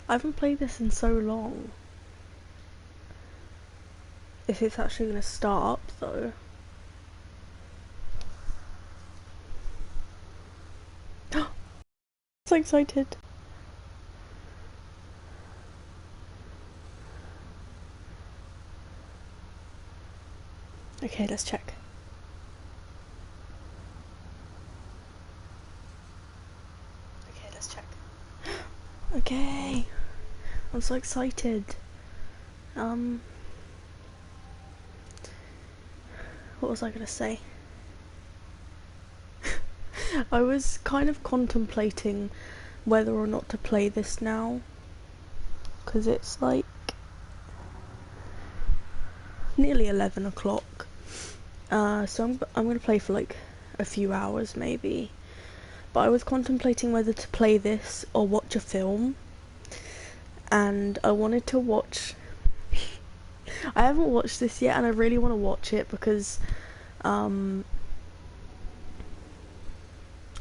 I haven't played this in so long. If it's actually gonna start up though. So excited. Okay, let's check. Okay, let's check. Okay. I'm so excited. What was I gonna say? I was kind of contemplating whether or not to play this now, because it's like nearly 11 o'clock. So I'm gonna play for like a few hours maybe. But I was contemplating whether to play this or watch a film, and I wanted to watch. I haven't watched this yet, and I really want to watch it because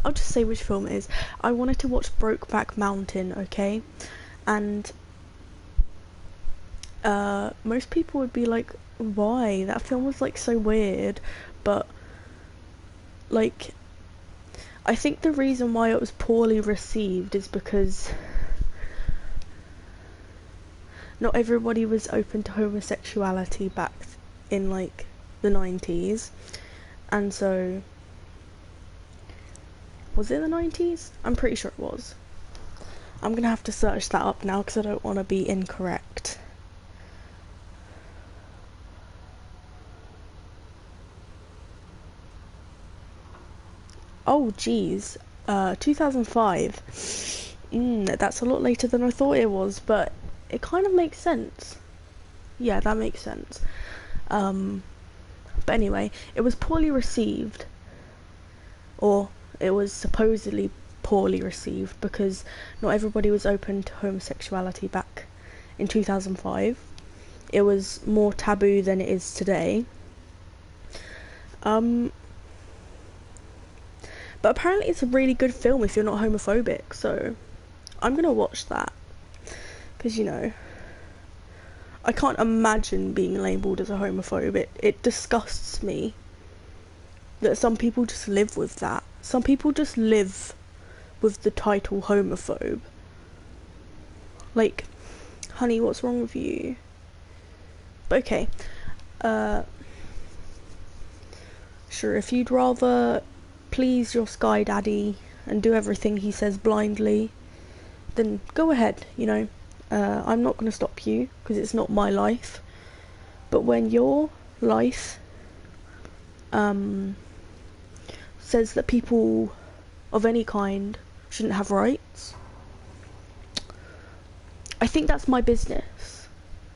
I'll just say which film it is. I wanted to watch Brokeback Mountain, okay? And most people would be like, why? That film was like so weird. But like, I think the reason why it was poorly received is because not everybody was open to homosexuality back in like the 90s. And so, was it the 90s? I'm pretty sure it was. I'm gonna have to search that up now because I don't want to be incorrect. Oh geez, 2005. That's a lot later than I thought it was, but it kind of makes sense. Yeah, that makes sense. But anyway, it was poorly received, or it was supposedly poorly received because not everybody was open to homosexuality back in 2005. It was more taboo than it is today. But apparently it's a really good film if you're not homophobic, so I'm gonna watch that. Because, you know, I can't imagine being labelled as a homophobe. It disgusts me that some people just live with that. Some people just live with the title homophobe. Like, honey, what's wrong with you? But okay. Sure, if you'd rather please your sky daddy and do everything he says blindly, then go ahead, you know. I'm not going to stop you because it's not my life. But when your life says that people of any kind shouldn't have rights, I think that's my business.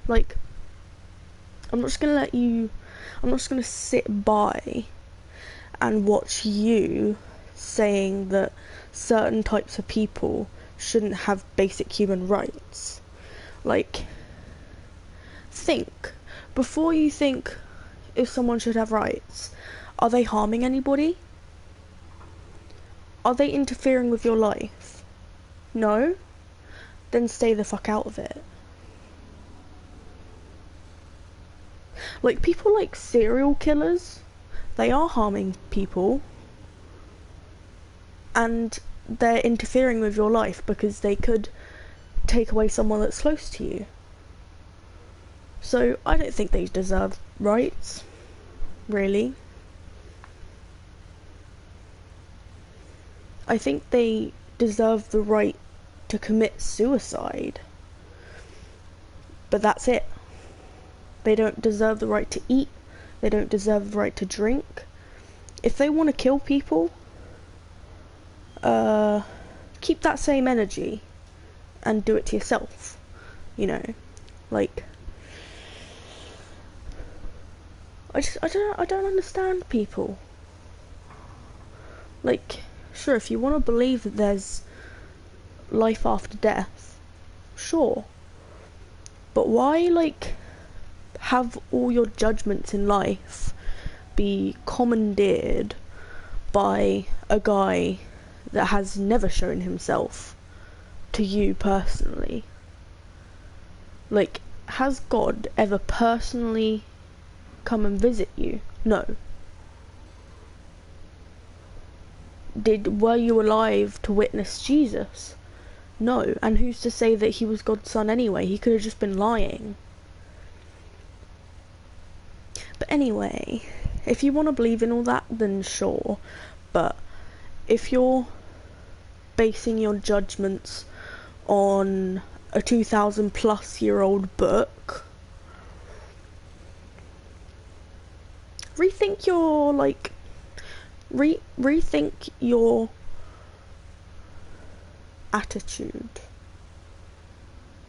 Like, I'm not just going to sit by and watch you saying that certain types of people shouldn't have basic human rights. Like, think. Before you think if someone should have rights, are they harming anybody? Are they interfering with your life? No? Then stay the fuck out of it. Like, people like serial killers, they are harming people. And they're interfering with your life because they could take away someone that's close to you. So I don't think they deserve rights, really. I think they deserve the right to commit suicide, but that's it. They don't deserve the right to eat. They don't deserve the right to drink. If they want to kill people, keep that same energy and do it to yourself, you know. Like, I don't understand people. Like, sure, if you want to believe that there's life after death, sure, but why, like, have all your judgments in life be commandeered by a guy that has never shown himself to you personally? Like, has God ever personally come and visit you? No. Were you alive to witness Jesus? No. And who's to say that he was God's son anyway? He could have just been lying. But anyway, if you want to believe in all that, then sure. But if you're basing your judgments on a 2,000 plus year old book, rethink your, like, rethink your attitude.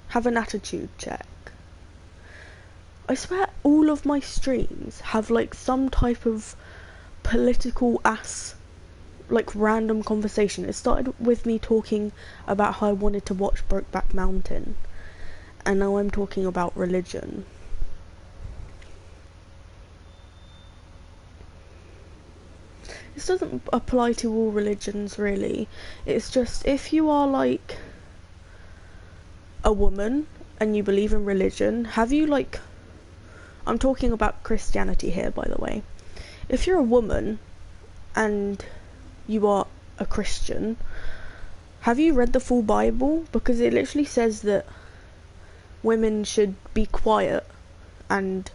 Have an attitude check. I swear all of my streams have like some type of political like random conversation. It started with me talking about how I wanted to watch Brokeback Mountain, and now I'm talking about religion. This doesn't apply to all religions really. It's just if you are like a woman and you believe in religion, have you like, I'm talking about Christianity here by the way. If you're a woman and you are a Christian, have you read the full Bible? Because it literally says that women should be quiet and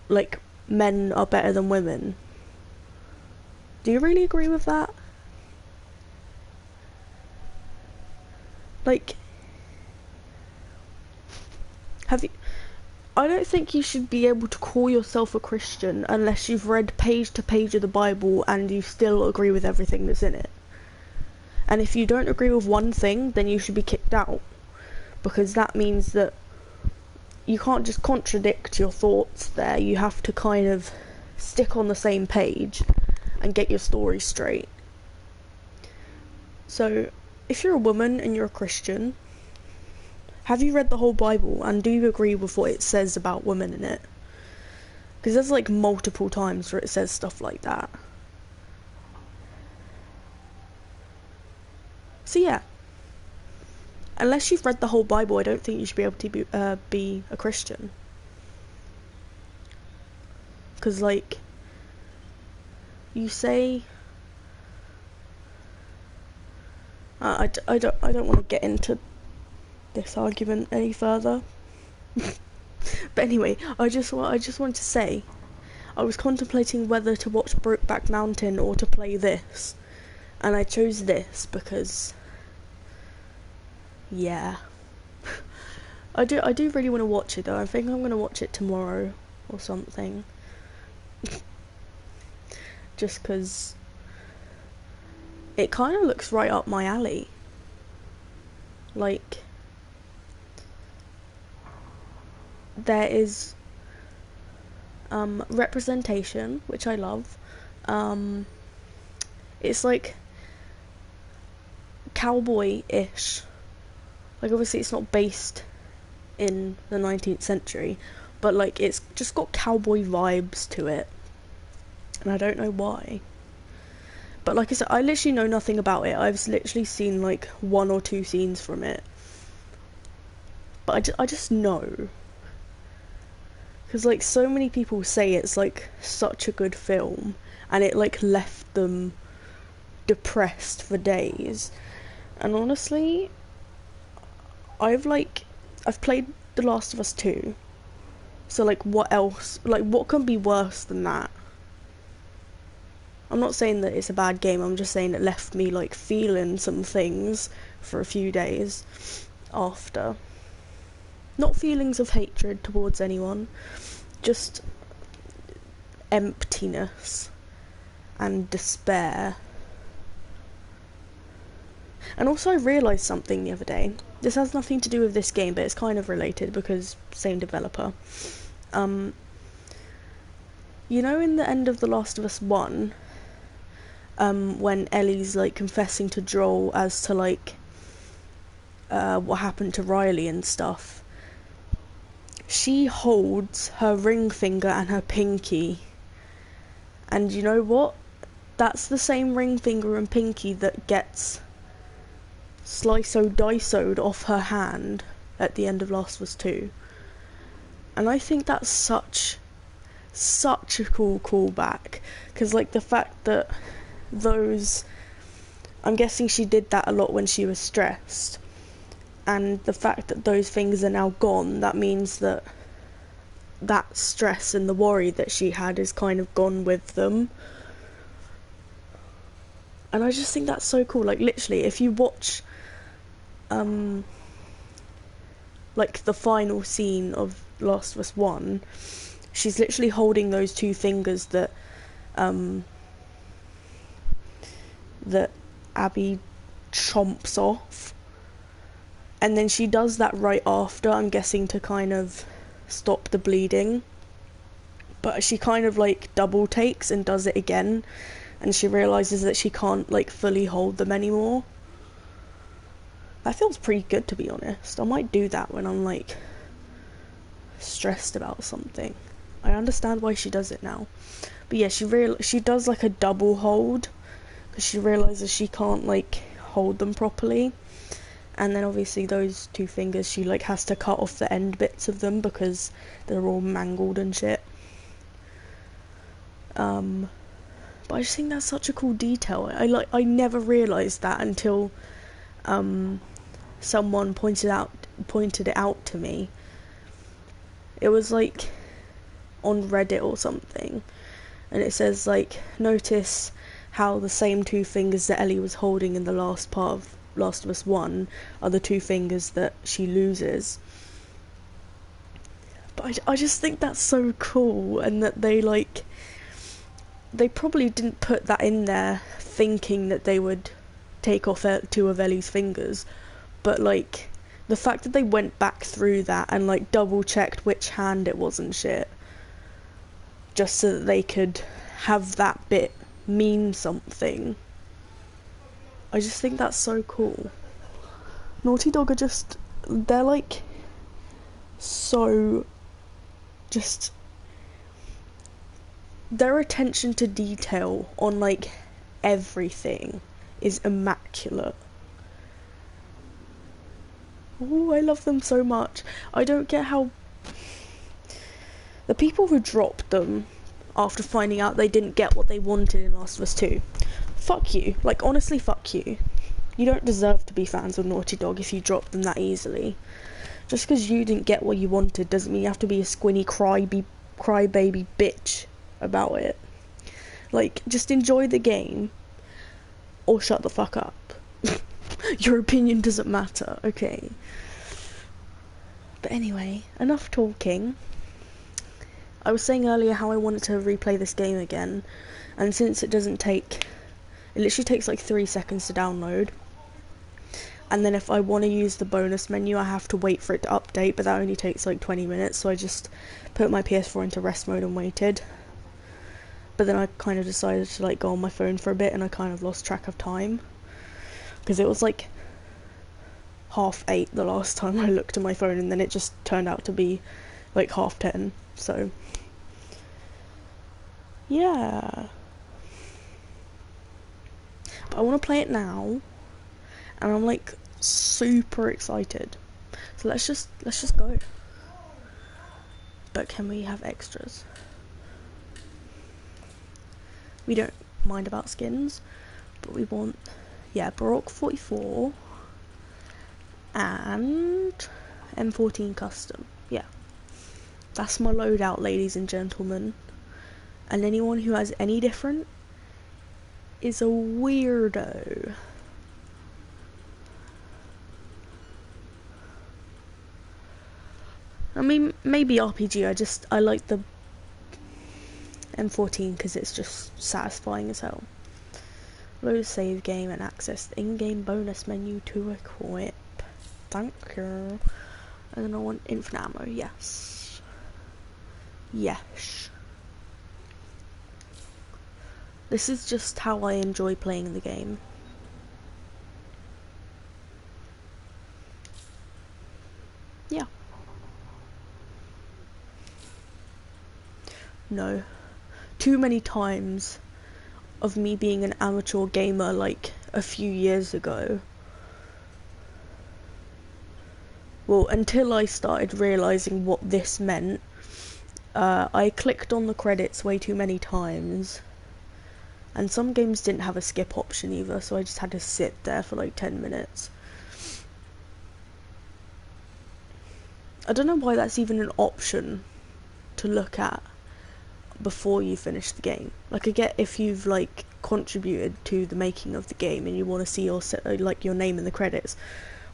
like men are better than women. Do you really agree with that? Like, have you... I don't think you should be able to call yourself a Christian unless you've read page to page of the Bible and you still agree with everything that's in it. And if you don't agree with one thing, then you should be kicked out. Because that means that you can't just contradict your thoughts there. You have to kind of stick on the same page and get your story straight. So, if you're a woman and you're a Christian, have you read the whole Bible and do you agree with what it says about women in it? Because there's like multiple times where it says stuff like that. So yeah, unless you've read the whole Bible, I don't think you should be able to be a Christian. Because like, you say, I don't want to get into this argument any further. But anyway, I just wanted to say, I was contemplating whether to watch Brokeback Mountain or to play this, and I chose this because, yeah, I do really want to watch it though. I think I'm gonna watch it tomorrow or something. Just because it kind of looks right up my alley. Like, there is representation, which I love. It's like cowboy-ish. Like, obviously it's not based in the 19th century, but like it's just got cowboy vibes to it. And I don't know why. But like I said, I literally know nothing about it. I've literally seen like 1 or 2 scenes from it. But I just know. Because like so many people say it's like such a good film. And it like left them depressed for days. And honestly, I've played The Last of Us 2. So like what else? Like what can be worse than that? I'm not saying that it's a bad game, I'm just saying it left me like feeling some things for a few days after. Not feelings of hatred towards anyone, just emptiness and despair. And also I realised something the other day. This has nothing to do with this game, but it's kind of related because same developer. You know in the end of The Last of Us 1, when Ellie's like confessing to Joel as to like what happened to Riley and stuff, she holds her ring finger and her pinky, and you know what, that's the same ring finger and pinky that gets slice-o-dice-o'd off her hand. at the end of Last of Us 2. And I think that's such a cool callback, because like the fact that those, I'm guessing she did that a lot when she was stressed, and the fact that those things are now gone, that means that that stress and the worry that she had is kind of gone with them. And I just think that's so cool. Like literally, if you watch like the final scene of Last of Us 1, she's literally holding those two fingers that that Abby chomps off, and then she does that right after, I'm guessing to kind of stop the bleeding, but she kind of like double takes and does it again, and she realizes that she can't like fully hold them anymore. That feels pretty good, to be honest. I might do that when I'm like stressed about something. I understand why she does it now. But yeah, she does like a double hold, because she realizes she can't like hold them properly, and then obviously those two fingers, she like has to cut off the end bits of them because they're all mangled and shit. But I just think that's such a cool detail. I never realized that until someone pointed it out to me. It was like on Reddit or something, and it says like, notice how the same two fingers that Ellie was holding in the last part of Last of Us 1 are the two fingers that she loses. But I just think that's so cool, and that they probably didn't put that in there thinking that they would take off two of Ellie's fingers, but like the fact that they went back through that and like double checked which hand it was and shit, just so that they could have that bit mean something. I just think that's so cool. Naughty Dog they're like so just, their attention to detail on like everything is immaculate. Oh, I love them so much. I don't get how the people who dropped them after finding out they didn't get what they wanted in Last of Us 2, fuck you. Like, honestly, fuck you. You don't deserve to be fans of Naughty Dog if you drop them that easily. Just because you didn't get what you wanted doesn't mean you have to be a squinny crybaby bitch about it. Like, just enjoy the game or shut the fuck up. Your opinion doesn't matter, okay? But anyway, enough talking. I was saying earlier how I wanted to replay this game again, and since it literally takes like 3 seconds to download, and then if I want to use the bonus menu I have to wait for it to update, but that only takes like 20 minutes, so I just put my PS4 into rest mode and waited. But then I kind of decided to like go on my phone for a bit, and I kind of lost track of time, because it was like 8:30 the last time I looked at my phone, and then it just turned out to be like 10:30, so yeah. But I want to play it now, and I'm like super excited, so let's just go. But can we have extras? We don't mind about skins, but we want, yeah, Baroque 44 and M14 custom. Yeah, that's my loadout, ladies and gentlemen, and anyone who has any different is a weirdo. I mean, maybe RPG, I like the M14 because it's just satisfying as hell. Load save game and access the in-game bonus menu to equip. Thank you. And then I want infinite ammo, yes. Yes. This is just how I enjoy playing the game. Yeah. No. Too many times of me being an amateur gamer like a few years ago, well, until I started realising what this meant, I clicked on the credits way too many times, and some games didn't have a skip option either, so I just had to sit there for like 10 minutes. I don't know why that's even an option to look at before you finish the game. Like, I get if you've like contributed to the making of the game and you want to see your name in the credits,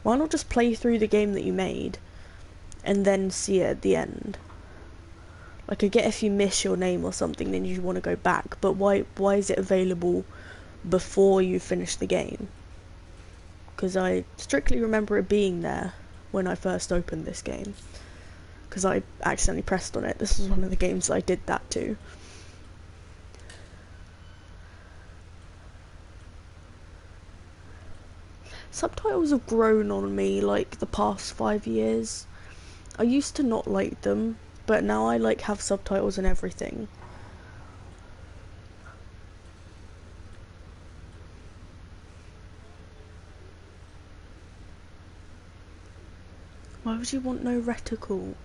why not just play through the game that you made and then see it at the end? Like, I get if you miss your name or something, then you want to go back, but why is it available before you finish the game? Because I strictly remember it being there when I first opened this game, because I accidentally pressed on it. This was one of the games I did that to. Subtitles have grown on me like the past 5 years. I used to not like them, but now I like have subtitles and everything. Why would you want no reticle?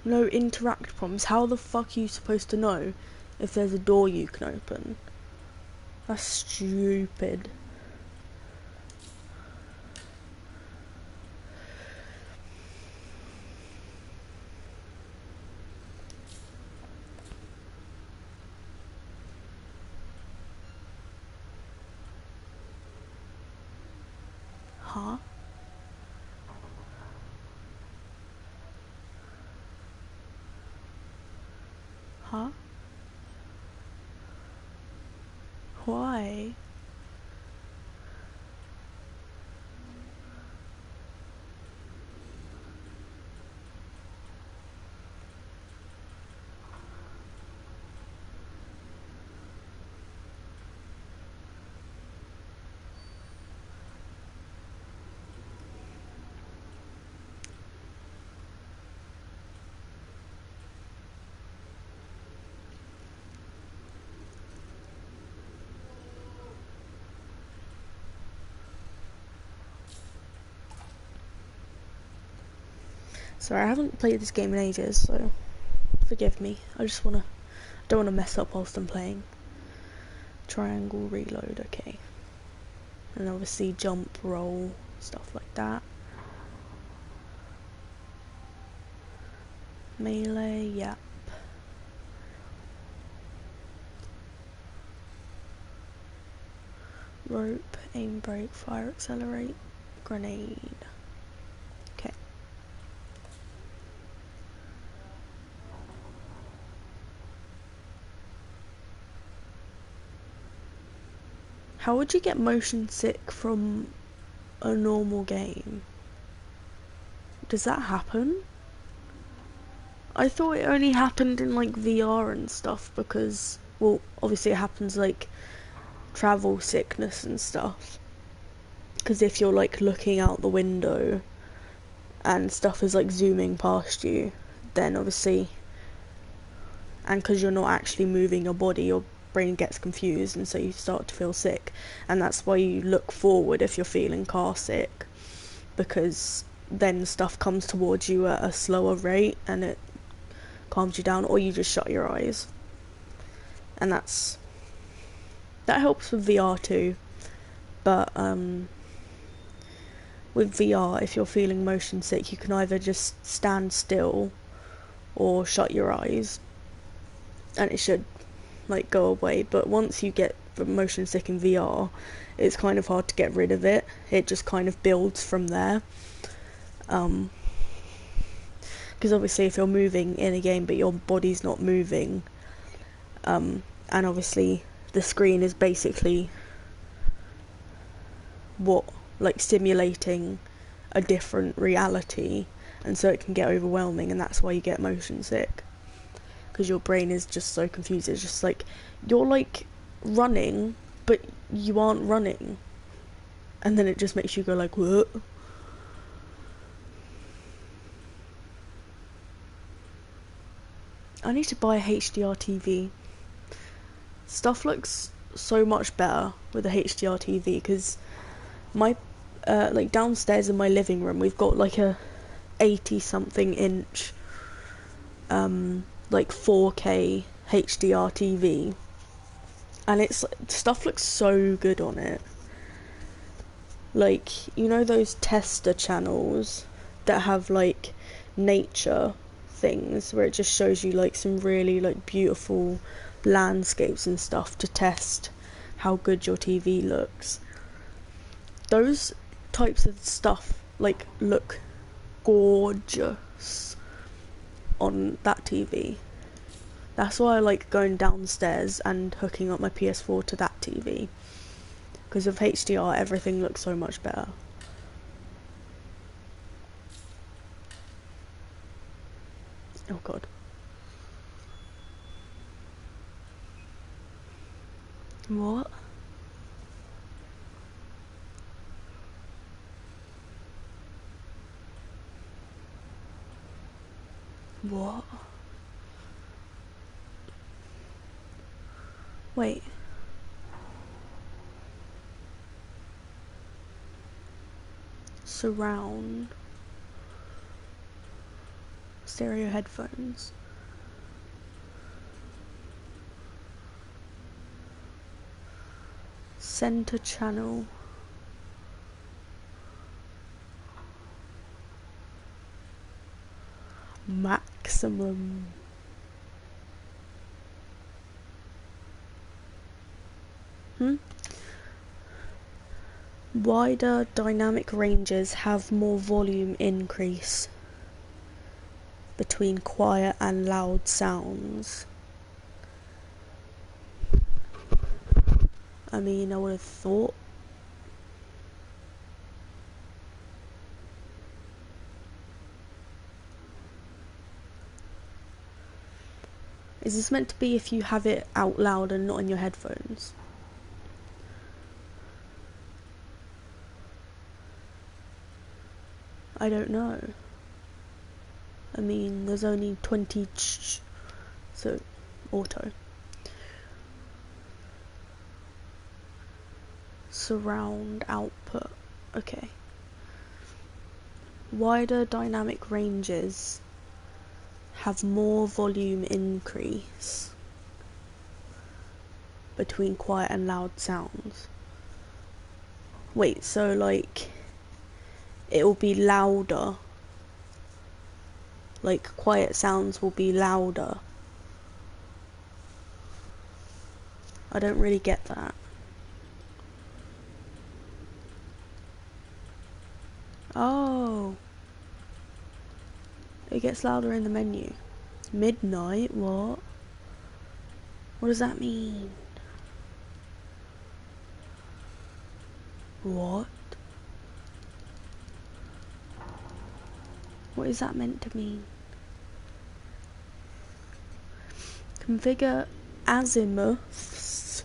No interact prompts? How the fuck are you supposed to know if there's a door you can open? That's stupid. Huh? Huh? Why? Sorry, I haven't played this game in ages, so forgive me. Don't wanna mess up whilst I'm playing. Triangle reload, okay. And obviously jump, roll, stuff like that. Melee, yep. Rope, aim break, fire accelerate, grenade. Okay. How would you get motion sick from a normal game? Does that happen? I thought it only happened in like VR and stuff because, well, obviously it happens like travel sickness and stuff. Because if you're like looking out the window and stuff is like zooming past you, then obviously, and because you're not actually moving your body, your brain gets confused and so you start to feel sick. And that's why you look forward if you're feeling car sick, because then stuff comes towards you at a slower rate and it calms you down, or you just shut your eyes. And that helps with VR too, but with VR, if you're feeling motion sick, you can either just stand still or shut your eyes and it should like go away. But once you get the motion sick in VR, it's kind of hard to get rid of it. It just kind of builds from there. Because obviously if you're moving in a game but your body's not moving, and obviously the screen is basically simulating a different reality, and so it can get overwhelming, and that's why you get motion sick, because your brain is just so confused. It's just like you're like running but you aren't running, and then it just makes you go like, what? I need to buy a HDR TV. Stuff looks so much better with a HDR TV, because my like downstairs in my living room, we've got like a 80 something inch like 4K HDR TV, and it's stuff looks so good on it. Like, you know those tester channels that have like nature things where it just shows you like some really like beautiful landscapes and stuff to test how good your TV looks. Those types of stuff like look gorgeous on that TV. That's why I like going downstairs and hooking up my PS4 to that TV, because of HDR everything looks so much better. Oh god. What? What? Wait. Surround. Stereo headphones. Center channel. Maximum. Wider dynamic ranges have more volume increase between quiet and loud sounds. I mean, I would have thought. Is this meant to be if you have it out loud and not in your headphones? I don't know. I mean, there's only 20 so auto. Surround output. Okay. Wider dynamic ranges have more volume increase between quiet and loud sounds. Wait, so like it will be louder, like quiet sounds will be louder. I don't really get that. Oh, it gets louder in the menu. Midnight? What? What does that mean? What? What is that meant to mean? Configure azimuths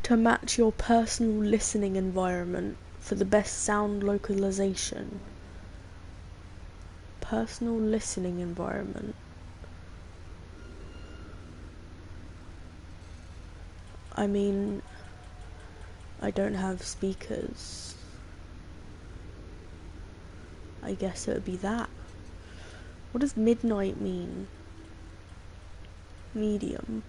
to match your personal listening environment for the best sound localization. Personal listening environment. I mean, I don't have speakers. I guess it would be that. What does midnight mean? Medium.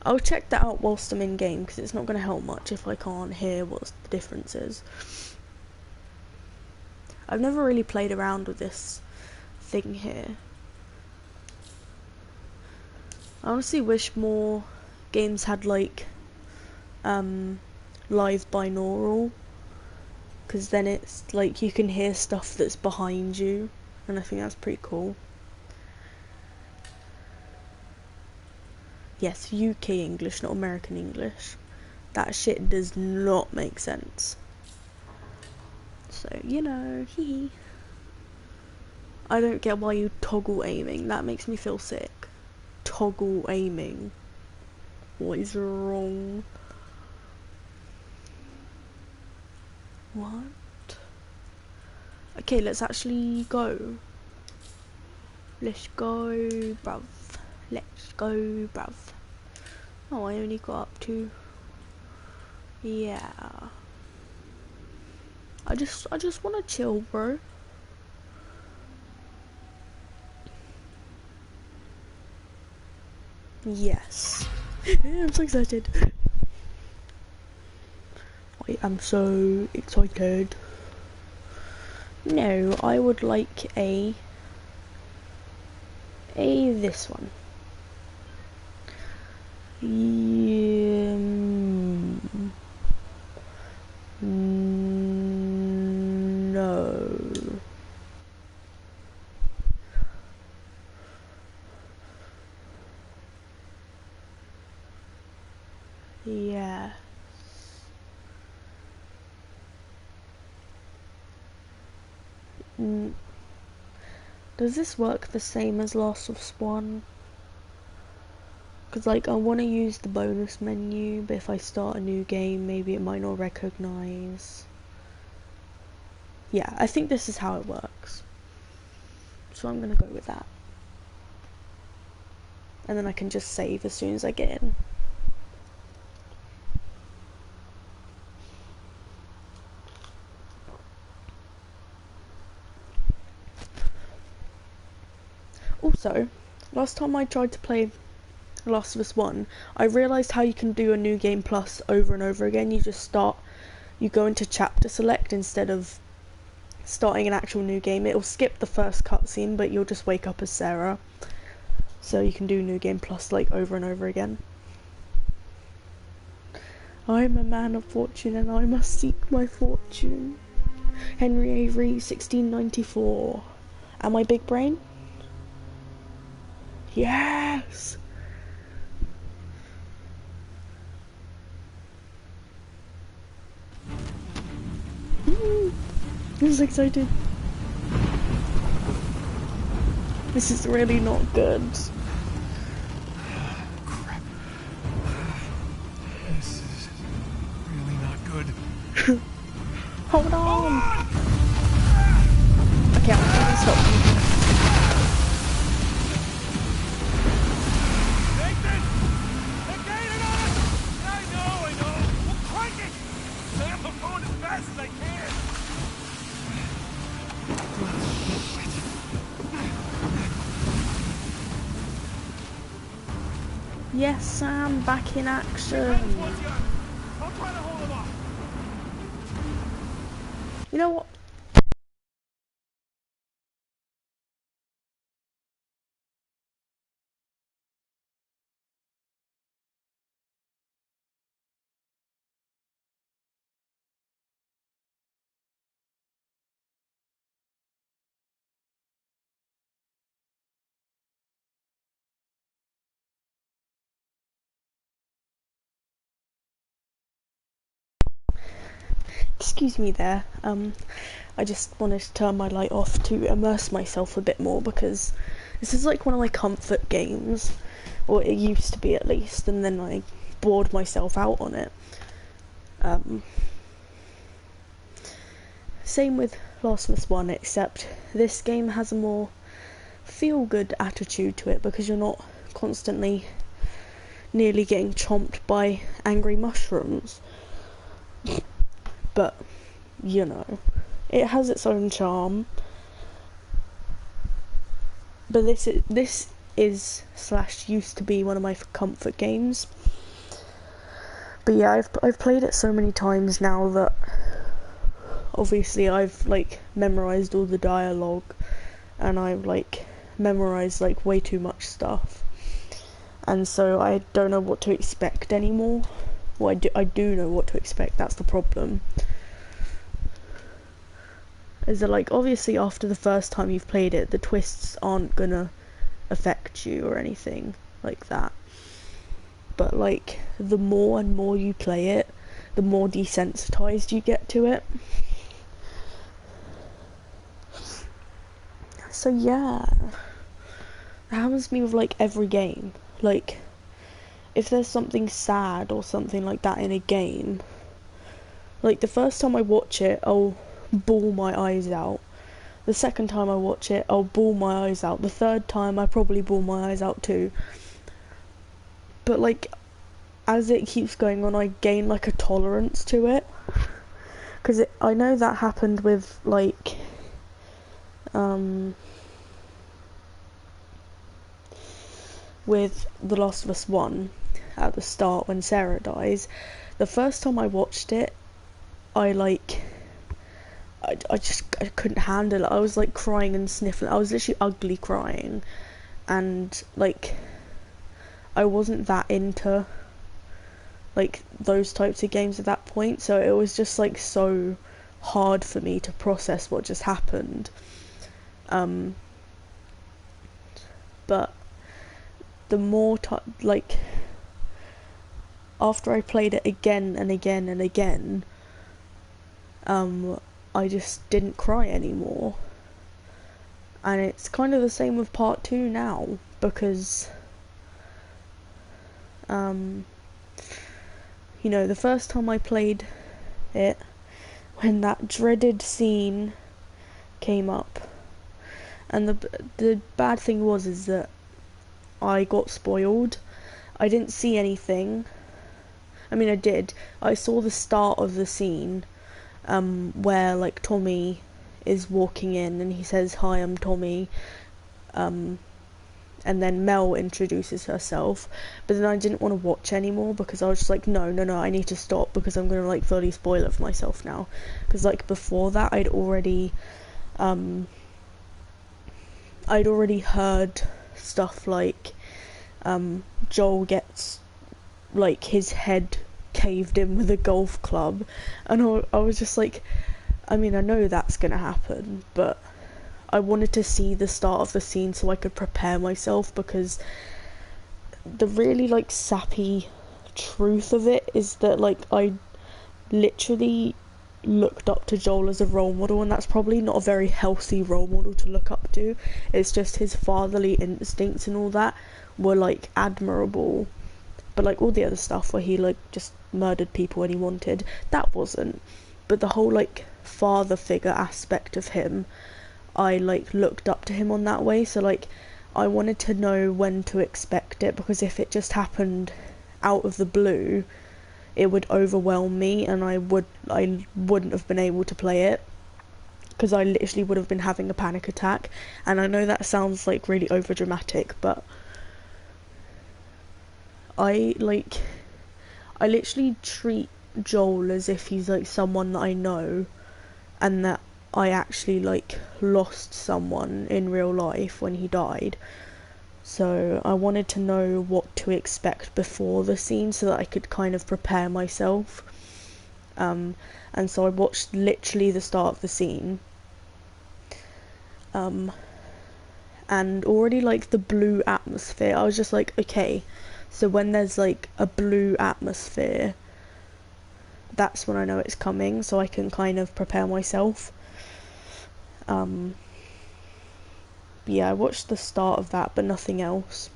I'll check that out whilst I'm in game, because it's not going to help much if I can't hear what the difference is. I've never really played around with this thing here. I honestly wish more games had like live binaural, because then it's like you can hear stuff that's behind you, and I think that's pretty cool. Yes, UK English, not American English. That shit does not make sense. So, you know, hee. I don't get why you toggle aiming. That makes me feel sick. Toggle aiming. What is wrong? What? Okay, let's actually go. Let's go, bruv. Let's go, bruv. Oh, I only got up to... Yeah. I just wanna chill, bro. Yes. I'm so excited. I am so excited. No, I would like this one. No. Yeah. Does this work the same as Last of Us 1? Because, like, I want to use the bonus menu, but if I start a new game, maybe it might not recognize. Yeah, I think this is how it works. So I'm gonna go with that. And then I can just save as soon as I get in. Also, last time I tried to play Last of Us 1, I realised how you can do a new game plus over and over again. You go into chapter select instead of starting an actual new game. It'll skip the first cutscene, but you'll just wake up as Sarah. So you can do new game plus like over and over again. I'm a man of fortune and I must seek my fortune. Henry Avery, 1694. Am I big brain? Yes! I'm so excited. This is really not good. Crap. This is really not good. Hold on! Okay, I'm gonna stop. Nathan! They're gaining on us! I know. We'll crank it! Sam, I'm going as fast as I can. Yes, Sam, back in action. I'll try to hold him off. You know what? Excuse me there. I just wanted to turn my light off to immerse myself a bit more because this is like one of my comfort games, or it used to be at least, and then I bored myself out on it. Same with Last of Us 1, except this game has a more feel-good attitude to it because you're not constantly nearly getting chomped by angry mushrooms. But, you know, it has its own charm. But this is / used to be one of my comfort games. But yeah, I've played it so many times now that obviously I've like memorized all the dialogue and I've like memorized like way too much stuff. And so I don't know what to expect anymore. Well, I do know what to expect, that's the problem. Is that like, obviously after the first time you've played it, the twists aren't gonna affect you or anything like that. But like, the more and more you play it, the more desensitized you get to it. So yeah, it happens to me with like every game. Like, if there's something sad or something like that in a game, like the first time I watch it, I'll bawl my eyes out. The second time I watch it, I'll bawl my eyes out. The third time, I probably bawl my eyes out too. But like, as it keeps going on, I gain like a tolerance to it. because I know that happened with like um with The Last of Us 1 at the start when Sarah dies. The first time I watched it, I like I couldn't handle it. I was like crying and sniffling. I was literally ugly crying, and like I wasn't that into like those types of games at that point, so it was just like so hard for me to process what just happened. Um, but the more like after I played it again and again and again, I just didn't cry anymore. And it's kind of the same with part 2 now, because you know, the first time I played it, when that dreaded scene came up, and the bad thing was is that I got spoiled. I didn't see anything. I mean, I did. I saw the start of the scene, where like Tommy is walking in and he says, "Hi, I'm Tommy," and then Mel introduces herself, but then I didn't want to watch anymore because I was just like, no, I need to stop because I'm gonna like fully spoil it for myself now. Because like before that, I'd already heard stuff like Joel gets like his head caved in with a golf club, and I was just like, I mean, I know that's gonna happen, but I wanted to see the start of the scene so I could prepare myself, because the really like sappy truth of it is that like I literally looked up to Joel as a role model, and that's probably not a very healthy role model to look up to. It's just his fatherly instincts and all that were like admirable, but like all the other stuff where he like just murdered people when he wanted, that wasn't. But the whole like father figure aspect of him, I like looked up to him on that way, so like I wanted to know when to expect it, because if it just happened out of the blue, it would overwhelm me and I wouldn't have been able to play it, because I literally would have been having a panic attack. And I know that sounds like really over dramatic, but I literally treat Joel as if he's like someone that I know, and that I actually like lost someone in real life when he died. So I wanted to know what to expect before the scene so that I could kind of prepare myself. And so I watched literally the start of the scene. And already like the blue atmosphere, I was just like, okay, so when there's like a blue atmosphere, that's when I know it's coming, so I can kind of prepare myself. Yeah, I watched the start of that, but nothing else.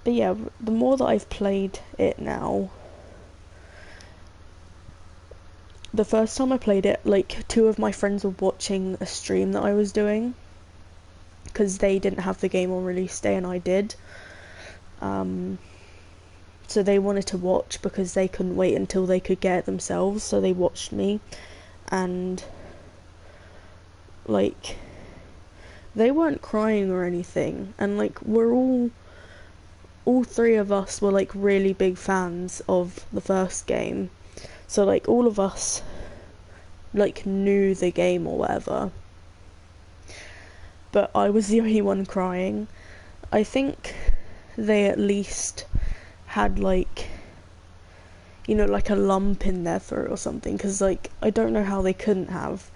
But yeah, the more that I've played it now, the first time I played it, like 2 of my friends were watching a stream that I was doing, because they didn't have the game on release day and I did. So they wanted to watch because they couldn't wait until they could get it themselves, so they watched me. And like they weren't crying or anything, and like we're all 3 of us were like really big fans of the first game, so like all of us like knew the game or whatever, but I was the only one crying. I think they at least had like, you know, like a lump in their throat or something, because like I don't know how they couldn't have,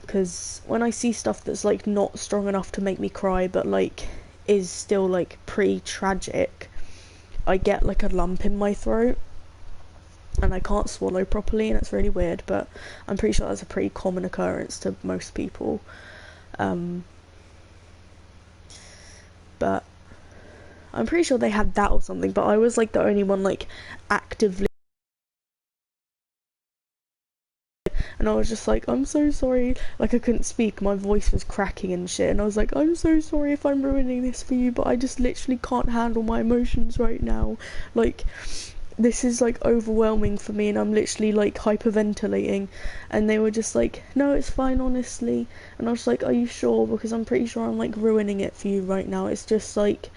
because when I see stuff that's like not strong enough to make me cry but like is still like pretty tragic, I get like a lump in my throat and I can't swallow properly, and it's really weird, but I'm pretty sure that's a pretty common occurrence to most people. But I'm pretty sure they had that or something, but I was like the only one like actively, and I was just like, I'm so sorry, like I couldn't speak, my voice was cracking and shit, and I was like, I'm so sorry if I'm ruining this for you, but I just literally can't handle my emotions right now. Like this is like overwhelming for me and I'm literally like hyperventilating. And they were just like, no, it's fine, honestly. And I was like, are you sure? Because I'm pretty sure I'm like ruining it for you right now. It's just like,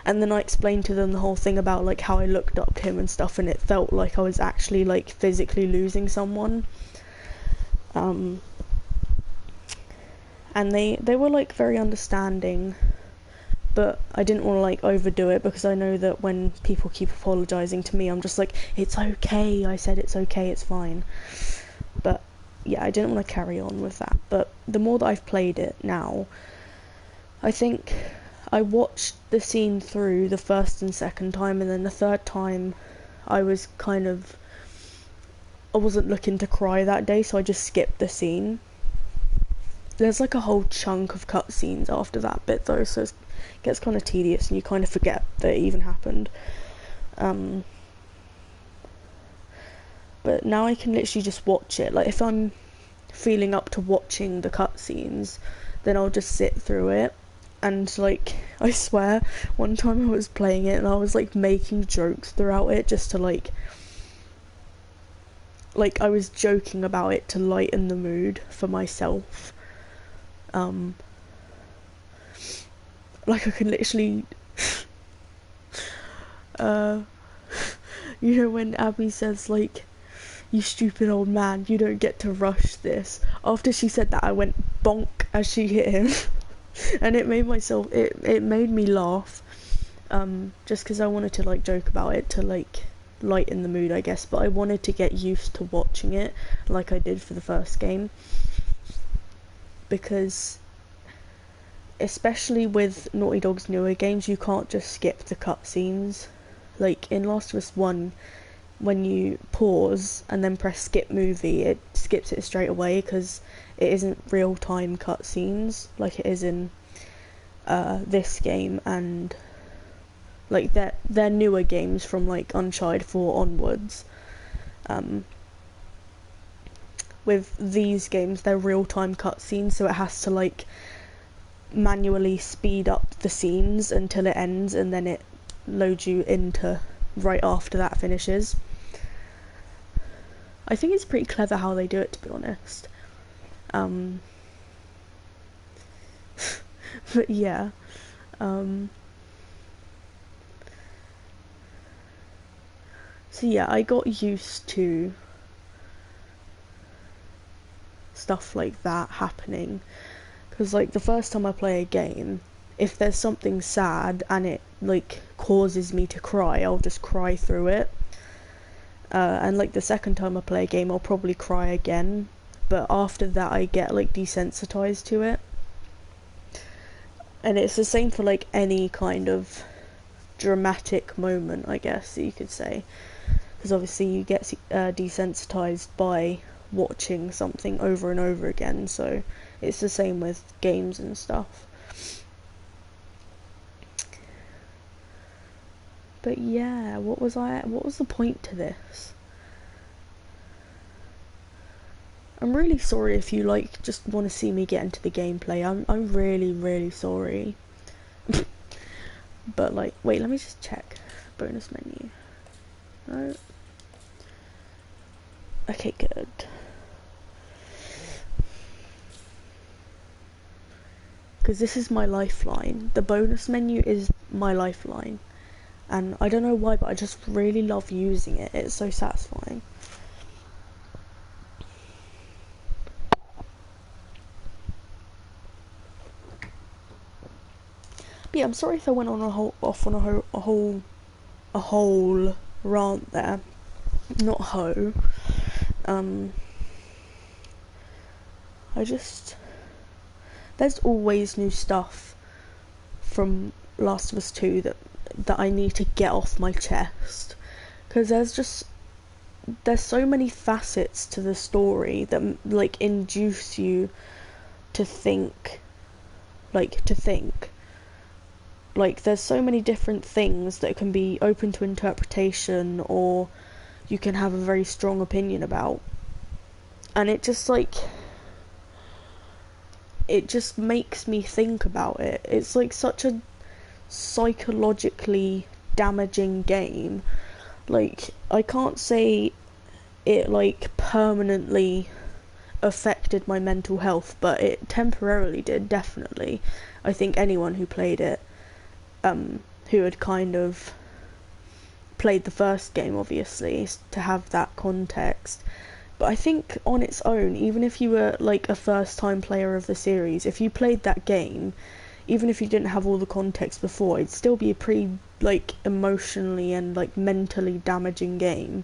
and then I explained to them the whole thing about like how I looked up to him and stuff, and it felt like I was actually like physically losing someone. And they were like very understanding, but I didn't want to like overdo it because I know that when people keep apologizing to me, I'm just like, it's okay, I said it's okay, it's fine. But yeah, I didn't want to carry on with that. But the more that I've played it now, I think I watched the scene through the first and second time, and then the third time I wasn't looking to cry that day, so I just skipped the scene. There's like a whole chunk of cutscenes after that bit though, so it gets kind of tedious and you kind of forget that it even happened. But now I can literally just watch it. Like if I'm feeling up to watching the cutscenes, then I'll just sit through it. And like, I swear, one time I was playing it and I was like making jokes throughout it just to like I was joking about it to lighten the mood for myself. Like I can literally you know when Abby says like, you stupid old man, you don't get to rush this. After she said that, I went bonk as she hit him. And it made me laugh, just because I wanted to like joke about it to like lighten the mood, I guess, but I wanted to get used to watching it like I did for the first game, because especially with Naughty Dog's newer games, you can't just skip the cutscenes. Like in Last of Us 1, when you pause and then press skip movie, it skips it straight away because it isn't real-time cutscenes like it is in this game, and like they're newer games from like Uncharted 4 onwards. With these games, they're real-time cutscenes, so it has to like manually speed up the scenes until it ends, and then it loads you into right after that finishes. I think it's pretty clever how they do it, to be honest. But yeah, so yeah, I got used to stuff like that happening, because like the first time I play a game, if there's something sad and it like causes me to cry, I'll just cry through it. And like the second time I play a game, I'll probably cry again, but after that I get like desensitized to it. And it's the same for like any kind of dramatic moment, I guess you could say, because obviously you get desensitized by watching something over and over again, so it's the same with games and stuff. But yeah, what was the point to this? I'm really sorry if you like just want to see me get into the gameplay. I'm really, really sorry. But like, wait, let me just check bonus menu. No. Okay, good. Because this is my lifeline. The bonus menu is my lifeline. And I don't know why, but I just really love using it. It's so satisfying. But yeah, I'm sorry if I went on a whole rant there. Not hoe. There's always new stuff from Last of Us 2 that I need to get off my chest, because there's so many facets to the story that like induce you to think. Like there's so many different things that can be open to interpretation, or you can have a very strong opinion about, and it just makes me think about it. It's like such a psychologically damaging game, Like, I can't say it like permanently affected my mental health, but it temporarily did, definitely. I think anyone who played it, who had kind of played the first game, obviously, to have that context. But I think on its own, even if you were like a first time player of the series, if you played that game, even if you didn't have all the context before, it'd still be a pretty like emotionally and like mentally damaging game.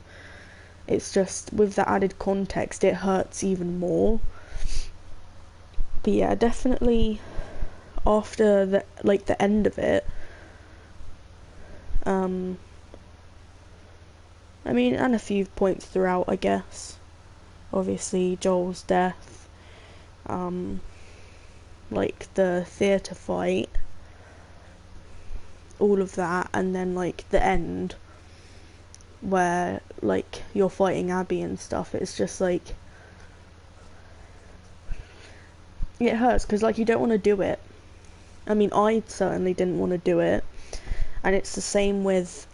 It's just with the added context it hurts even more. But yeah, definitely after the end of it, I mean, and a few points throughout, I guess. Obviously Joel's death, like the theatre fight, all of that, and then like the end where like you're fighting Abby and stuff. It's just like, it hurts because like you don't want to do it. I mean, I certainly didn't want to do it, and it's the same with,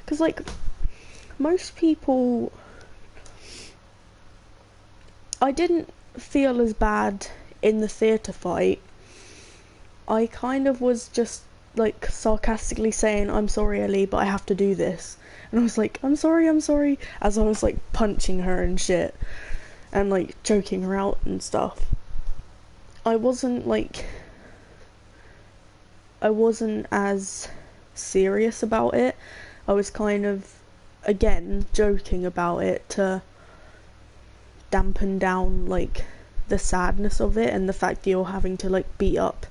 because like most people, I didn't feel as bad in the theatre fight. I kind of was just like sarcastically saying, I'm sorry Ellie, but I have to do this. And I was like, I'm sorry, as I was like punching her and shit and like choking her out and stuff. I wasn't as serious about it. I was kind of, again, joking about it to dampen down like the sadness of it and the fact that you're having to like beat up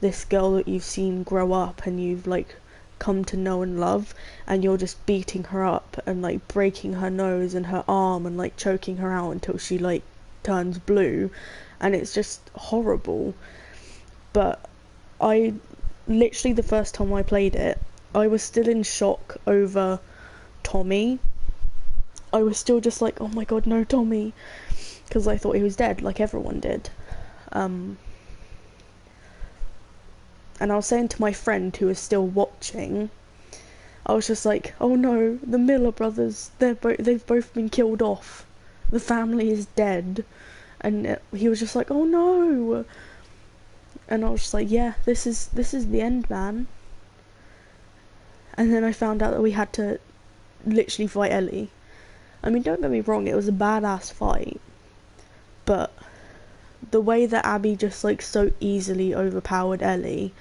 this girl that you've seen grow up and you've like come to know and love, and you're just beating her up and like breaking her nose and her arm and like choking her out until she like turns blue, and it's just horrible. But I literally, the first time I played it, I was still in shock over Tommy. I was still just like, oh my god, no, Tommy, because I thought he was dead, like everyone did. And I was saying to my friend who was still watching, I was just like, oh no, the Miller brothers, they've both been killed off. The family is dead. And he was just like, oh no. And I was just like, yeah, this is the end, man. And then I found out that we had to literally fight Ellie. I mean, don't get me wrong, it was a badass fight, but the way that Abby just like so easily overpowered Ellie,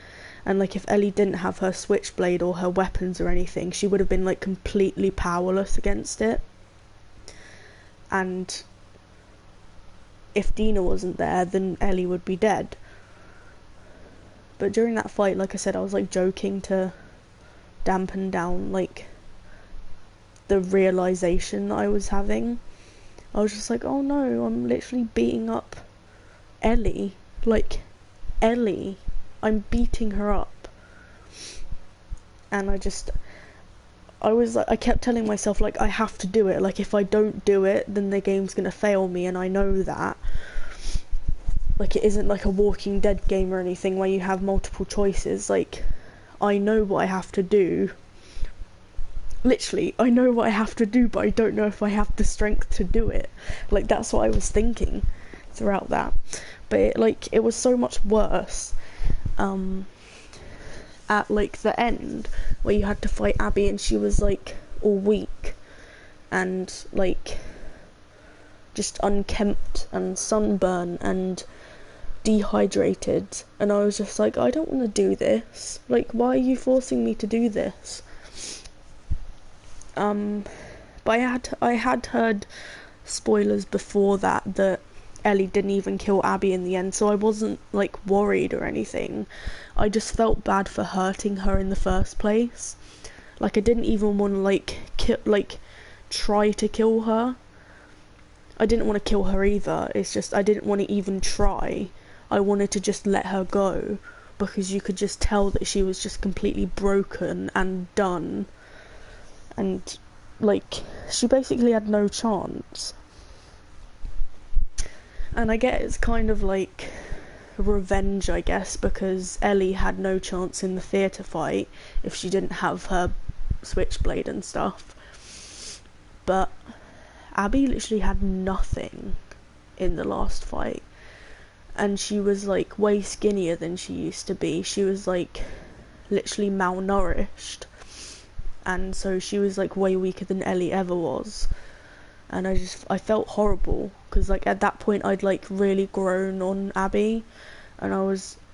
and like if Ellie didn't have her switchblade or her weapons or anything, she would have been like completely powerless against it. And if Dina wasn't there, then Ellie would be dead. But during that fight, like I said, I was like joking to dampen down like the realization that I was having. I was just like, oh no, I'm literally beating up Ellie. Like, Ellie. I'm beating her up. And I kept telling myself, like, I have to do it. Like, if I don't do it, then the game's gonna fail me, and I know that. Like, it isn't like a Walking Dead game or anything where you have multiple choices. Like, I know what I have to do. Literally, I know what I have to do, but I don't know if I have the strength to do it. Like, that's what I was thinking throughout that. But it was so much worse at like the end, where you had to fight Abby and she was like all weak and like just unkempt and sunburned and dehydrated, and I was just like, I don't want to do this. Like, why are you forcing me to do this? But I had heard spoilers before that Ellie didn't even kill Abby in the end, so I wasn't like worried or anything. I just felt bad for hurting her in the first place. Like, I didn't even want to try to kill her. I didn't want to kill her either. It's just I didn't want to even try. I wanted to just let her go, because you could just tell that she was just completely broken and done. And like, she basically had no chance. And I get it's kind of like revenge, I guess, because Ellie had no chance in the theatre fight if she didn't have her switchblade and stuff. But Abby literally had nothing in the last fight, and she was like way skinnier than she used to be. She was like literally malnourished, and so she was like way weaker than Ellie ever was. And I felt horrible, because like at that point I'd like really grown on Abby, and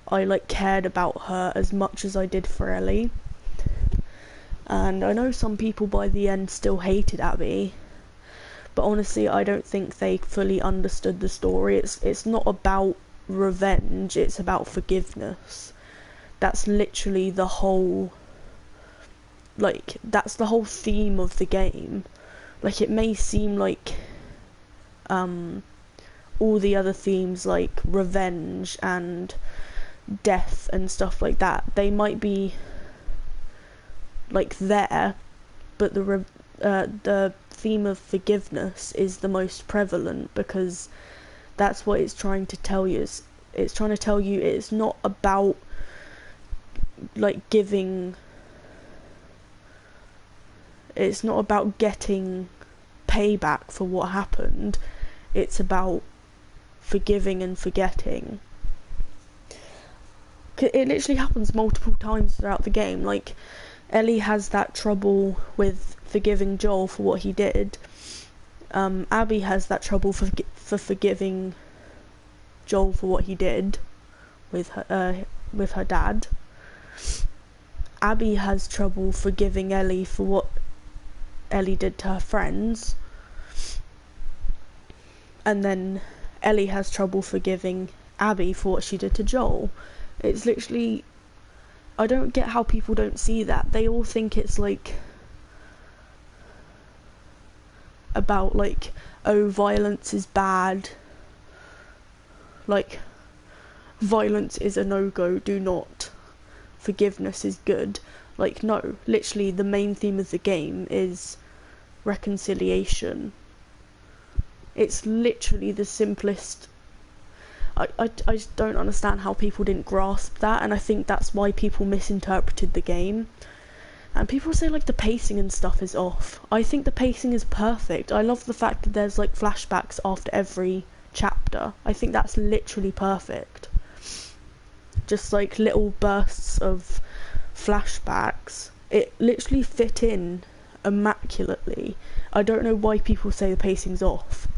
I like cared about her as much as I did for Ellie. And I know some people by the end still hated Abby, but honestly I don't think they fully understood the story. It's not about revenge, it's about forgiveness. That's literally the whole, like, that's the whole theme of the game. Like, it may seem like all the other themes, like revenge and death and stuff like that, they might be like there, but the theme of forgiveness is the most prevalent, because that's what it's trying to tell you. It's trying to tell you it's not about like giving, it's not about getting payback for what happened, it's about forgiving and forgetting. It literally happens multiple times throughout the game. Like, Ellie has that trouble with forgiving Joel for what he did. Abby has that trouble for forgiving Joel for what he did with her dad. Abby has trouble forgiving Ellie for what Ellie did to her friends. And then Ellie has trouble forgiving Abby for what she did to Joel. It's literally, I don't get how people don't see that. They all think it's like about like, oh, violence is bad, like violence is a no-go, do not, forgiveness is good. Like, no, literally the main theme of the game is reconciliation. It's literally the simplest. I just don't understand how people didn't grasp that, and I think that's why people misinterpreted the game. And people say like the pacing and stuff is off. I think the pacing is perfect. I love the fact that there's like flashbacks after every chapter. I think that's literally perfect. Just like little bursts of flashbacks. It literally fit in immaculately. I don't know why people say the pacing's off.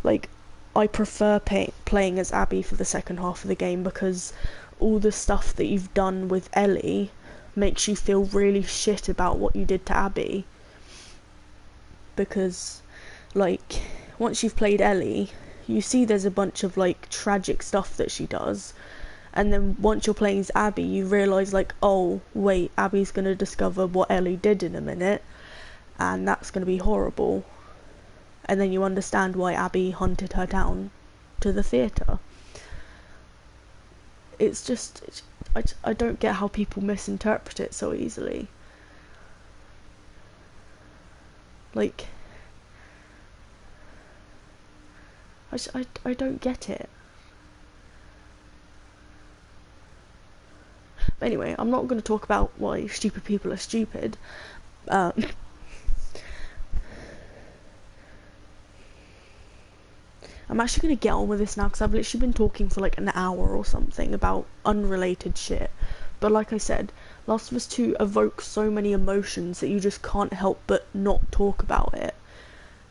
Like, I prefer playing as Abby for the second half of the game, because all the stuff that you've done with Ellie makes you feel really shit about what you did to Abby. Because, like, once you've played Ellie, you see there's a bunch of, like, tragic stuff that she does. And then once you're playing as Abby, you realise, like, oh, wait, Abby's going to discover what Ellie did in a minute. And that's going to be horrible. And then you understand why Abby hunted her down to the theatre. It's just, I don't get how people misinterpret it so easily. Like, I don't get it. But anyway, I'm not going to talk about why stupid people are stupid. I'm actually going to get on with this now, because I've literally been talking for like an hour or something about unrelated shit. But like I said, Last of Us 2 evokes so many emotions that you just can't help but not talk about it.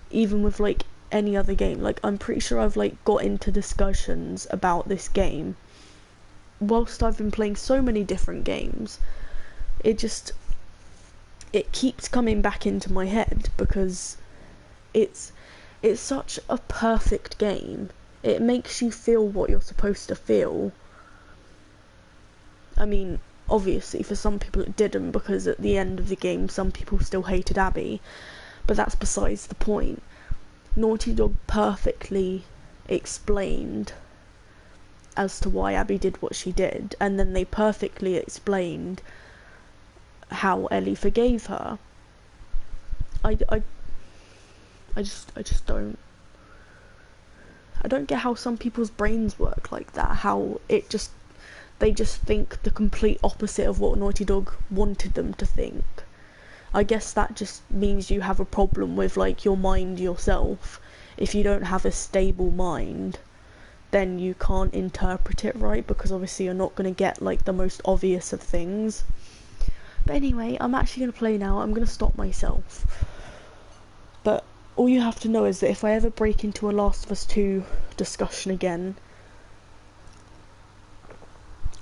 Even with like any other game. Like, I'm pretty sure I've like got into discussions about this game whilst I've been playing so many different games. It keeps coming back into my head, because it's such a perfect game. It makes you feel what you're supposed to feel. I mean, obviously for some people it didn't, because at the end of the game some people still hated Abby, but that's besides the point. Naughty Dog perfectly explained as to why Abby did what she did, and then they perfectly explained how Ellie forgave her. I just don't get how some people's brains work like that, how they just think the complete opposite of what Naughty Dog wanted them to think. I guess that just means you have a problem with like your mind yourself. If you don't have a stable mind, then you can't interpret it right, because obviously you're not going to get like the most obvious of things. But anyway, I'm actually going to play now. I'm going to stop myself. But all you have to know is that if I ever break into a Last of Us 2 discussion again,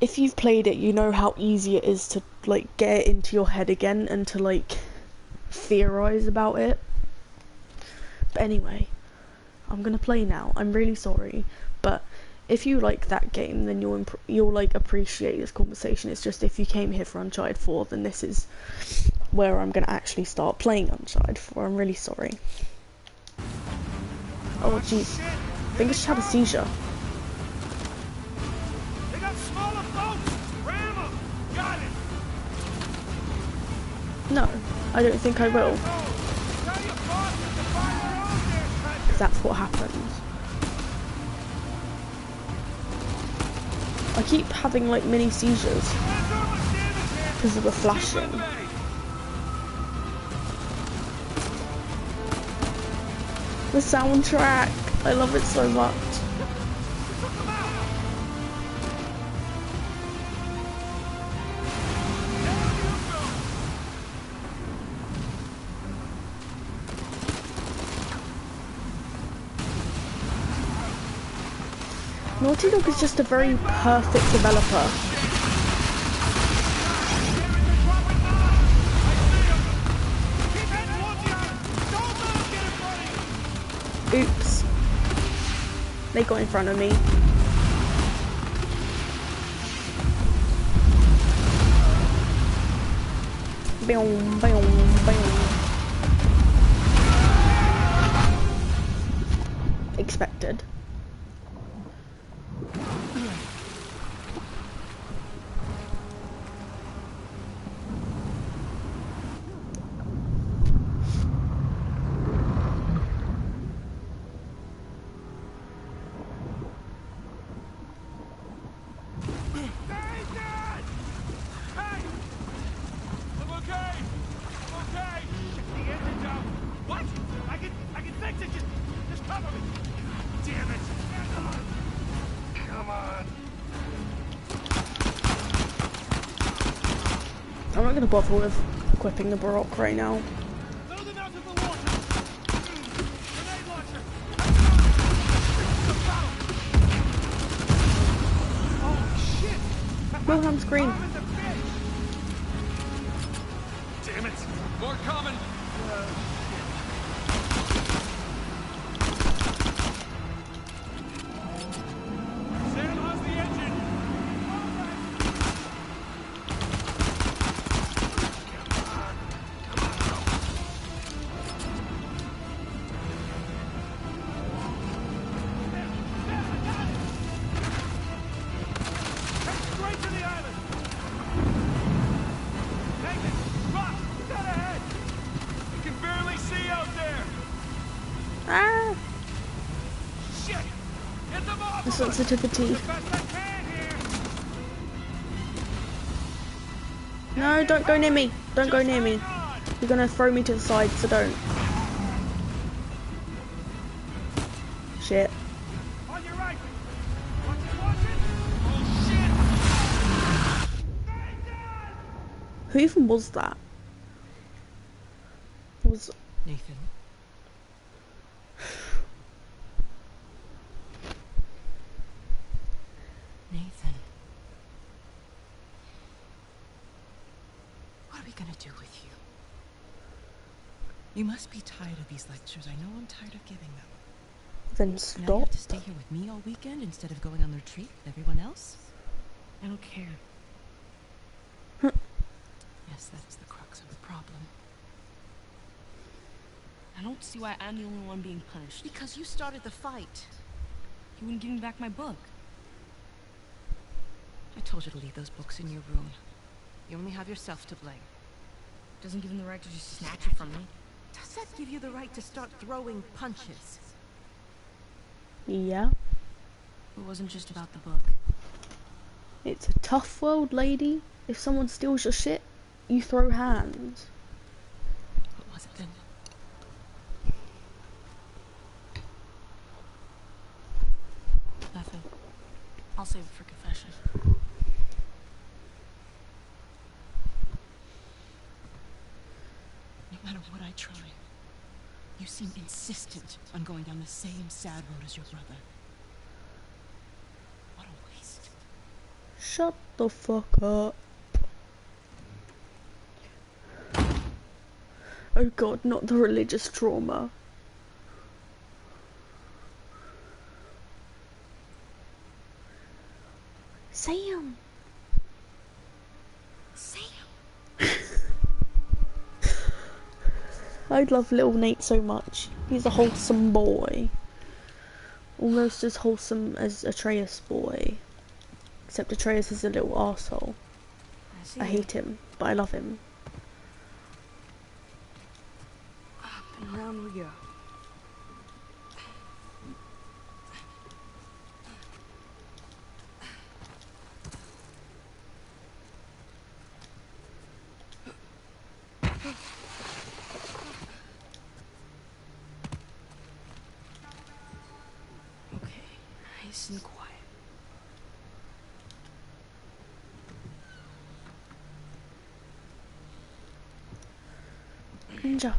if you've played it, you know how easy it is to like get it into your head again and to like theorize about it. But anyway, I'm gonna play now. I'm really sorry, but if you like that game, then you'll like appreciate this conversation. It's just if you came here for Uncharted 4, then this is where I'm gonna actually start playing Uncharted 4. I'm really sorry. Oh jeez, I think I just had a seizure. They got smaller boats! Ram them! Got it! No, I don't think I will. Tell your bosses to find their own damn country! That's what happens. I keep having like mini seizures because of the flashing. The soundtrack, I love it so much. Naughty Dog is just a very perfect developer. Oops. They got in front of me. Boom, boom, boom. Expected. I'm not going to bother with equipping the Baroque right now. Wilhelm's green. Damn it! More coming! Sam, how's the engine? Straight to the island! Nathan, Rock, dead ahead! You can barely see out there! Ah! Shit! Get them off! The sensitivity. As best I can here! No, don't go near me. Don't go near me. You're going to throw me to the side, so don't. Shit. On your right! Watch it! Oh shit! Nathan! Who even was that? Was Nathan. Nathan. What are we gonna do with you? You must be tired of these lectures. I know I'm tired of giving them. then Now you stop? have to stay here with me all weekend instead of going on the retreat with everyone else? I don't care. Yes, that's the crux of the problem. I don't see why I'm the only one being punished. Because you started the fight. You wouldn't give me back my book. I told you to leave those books in your room. You only have yourself to blame. Doesn't give him the right to just snatch it from me. Does that give you the right to start throwing punches? Yeah. It wasn't just about the book. It's a tough world, lady. If someone steals your shit, you throw hands. I'll save it for confession. No matter what I try, you seem insistent on going down the same sad road as your brother. What a waste. Shut the fuck up. Oh god, not the religious trauma. Sam! Sam! I love little Nate so much. He's a wholesome boy. Almost as wholesome as Atreus' boy. Except Atreus is a little arsehole. I hate him, but I love him. Up and round we go. Okay, nice and quiet. Ninja.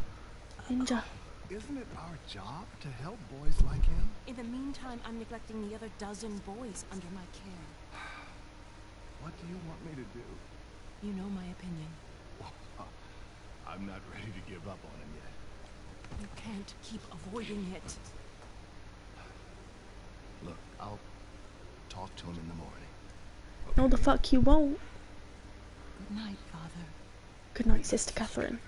Ninja. Isn't it our job to help boys like him? In the meantime, I'm neglecting the other dozen boys under my care. What do you want me to do? You know my opinion. I'm not ready to give up on him yet. You can't keep avoiding it. Look, I'll talk to him in the morning. No, the fuck you won't. Good night, Father. Good night, Sister Catherine.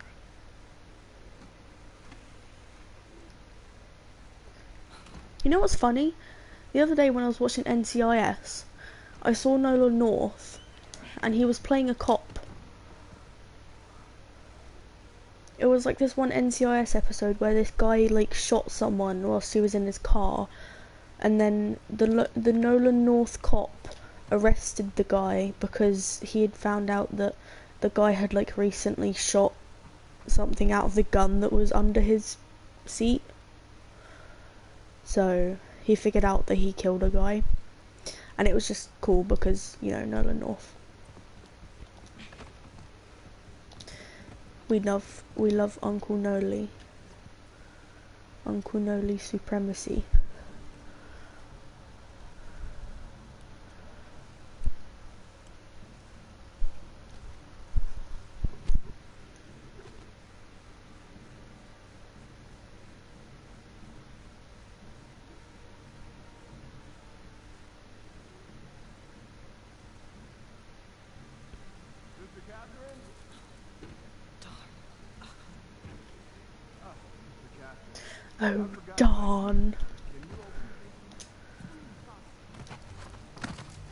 You know what's funny? The other day when I was watching NCIS, I saw Nolan North, and he was playing a cop. It was like this one NCIS episode where this guy like shot someone whilst he was in his car, and then the Nolan North cop arrested the guy because he had found out that the guy had like recently shot something out of the gun that was under his seat. So he figured out that he killed a guy, and it was just cool because, you know, Nolan North. We love Uncle Noli. Uncle Noli supremacy. Sister Catherine? Oh, darn.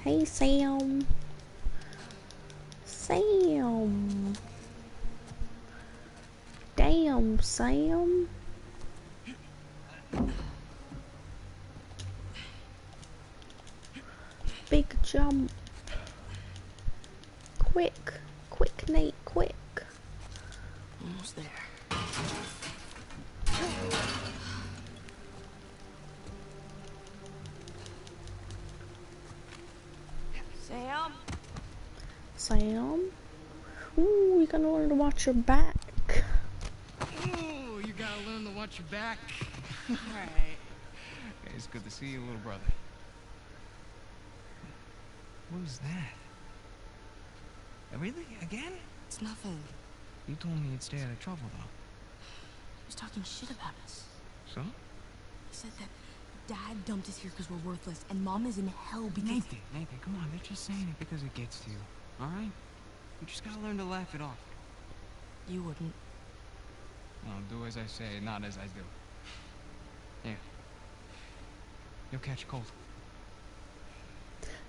Hey, Sam. Sam. Damn, Sam. Big jump. Quick. Quick, Nate, quick. Almost there. Sam? Sam? Ooh, you gotta learn to watch your back. Ooh, you gotta learn to watch your back. Alright. Hey, it's good to see you, little brother. What was that? Really? Again? It's nothing. You told me you'd stay out of trouble, though. He was talking shit about us. So? He said that Dad dumped us here because we're worthless, and Mom is in hell because... Nathan, come on. They're just saying it because it gets to you. Alright? You just gotta learn to laugh it off. You wouldn't. No, do as I say, not as I do. Yeah. You'll catch a cold.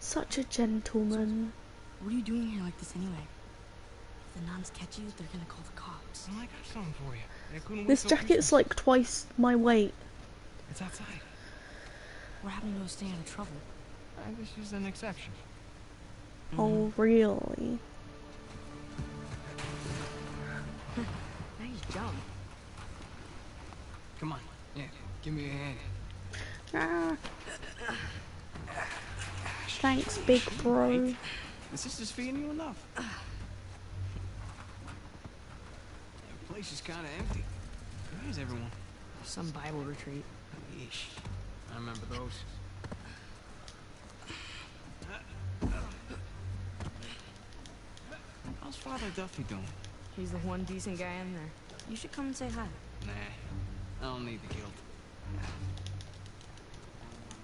Such a gentleman. What are you doing here like this anyway? If the nuns catch you, they're gonna call the cops. Well, I got something for you. They couldn't wait This till jacket's Christmas. like twice my weight. It's outside. We're having to stay out of trouble. This is an exception. Oh, really? Nice jump. Come on. Yeah, give me a hand. Ah, Thanks, big bro. Right? The sister's feeding you enough. The place is kind of empty. Where's everyone? Some Bible retreat. Yeesh. I remember those. How's Father Duffy doing? He's the one decent guy in there. You should come and say hi. Nah, I don't need the guilt.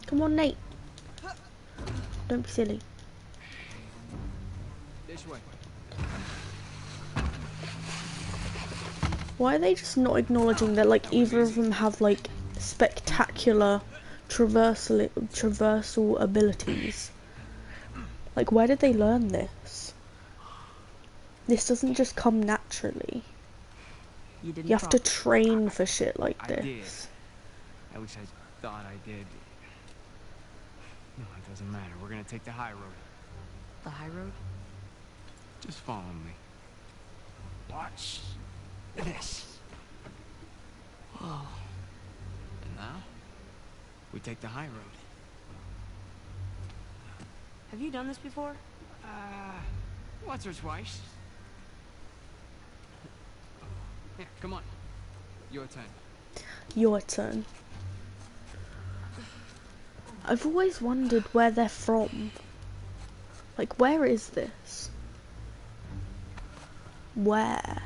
Come on, Nate. Don't be silly. This way. Why are they just not acknowledging that, like, either of them have, like, spectacular traversal abilities? Like, where did they learn this? This doesn't just come naturally. You didn't You have to prop- train for shit like I did. this. At least I thought I did. No, it doesn't matter. We're gonna take the high road. The high road? Just follow me. Watch this. Whoa. And now, we take the high road. Have you done this before? Once or twice. Yeah, come on. Your turn. Your turn. I've always wondered where they're from. Like, where is this? Where?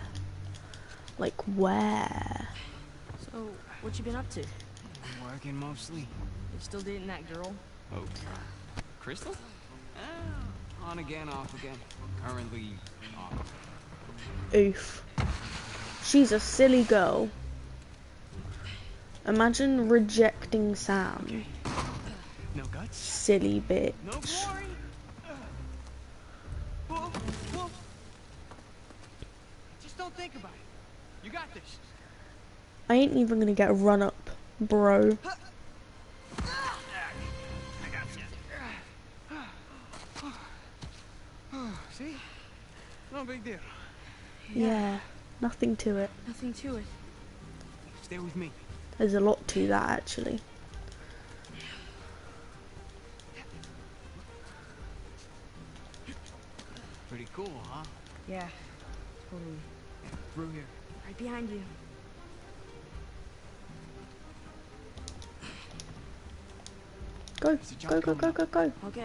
Like, where? So, what you been up to? Working mostly. You still dating that girl? Oh. Crystal? On again, off again. Currently off. Oof. She's a silly girl. Imagine rejecting Sam. No guts? Silly bitch. No glory? Whoa, whoa. Just don't think about it. You got this. I ain't even gonna get a run up, bro. I got you. See? No big deal. Yeah, nothing to it. Nothing to it. Stay with me. There's a lot to that, actually. Pretty cool, huh? Yeah, totally. Through here. Right behind you. Go, There's a go, jump go, go, coming go, go. Okay.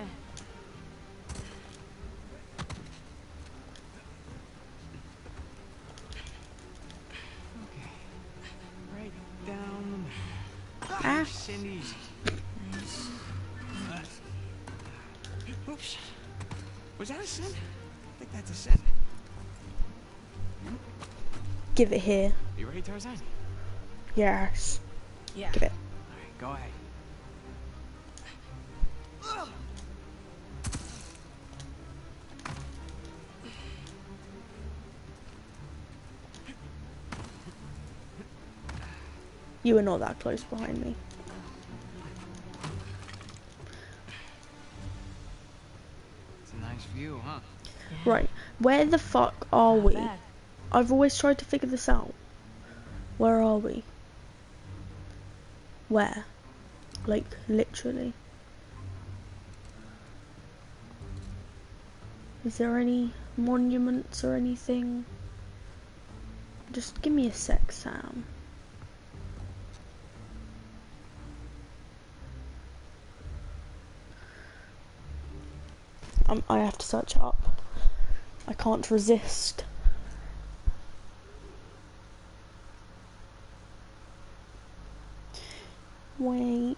Okay. Right down the middle. Ah. Nice and easy. Oops. Was that a sin? I think that's a sin. Give it here. You ready, Tarzan? Yes. Yeah. Give it. Alright, go ahead. You were not that close behind me. It's a nice view, huh? Right, where the fuck are Not we? bad. I've always tried to figure this out. Where are we? Where? Like, literally. Is there any monuments or anything? Just give me a sec, Sam. I have to search it up. I can't resist. Wait.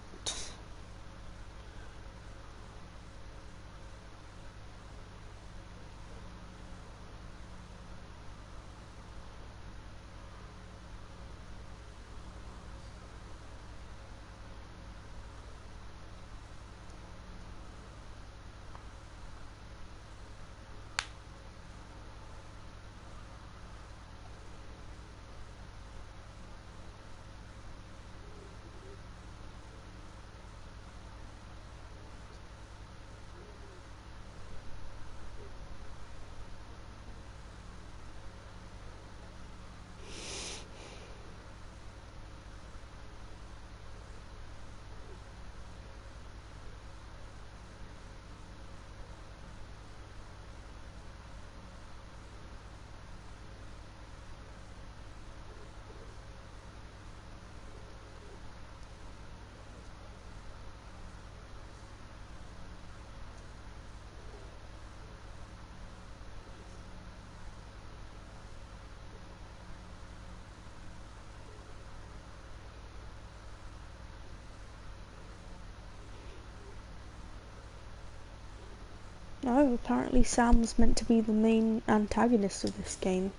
No, apparently Sam's meant to be the main antagonist of this game.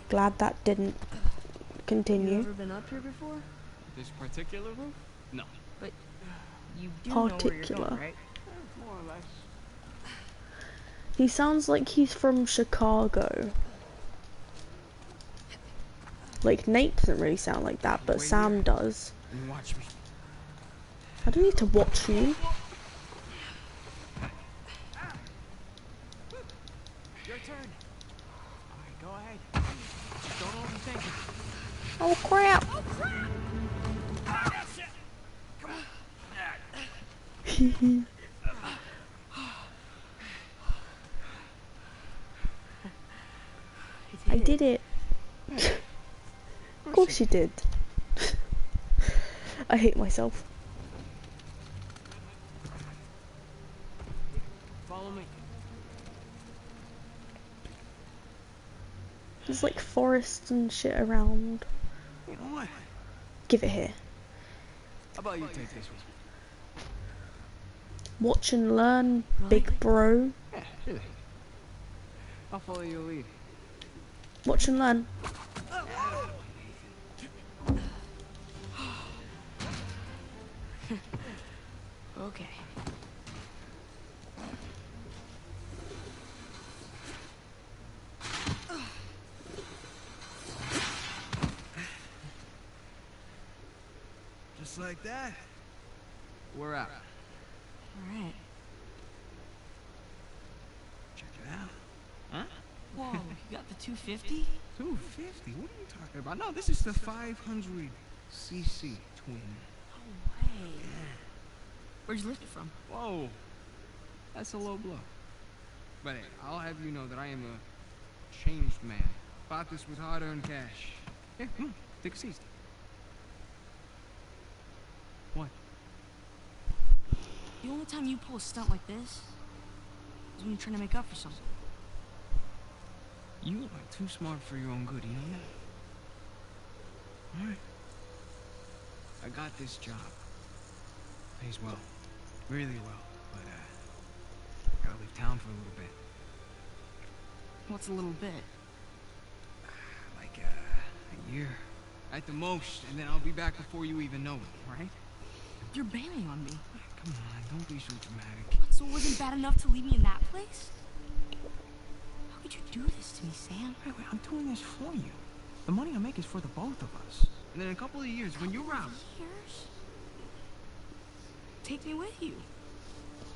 Glad that didn't You continue. ever been up here before? This particular roof? No. But you do know where you're Particular. going, right? More or less. He sounds like he's from Chicago. Like, Nate doesn't really sound like that, but Wait Sam here. does. And watch me. I don't need to watch you. Your turn. Alright, go ahead. Just don't overthink it. Oh crap! Ah, that's it. Come on. I did it. Of course you did. I hate myself. Follow me. There's like forests and shit around. You know what? Give it here. How about you take this one? Watch and learn, big bro. Yeah, really. I'll follow your lead. Watch and learn. Okay. Just like that. We're out. All right. Check it out. Huh? Whoa, you got the 250? 250? What are you talking about? No, this is the 500cc twin. No way. Where'd you lift it from? Whoa. That's a low blow. But hey, I'll have you know that I am a changed man. Bought this with hard-earned cash. Yeah, come on. Take a seat. What? The only time you pull a stunt like this is when you're trying to make up for something. You are too smart for your own good, you know that? Alright. I got this job. Pays well. Really well. But, gotta leave town for a little bit. What's a little bit? Like, a year. At the most, and then I'll be back before you even know it, right? You're bailing on me. Come on, don't be so dramatic. What, so it wasn't bad enough to leave me in that place? How could you do this to me, Sam? Wait, I'm doing this for you. The money I make is for the both of us. And then in a couple of years, when you're out, Years? Take me with you.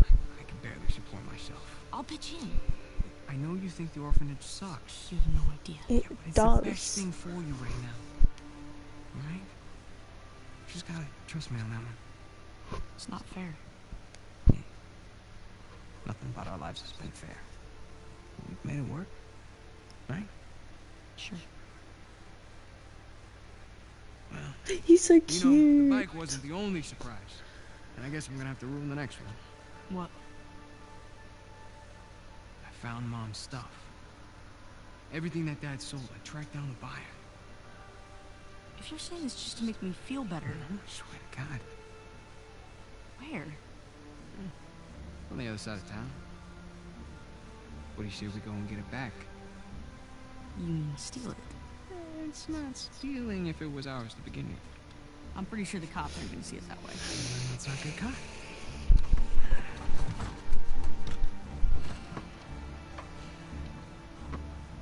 I can barely support myself. I'll pitch in. I know you think the orphanage sucks. You have no idea. It But it's does. the best thing for you right now. Alright? Just gotta trust me on that one. It's not fair. Nothing about our lives has been fair. We've made it work. Right? Sure. Well, He's so you cute. know, the bike wasn't the only surprise. And I guess I'm gonna have to ruin the next one. What? I found Mom's stuff. Everything that Dad sold, I tracked down the buyer. If you're saying this just to make me feel better, I swear to God. where? On the other side of town. What do you say we go and get it back? You mean steal it? It's not stealing if it was ours to begin with. I'm pretty sure the cops aren't gonna see it that way. It's not good cut.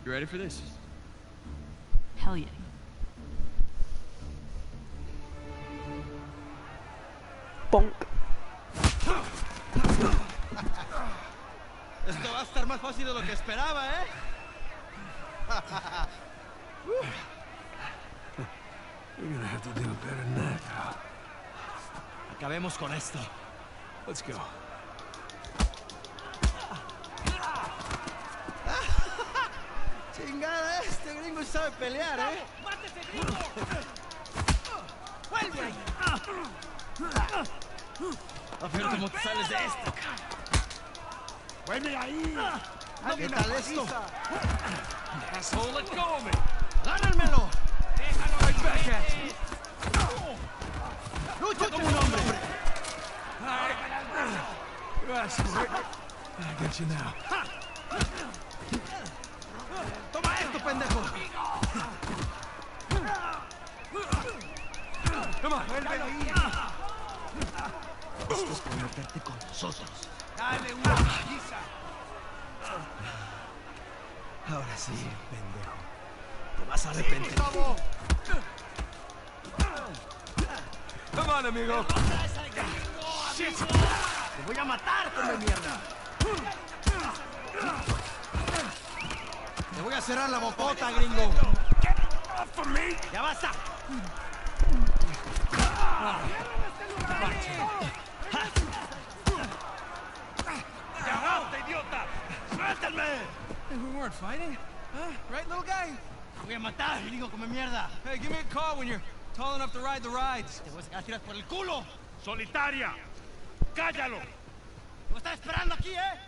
You ready for this? Hell yeah. Bonk. Esto va a estar más fácil de lo que esperaba, ¿eh? You're gonna have to do better than that, pal. Acabemos con esto. Let's go. Chingada, este gringo sabe pelear, ¿eh? ¡Mátese, gringo! ¡Vuelve ahí! A ver cómo te sales de esto. ¡Vuelve ahí! ¿Qué tal esto? Asshole, let go of me! ¡Gánenmelo! Déjalo Right back ahí. at you. ¡Lucha como un hombre! I got you now. ¡Toma esto, pendejo! Come on, vuelve ahí. Esto es por meterte con nosotros. Dale una paliza. Ahora sí, pendejo. Te vas a arrepentir. ¡Vamos! Come on, amigo. Shit. Te voy a matar, come mierda. Te voy a cerrar la bocota, gringo. Off of me. Ya basta. ¡Cagaste, idiota! ¡Suéltame! Hey, we weren't fighting, huh? Right, little guy? Te voy a matar, gringo, come mierda. Hey, give me a call when you're tall enough to ride the rides. Te voy a sacar tiras por el culo. ¡Solitaria! ¡Cállalo! Te voy a estar esperando aquí, ¿eh?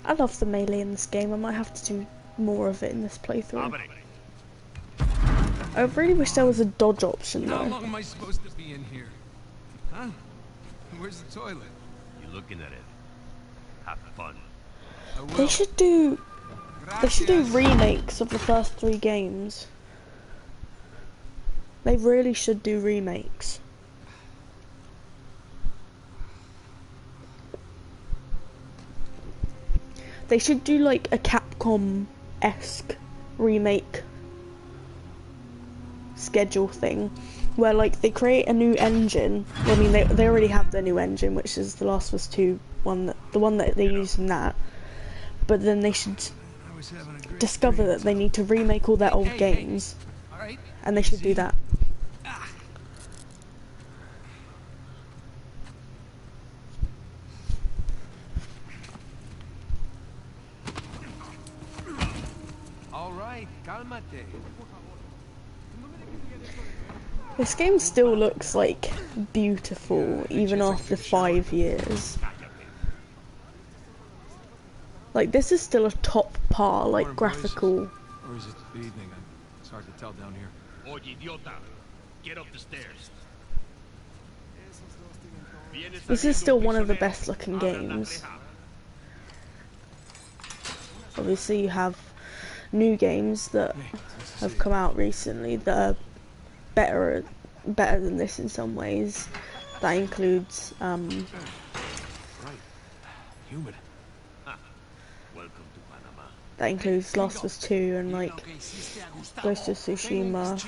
I love the melee in this game. I might have to do more of it in this playthrough. I really wish there was a dodge option How though. long am I supposed to be in here? Huh? Where's the toilet? You're looking at it. Have fun. I will. They should do remakes of the first 3 games. They really should do remakes. They should do like a Capcom-esque remake schedule thing where like they create a new engine. Well, I mean they already have their new engine, which is the Last of Us 2 the one that they use in that. But then they should I was having a great discover that they need to remake all their old games, All right. and they should do that. All right, cálmate. This game still looks like beautiful even after 5 years. Like this is still a top par, like Morning, boys. graphical. Or is it the evening? It's hard to tell down here. Oye, idiota. Get up the stairs. This is still one of the best looking games. Obviously you have new games that have come out recently that are better than this in some ways. That includes Right. Humid. Welcome to Panama. that includes Last of Us 2 and like Ghost of Tsushima.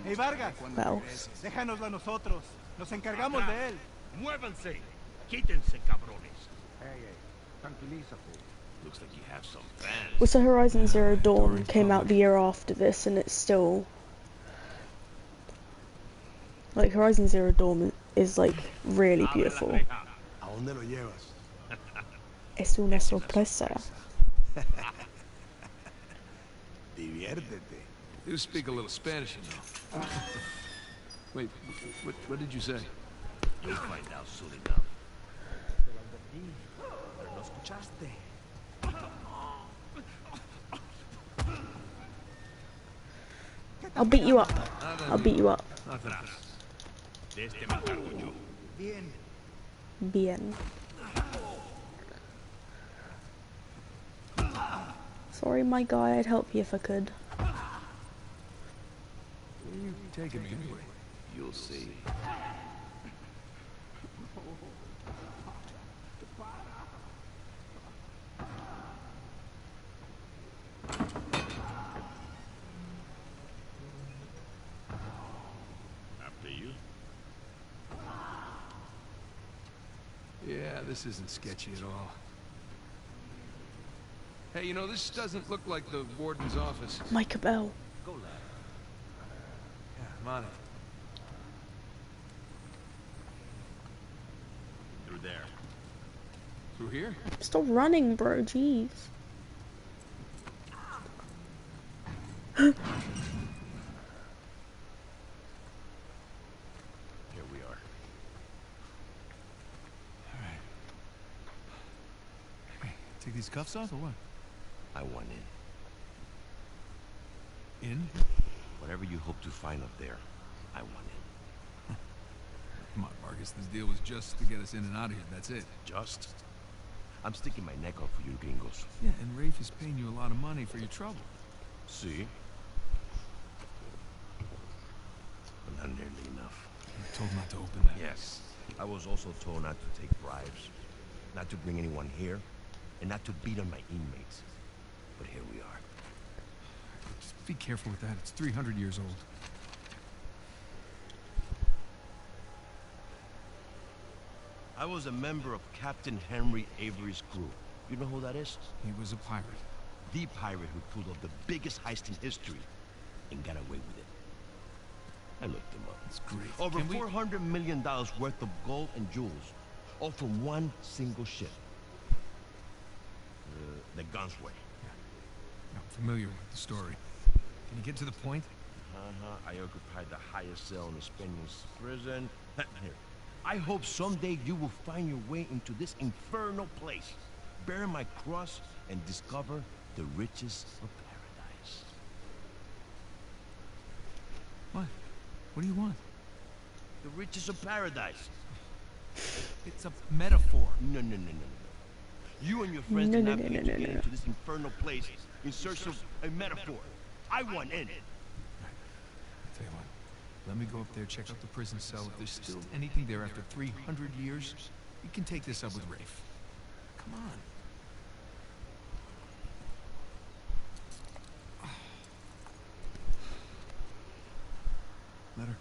Hey, Vargas. What else? Déjanoslo a nosotros. Nos encargamos de él. Muévanse. Quítense, cabrones. Looks like you have some fans. Also, Horizon Zero Dawn came out the year after this, and it's still like Horizon Zero Dawn is like really beautiful. ¿A dónde lo llevas? Es una sorpresa. Diviértete. You speak a little Spanish, you know. Wait, what did you say? You'll find out soon enough. I'll beat you up. I'll beat you up. Atrás. De este me encargo yo. Bien. Sorry, my guy. I'd help you if I could. Where are you taking me anyway? You'll see. After you. Yeah, this isn't sketchy at all. Hey, you know, this doesn't look like the warden's office. Micah Bell. Go, lad. Yeah, I'm on it. Through there. Through here? Stop running, bro. Jeez. Here we are. Alright. Hey, take these cuffs off or what? I want in. In? Whatever you hope to find up there, I want it. Come on, Marcus. This deal was just to get us in and out of here. That's it. Just? I'm sticking my neck out for you gringos. Yeah, and Rafe is paying you a lot of money for your trouble. See? But not nearly enough. You were told not to open that. Yes. I was also told not to take bribes, not to bring anyone here, and not to beat on my inmates. But here we are. Just be careful with that. It's 300 years old. I was a member of Captain Henry Avery's crew. You know who that is? He was a pirate. The pirate who pulled off the biggest heist in history and got away with it. I looked him up. That's great. Over $400 million worth of gold and jewels, all from one single ship. The Gunsway. I'm familiar with the story. Can you get to the point? I occupied the highest cell in the Spaniards' prison. Here. I hope someday you will find your way into this infernal place, bear my cross, and discover the riches of paradise. What? What do you want? The riches of paradise. It's a metaphor. No. You and your friends did not pay to get into this infernal place in search of a metaphor. I want in. I'll tell you what. Let me go up there, check out the prison cell. If there's still anything there after 300 years, you can take this up with Rafe. Come on. Letter.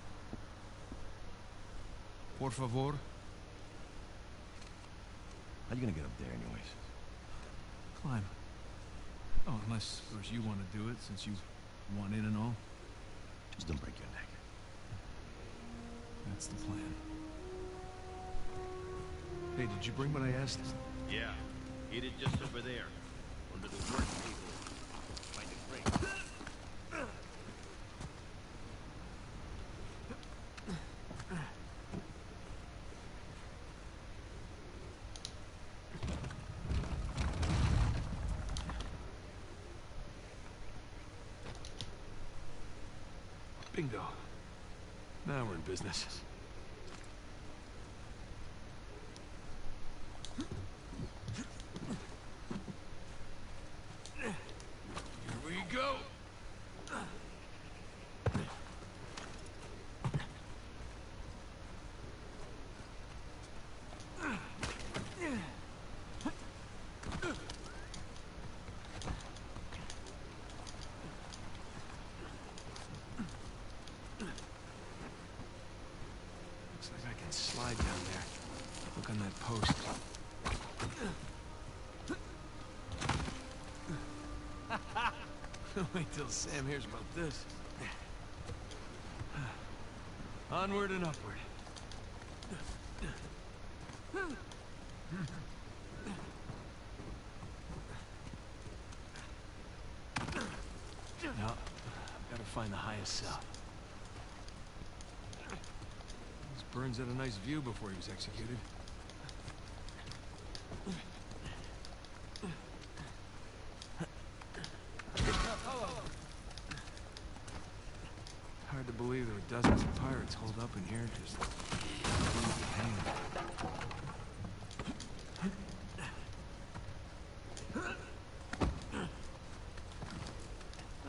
Por favor. How you gonna get up there anyways? Climb. Oh, unless, of course, you want to do it, since you want in and all. Just don't break your neck. That's the plan. Hey, did you bring what I asked? Yeah. Eat it just over there. Under the work table. Find it great. Bingo. Now we're in business. Here we go. Looks like I can slide down there. Look on that post. Wait till Sam hears about this. Onward and upward. Now, gotta find the highest cell. Burns had a nice view before he was executed. Hard to believe there were dozens of pirates holed up in here, just hanging.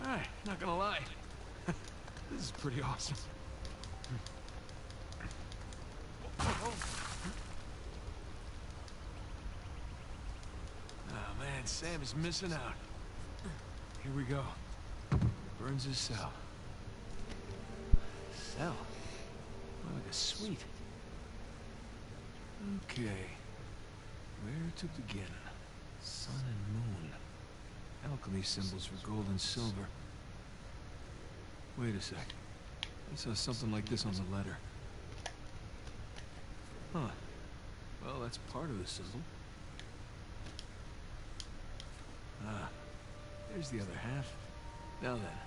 Alright, not gonna lie. This is pretty awesome. Oh man, Sam is missing out. Here we go. Burns' cell. Cell? More like a suite. Okay. Where to begin? Sun and moon. Alchemy symbols for gold and silver. Wait a sec. I saw something like this on the letter. Huh. Well, that's part of the symbol. Ah. There's the other half. Now then.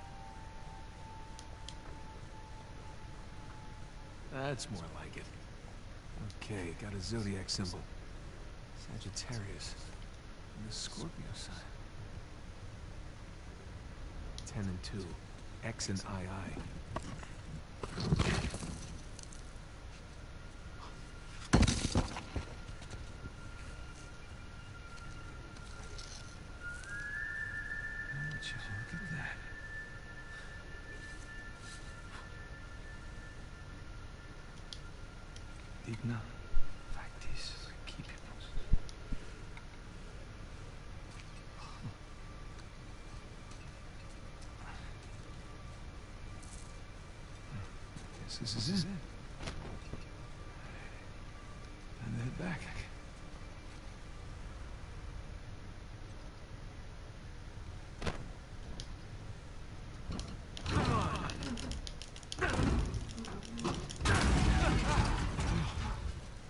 That's more like it. Okay, got a zodiac symbol. Sagittarius. And the Scorpio sign. 10 and 2. X and II. Would you look at that? Digna. Factis. Recipipus. Guess this is it. And head back.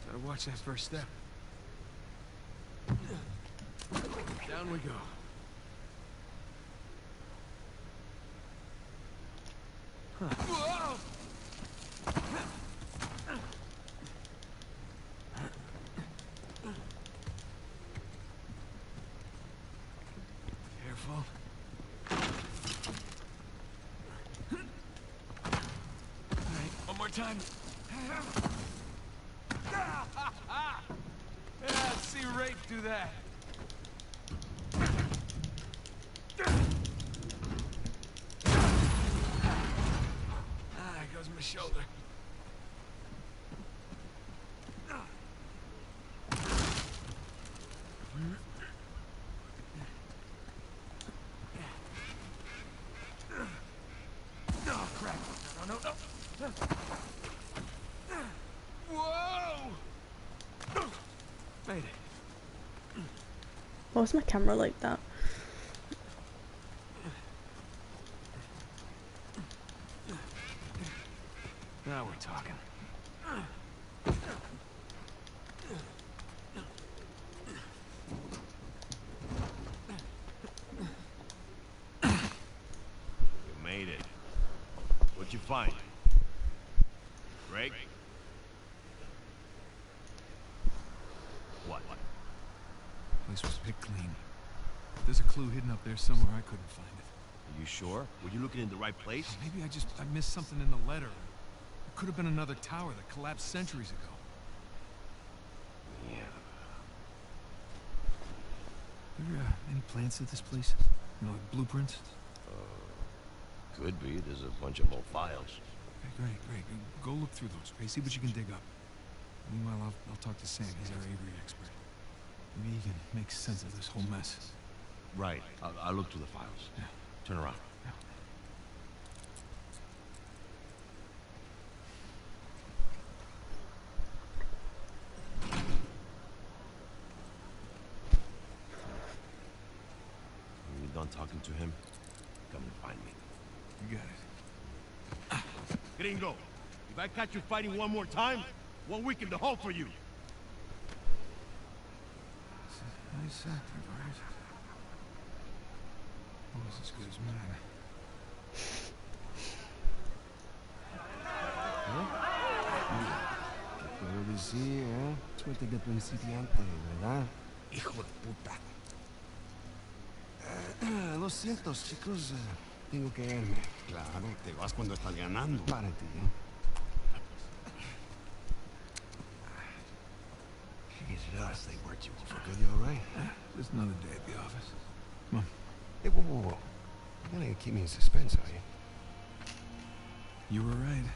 Gotta watch that first step. Down we go. Whoa! Careful. All right, one more time. Yeah, see Rafe do that. There goes my shoulder. Oh, crap. No. Whoa! Made it. Why was my camera like that? Now we're talking. You made it. What'd you find? Greg? What? Place was picked clean. There's a clue hidden up there somewhere. I couldn't find it. Are you sure? Were you looking in the right place? Maybe I missed something in the letter. It could have been another tower that collapsed centuries ago. Yeah. There any plants at this place? You know, like blueprints? Could be. There's a bunch of old files. Okay, great. Go look through those, okay? See what you can dig up. Meanwhile, I'll talk to Sam. He's our Avery expert. Maybe he can make sense of this whole mess. Right. I'll look through the files. Yeah. Turn around. When you're done talking to him, come and find me. You got it. Gringo, if I catch you fighting one more time, 1 week in the hole for you. Nice acting, right? Almost as good as mine. ¿Qué puedo decir, eh? Suerte de principiante, ¿verdad? Hijo de puta. Lo siento, chicos. Tengo que irme. Claro, te vas cuando estás ganando. Para ti, Jesus, they worked you over. Good, you all right? Just another day at the office. Come on. Hey, whoa. You're not gonna keep me in suspense, are you? You were right.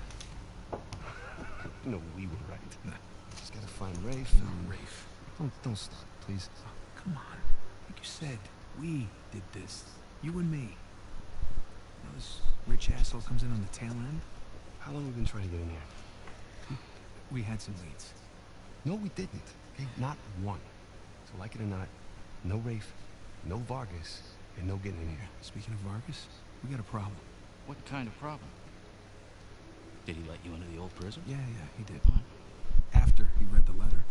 No, we were right. Just gotta find Rafe. Rafe. Don't stop, please. Oh, come on. Like you said, we did this. You and me. Now this rich asshole comes in on the tail end. How long have we been trying to get in here? We had some leads. No, we didn't. Okay, not one. So like it or not, no Rafe, no Vargas, and no getting in here. Speaking of Vargas, we got a problem. What kind of problem? Did he let you into the old prison? Yeah, he did. After he read the letter.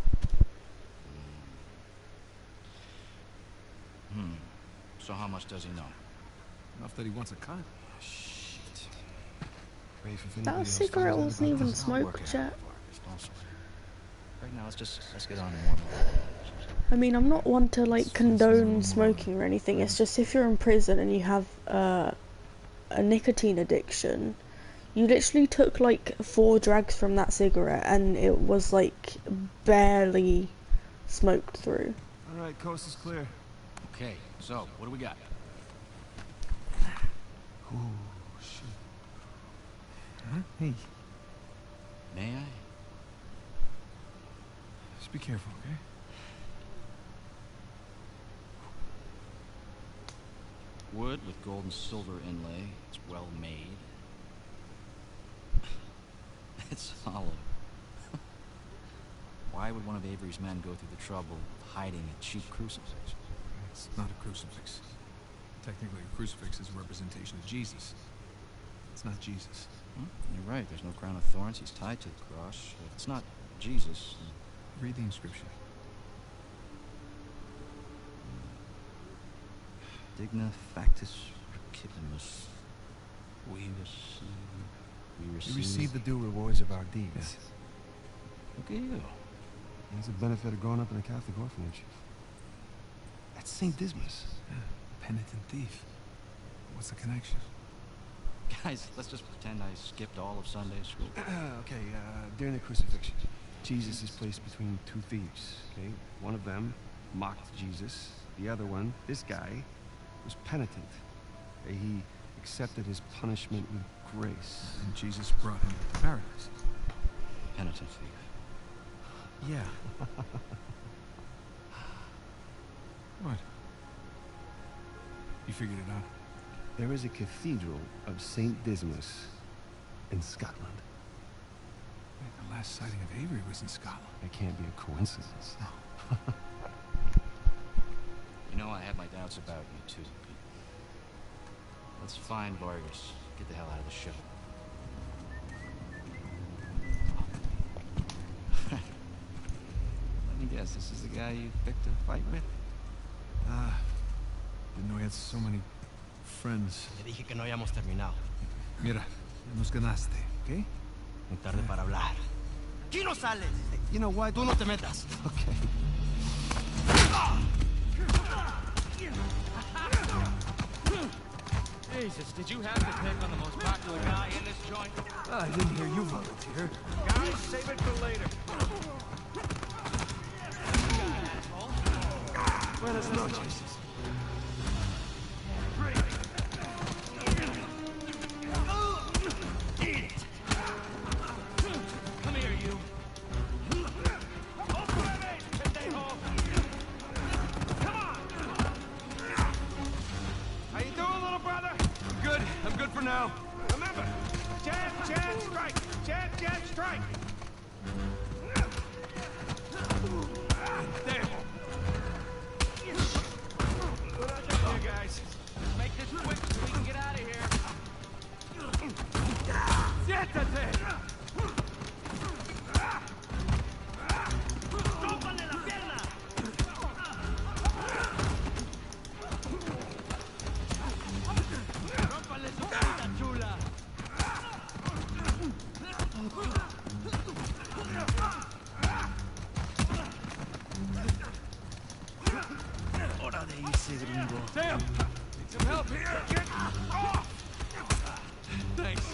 So how much does he know? Enough that he wants a cut. Shit. Rafe, if That anybody else cigarette finds out wasn't about even this, smoked yet. Don't sweat. Right now, let's get on to one. I mean, I'm not one to like condone smoking or anything. It's just if you're in prison and you have a nicotine addiction, you literally took like 4 drags from that cigarette and it was like barely smoked through. All right, coast is clear. Okay, so what do we got? Oh, shit. Huh? Hey, May I? Just be careful, okay? Wood with gold and silver inlay. It's well made. It's hollow. Why would one of Avery's men go through the trouble of hiding a cheap crucifix? It's not a crucifix. Technically, a crucifix is a representation of Jesus. It's not Jesus. You're right, there's no crown of thorns. He's tied to the cross. If it's not Jesus, Read the inscription. Digna factus recipimus. We receive the due rewards of our deeds. Yes. Look at you. It's a benefit of growing up in a Catholic orphanage. That's St. Dismas. Yeah. Penitent thief. What's the connection? Guys, let's just pretend I skipped all of Sunday school. Okay, during the crucifixion, Jesus is placed between 2 thieves, okay? One of them mocked Jesus. The other one, this guy, was penitent. Okay? He accepted his punishment with grace. And Jesus brought him to paradise. Penitent thief. Yeah. What? You figured it out? There is a cathedral of St. Dismas in Scotland. Wait, the last sighting of Avery was in Scotland. It can't be a coincidence. You know, I have my doubts about you too, Pete. Let's find Vargas. Get the hell out of the show. Let me guess, this is the guy you picked a fight with? Didn't know he had so many friends. Le dije que no habíamos terminado. Mira, ya nos ganaste, ¿ok? Muy tarde para hablar. ¡Aquí no sales! Hey, you know what? Tú no te metas. Okay. Jesus, did you have to pick on the most popular guy in this joint? I didn't hear you volunteer. Guys, save it for later. Buenas noches. Come here, you. How you doing, little brother? Good. I'm good for now. Remember, jab, strike. Jab, strike. There. Here, guys. Make this quick so we can get out of here. Siéntate. ¡Tópale la pierna! Rómpale su carita chula. ¡Hora de irse, gringo! Sam, need some help here. Get off. Thanks.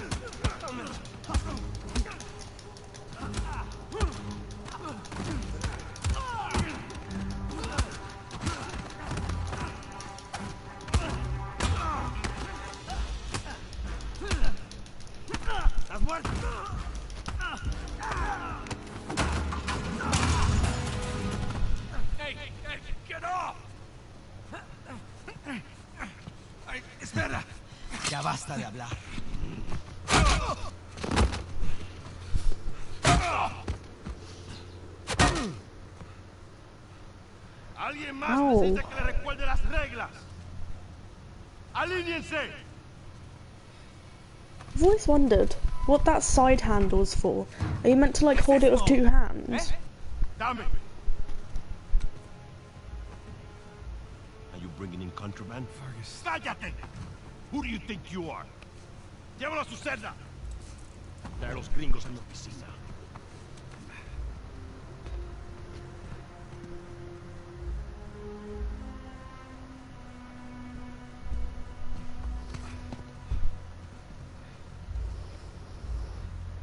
¿Estás muerto? Hey, get off. Ay, espera. Ya basta de hablar. Alguien más Ow. necesita que le recuerde las reglas. ¡Alíñense! I've always wondered what that side handle's for. Are you meant to like hold it with 2 hands? Dame. Are you bringing in contraband? Vargas. ¡Cállate! Who do you think you are? Llévalo a su celda. Trae a los gringos a mi oficina.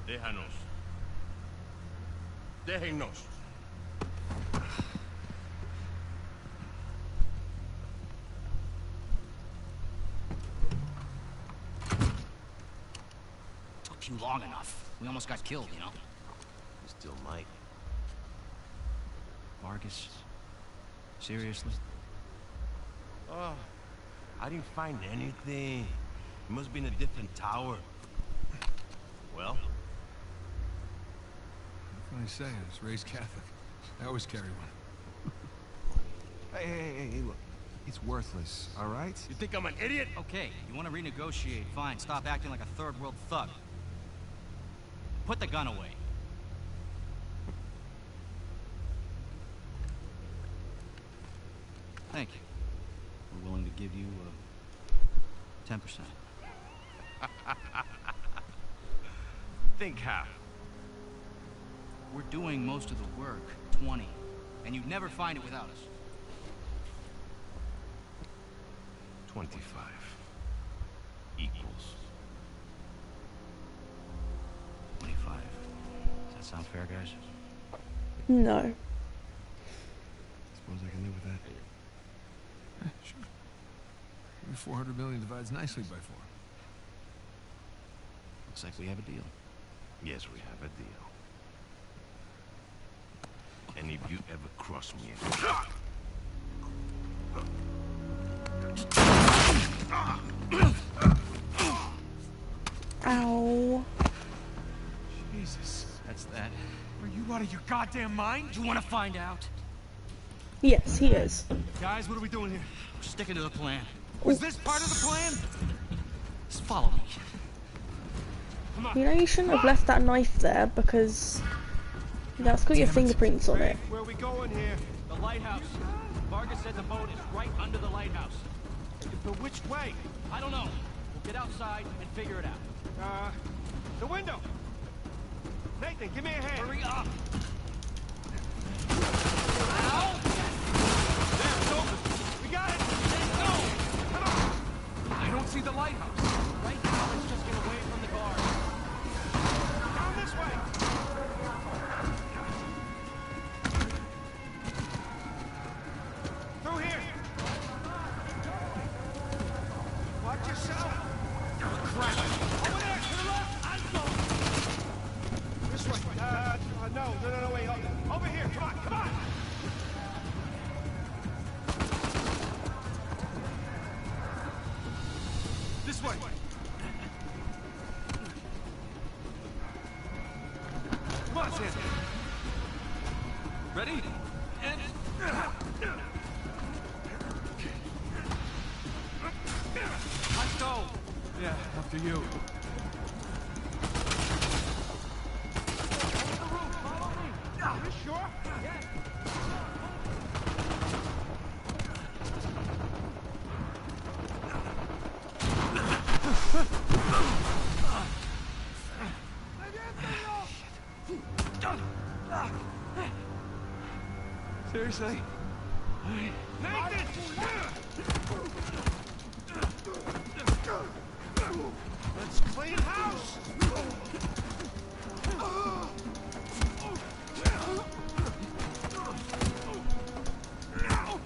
Déjanos. Déjennos. Took you long enough. We almost got killed, you know? We still might. Vargas? Seriously? Oh, I didn't find anything. It must be in a different tower. Well? What can I say? I was raised Catholic. I always carry one. Hey, look. It's worthless, all right? You think I'm an idiot? Okay, you want to renegotiate, fine. Stop acting like a third world thug. Put the gun away. Thank you. We're willing to give you 10%. Think half. We're doing most of the work, 20. And you'd never find it without us. 25 equals 25. Does that sound fair, guys? No. Suppose I can live with that. Sure. Maybe 400 million divides nicely by 4. Looks like we have a deal. Yes, we have a deal. And if you ever cross me again... Ow. Jesus. That's that. Are you out of your goddamn mind? Do you want to find out? Yes, he is. Guys, what are we doing here? We're sticking to the plan. Was this part of the plan? Just follow me. Come on. You know, you shouldn't have left that knife there because that's got your fingerprints on it. Where are we going here? The lighthouse. Vargas said the boat is right under the lighthouse. But which way? I don't know. We'll get outside and figure it out. The window. Nathan, give me a hand. Hurry up! Ow! There, it's open. We got it. Let's go. Come on. I don't see the lighthouse. Right now, let's just get away from the guard. Down this way. Through here. Watch yourself. Crap. Over there, to the left. This way. No, wait. Over here. Come on. This way. Come on, Sam. Ready? And... Let's go. Yeah, after you. You sure? Yeah. Seriously? Nathan! Let's clean house!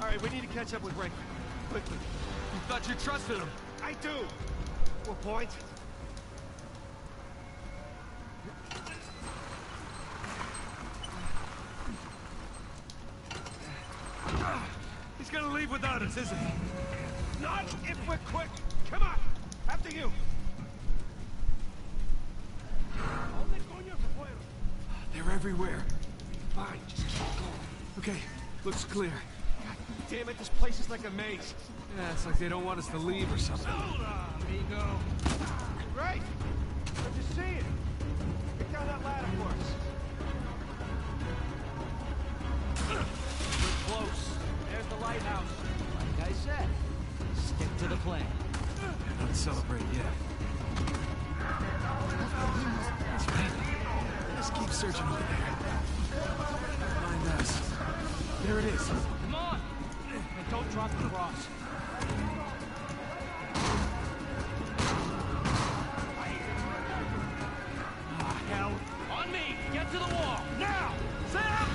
Alright, we need to catch up with Ray. Quickly. You thought you trusted him. I do! What point? He's gonna leave without us, isn't he? Not if we're quick! Come on! After you! They're everywhere. Fine, just keep going. Okay, looks clear. God damn it, this place is like a maze. Yeah, it's like they don't want us to leave or something. Amigo. Right! Good to see you. Get down that ladder for us. We're close. There's the lighthouse. Like I said, stick to the plan. Not celebrate yet. That's right. Let's keep searching over there. Find us. There it is. Come on! And don't drop the cross. Ah, hell. to the wall! Now! Sam!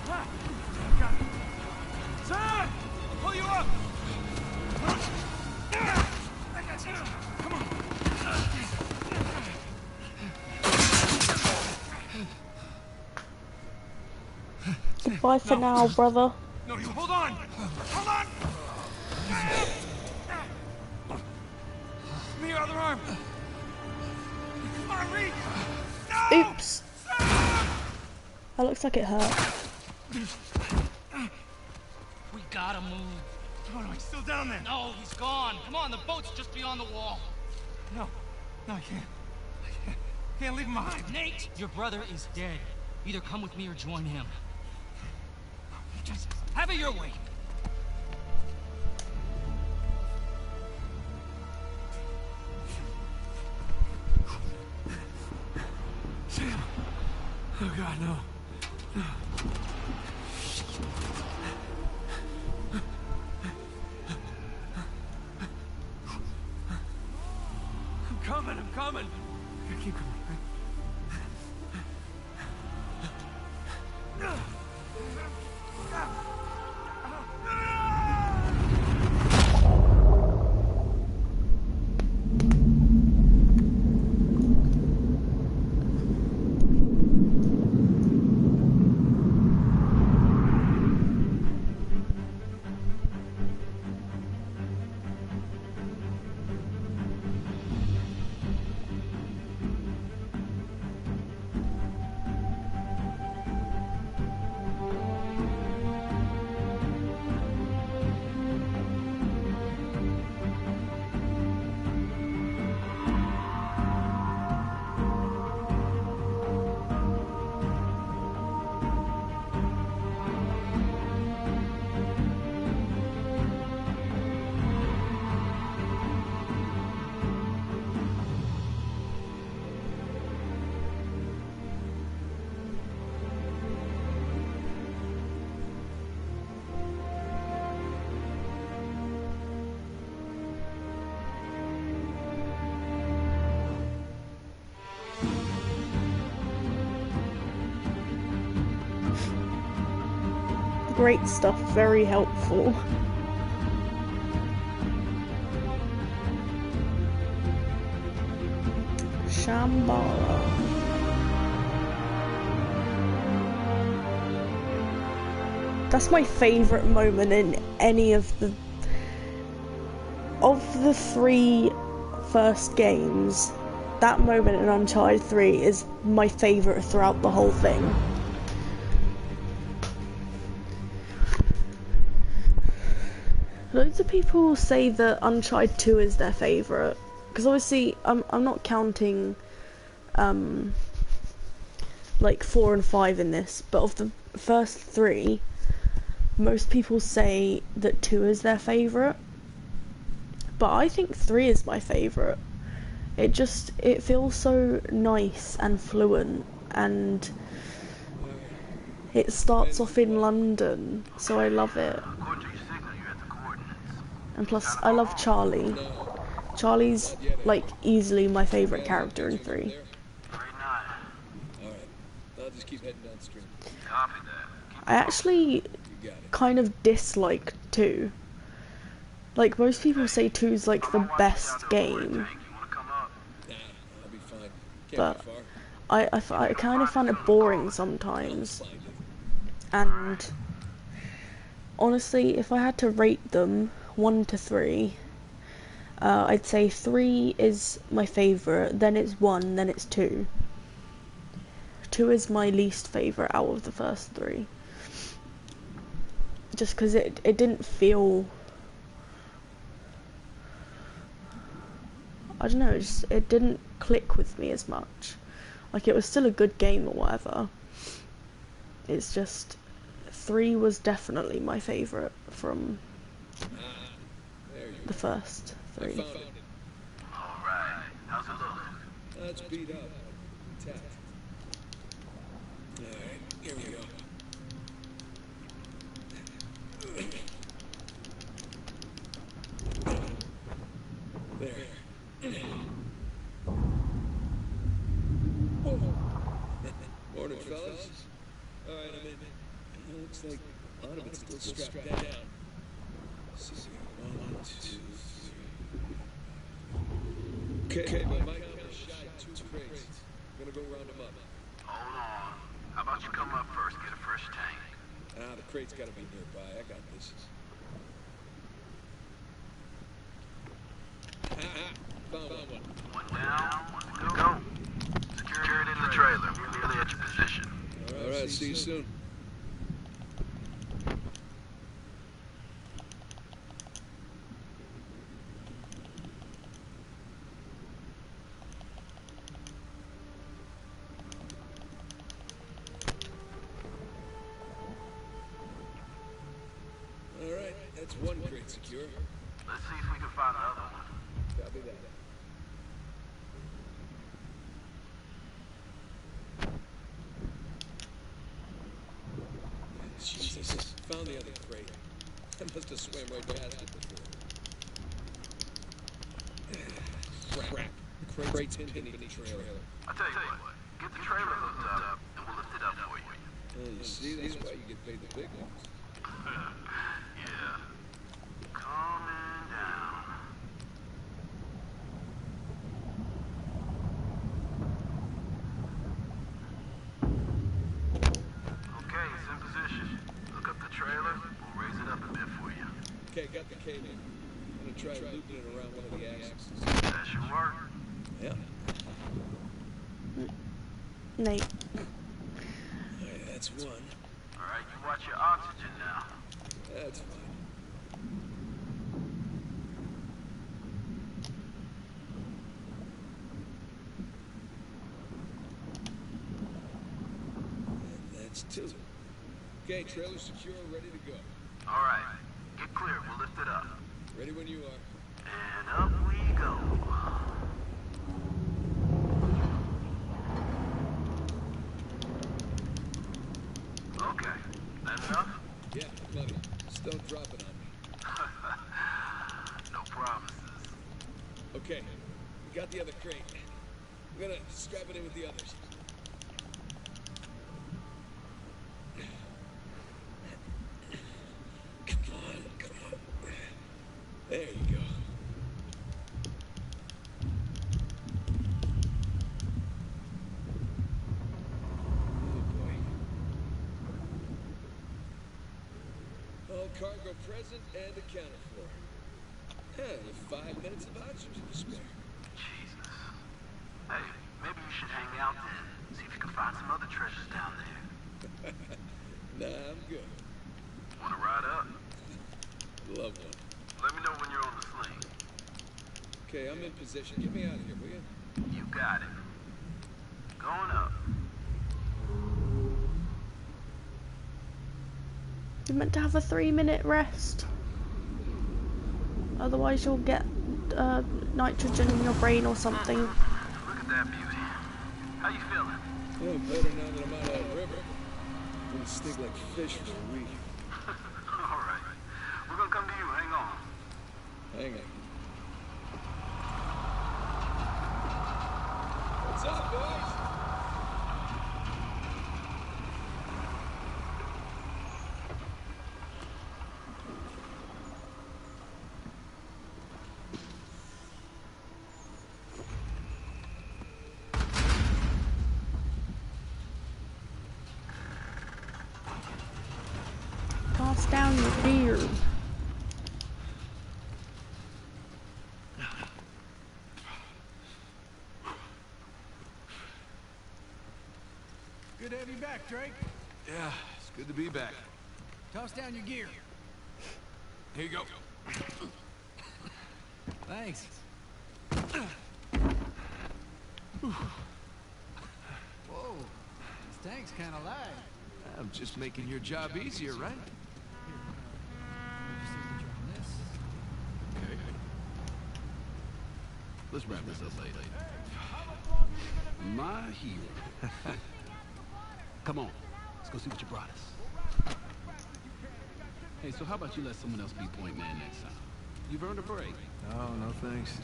Ah, got it. Sam! I'll pull you up! I got you. Come on. Goodbye for now, brother. No, you hold on! Hold on! Give me your other arm! Come on, reach! No! Oops. That looks like it hurt. We gotta move. Oh no, he's still down there! No, he's gone. Come on, the boat's just beyond the wall. No, I can't. Can't leave him behind. Nate! Your brother is dead. Either come with me or join him. Just have it your way. Sam! Oh God, no. No. I'm coming. Keep coming. Great stuff, very helpful. Shambhala. That's my favourite moment in any of the three first games. That moment in Uncharted 3 is my favourite throughout the whole thing. Loads of people say that Uncharted 2 is their favourite, because obviously I'm not counting like 4 and 5 in this, but of the first 3, most people say that 2 is their favourite, but I think 3 is my favourite. It feels so nice and fluent, and it starts off in London, so I love it. And plus, I love Charlie. Charlie's, like, easily my favourite character in 3. I'll just keep heading downstream. I actually kind of dislike 2. Like, most people say 2's, like, the best game. I'll be fine. But I kind of find it boring sometimes. And honestly, if I had to rate them 1 to 3, I'd say 3 is my favourite, then it's 1, then it's 2. 2 is my least favourite out of the first 3. Just because it didn't feel... I don't know, it didn't click with me as much. Like, it was still a good game or whatever. It's just... 3 was definitely my favourite from the first 3. Alright, how's it look? It's beat up. Intact. Alright, here we go. Whoa. Morning, fellas. All right, I'm in. It looks like a lot of it's still strapped down. Let's see here. 1, 2, 3. Okay, by my count, we're shy 2 crates. I'm gonna go round them up. Hold on. How about you come up first, get a fresh tank? The crate's gotta be nearby. I got this. Found one. One down, one to go. Secure it in the trailer. We're nearly at your position. All right, see you soon. All right, that's one crate secure. Let's see if we can find another one. Copy that. Jesus, found the other crate. I must have swam right past it before. Crap. The crate's pinned beneath the trailer. I'll tell you what, get the trailer hooked up, and we'll lift it up for you. You see, that's why you get paid the big ones. Yeah. Calming down. Okay, it's in position. Hook up the trailer, we'll raise it up a bit for you. Okay, got the cable. I'm gonna try looping it around one of the axes. That should work. Yeah. Nate. Alright, that's one. Alright, you watch your oxygen now. That's fine. And that's two. Okay, trailer secure, ready to go. Alright, get clear, we'll lift it up. Ready when you are. And up we go. Okay, that enough? Yeah, plenty. Just don't drop it on me. No promises. Okay, we got the other crate. I'm gonna strap it in with the others. Come on, come on. There you go. Oh boy. All cargo present and accounted for. Yeah, with 5 minutes of oxygen to spare. Jesus. Hey, maybe you should hang out then. See if you can find some other treasures down there. Nah, I'm good. Wanna ride up? Love one. Let me know when you're on the sling. Okay, I'm in position. Get me out of here, will you? You got it. Going up. You're meant to have a 3-minute rest. Otherwise you'll get nitrogen in your brain or something. Look at that beauty. How you feeling? Oh, better now that I'm out of that river. I'm gonna stink like fish for a week. Alright. We're gonna come to you. Hang on. Hang on. What's up, boys? Toss down your beard. Good to have you back, Drake. Yeah, it's good to be back. Toss down your gear. Here you go. Thanks. Whoa, this tank's kind of light. I'm just making your job easier, right? Okay. Let's wrap this up later. My hero. Come on, let's go see what you brought us. Hey, so how about you let someone else be point man next time? You've earned a break. Oh, no thanks.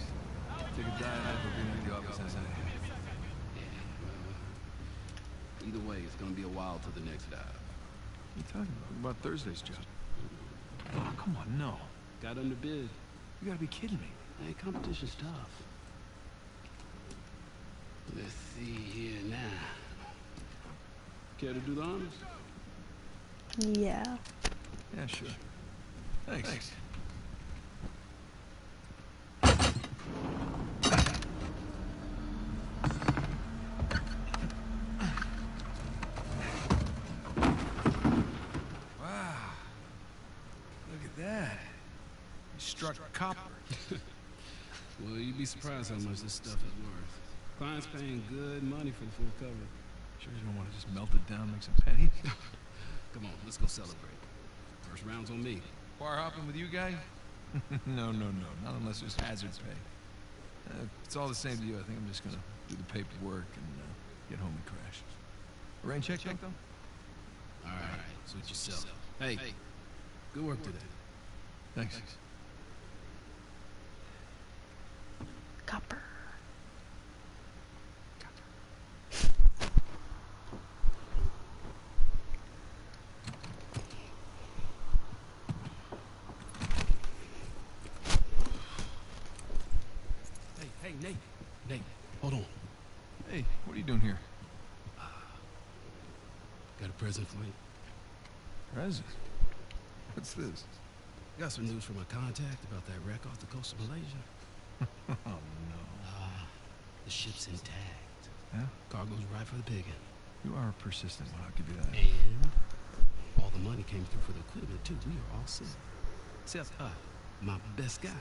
Take a dive after being at the office that night. Either way, it's gonna be a while till the next dive. What are you talking about? About Thursday's job? Oh, come on, no. Got under bid. You gotta be kidding me. Hey, competition's tough. Let's see here now. Care to do the honors? Yeah. Yeah, sure. Thanks. Wow. Look at that. You struck copper. Well, you'd be surprised how much this stuff is worth. Clients paying good money for the full cover. Sure you don't want to just melt it down, make some pennies? Come on, let's go celebrate. First round's on me. Bar hopping with you, guy? No. Not unless there's hazard pay. It's all the same to you. I think I'm just gonna do the paperwork and get home and crash. Rain check, though? All right, suit yourself. Hey, good work today. Thanks. Copper. Hey, Nate. Nate, hold on. Hey, what are you doing here? Got a present for you. Present? What's this? Got some news from my contact about that wreck off the coast of Malaysia. Oh, no. The ship's intact. Yeah? Cargo's right for the picking. You are a persistent one, I'll give you that. And all the money came through for the equipment, too. We are all set. Except, my best guy.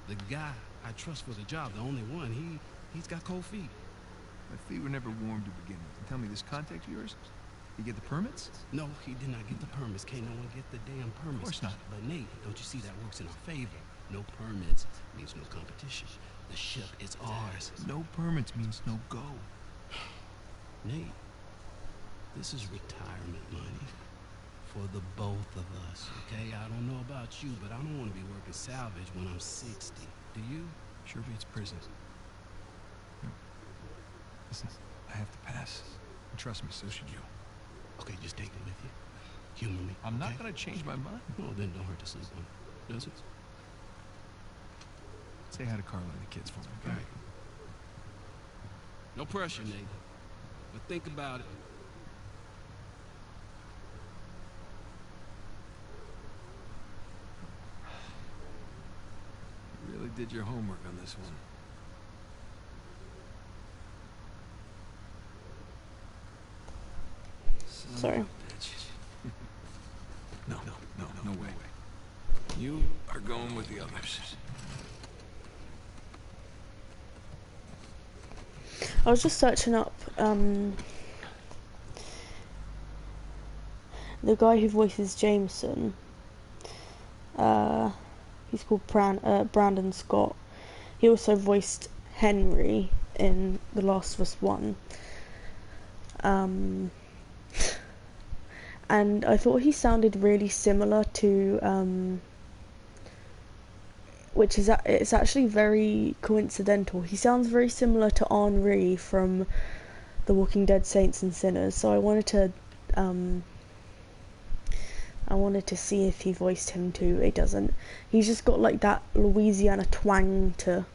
The guy I trust for the job, the only one. He's got cold feet. My feet were never warm to begin with. And tell me, this contact of yours, you get the permits? No, he did not get the permits. Can't no one get the damn permits. Of course not. But Nate, don't you see that works in our favor? No permits means no competition. The ship is ours. No permits means no go. Nate, this is retirement money for the both of us, okay? I don't know about you, but I don't want to be working salvage when I'm 60. Do you? Sure beats prison. Listen, I have to pass. And trust me, so should you. Okay, just take it with you. Humor me. I'm not okay? gonna change my mind. Well, then don't hurt to sleep on it. Does it? Say hi to Carla and the kids for me, okay? All right. No pressure, Nate. But think about it. You really did your homework on this one. Sorry. No way. You are going with the others. I was just searching up the guy who voices Jameson. He's called Brandon Scott. He also voiced Henry in The Last of Us 1. And I thought he sounded really similar to it's actually very coincidental. He sounds very similar to Henri from The Walking Dead Saints and Sinners, so I wanted to see if he voiced him too. It doesn't. He's just got like that Louisiana twang to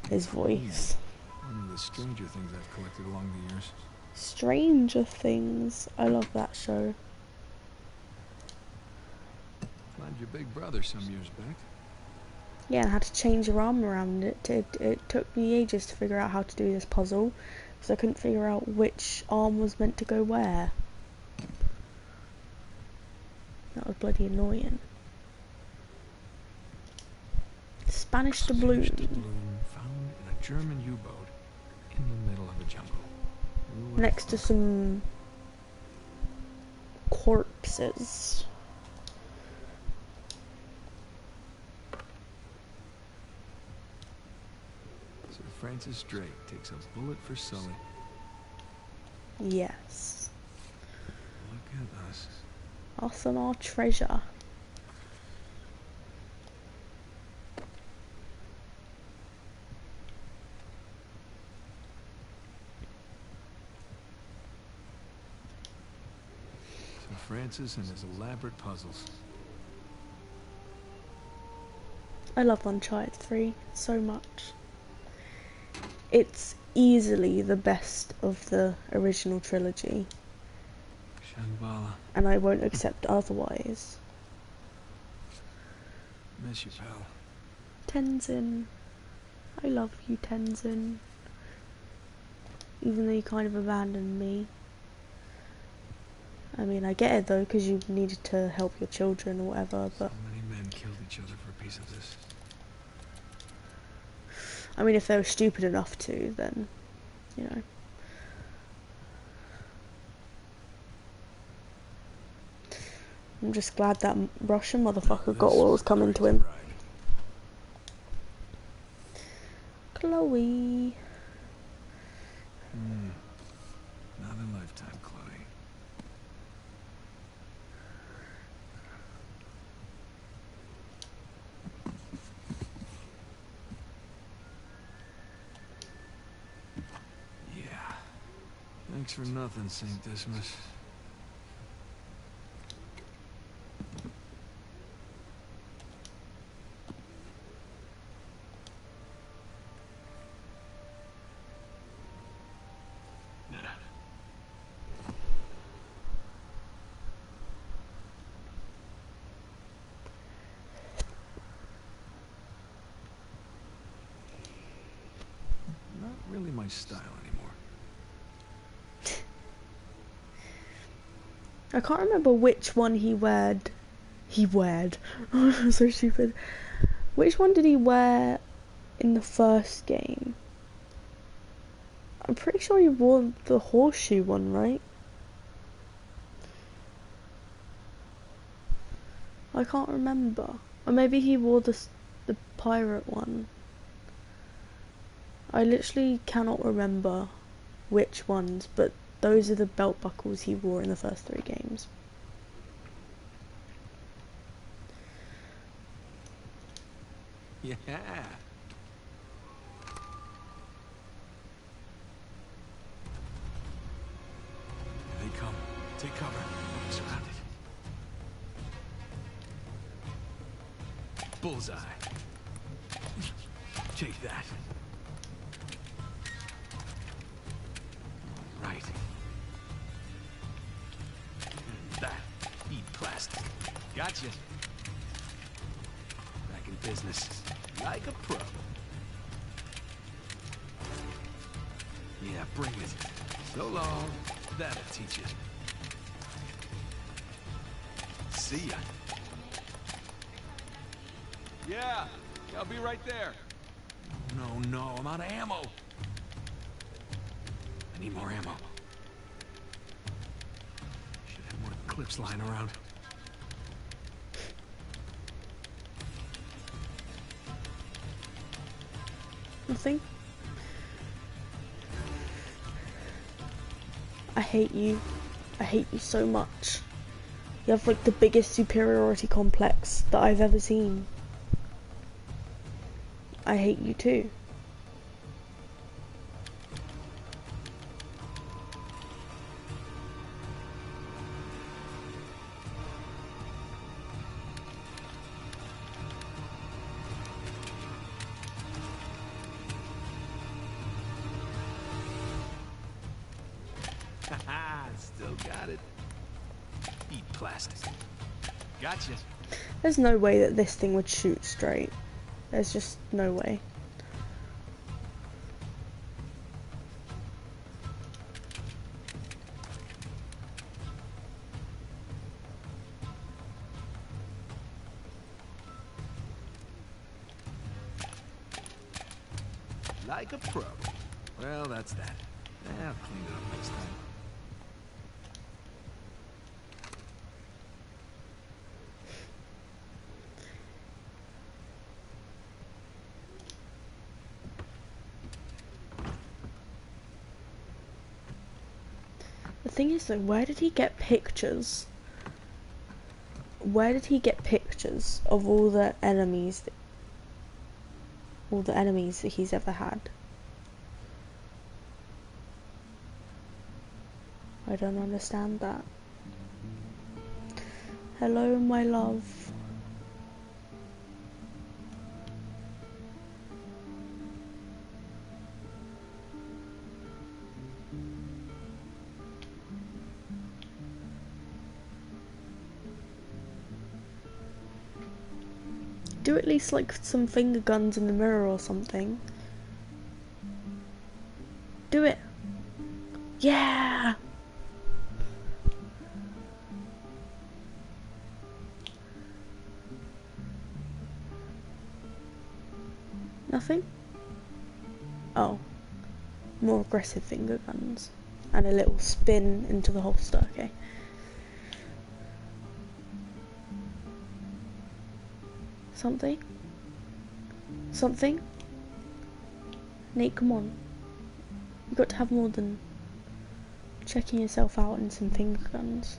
his voice. One of the Stranger Things I've collected along the years. Stranger Things. I love that show. Found your big brother some years back. Yeah, I had to change your arm around it. It took me ages to figure out how to do this puzzle, because I couldn't figure out which arm was meant to go where. That was bloody annoying. Spanish doubloon. Found in a German U-boat in the middle of a jungle. Next to some corpses. So Francis Drake takes a bullet for Sully. Yes. Look at us. Us and our treasure. Francis and his elaborate puzzles. I love Uncharted 3 so much. It's easily the best of the original trilogy. Shambhala. And I won't accept otherwise. Miss you, pal. Tenzin. I love you, Tenzin. Even though you kind of abandoned me. I mean, I get it though, because you needed to help your children or whatever, but... So many men killed each other for a piece of this. I mean, if they were stupid enough to, then, you know. I'm just glad that Russian motherfucker got what was coming to him. Chloe. Not a lifetime, Chloe. Yeah. Thanks for nothing, St. Dismas. Not really my style anymore. I can't remember which one he weared. So stupid. Which one did he wear in the first game? I'm pretty sure he wore the horseshoe one, right? I can't remember. Or maybe he wore the pirate one. I literally cannot remember which ones, but those are the belt buckles he wore in the first 3 games. Yeah. They come. Take cover. I'm surrounded. Bullseye. Take that. Right. And that. Eat plastic. Gotcha. Back in business. Like a pro. Yeah, bring it. So long. That'll teach you. See ya. Yeah, I'll be right there. No, I'm out of ammo. I need more ammo. Should have more clips lying around. Nothing. I hate you. I hate you so much. You have like the biggest superiority complex that I've ever seen. I hate you too. Haha, still got it. Eat plastic. Gotcha. There's no way that this thing would shoot straight. There's just no way. Like a pro. Well, that's that. I'll clean it up next time. The thing is though, where did he get pictures? Where did he get pictures of all the enemies that he's ever had? I don't understand that. Hello, my love. Do at least like some finger guns in the mirror or something. Do it. Yeah. Nothing? Oh. More aggressive finger guns. And a little spin into the holster, okay. Something? Something? Nate, come on. You've got to have more than checking yourself out in some finger guns.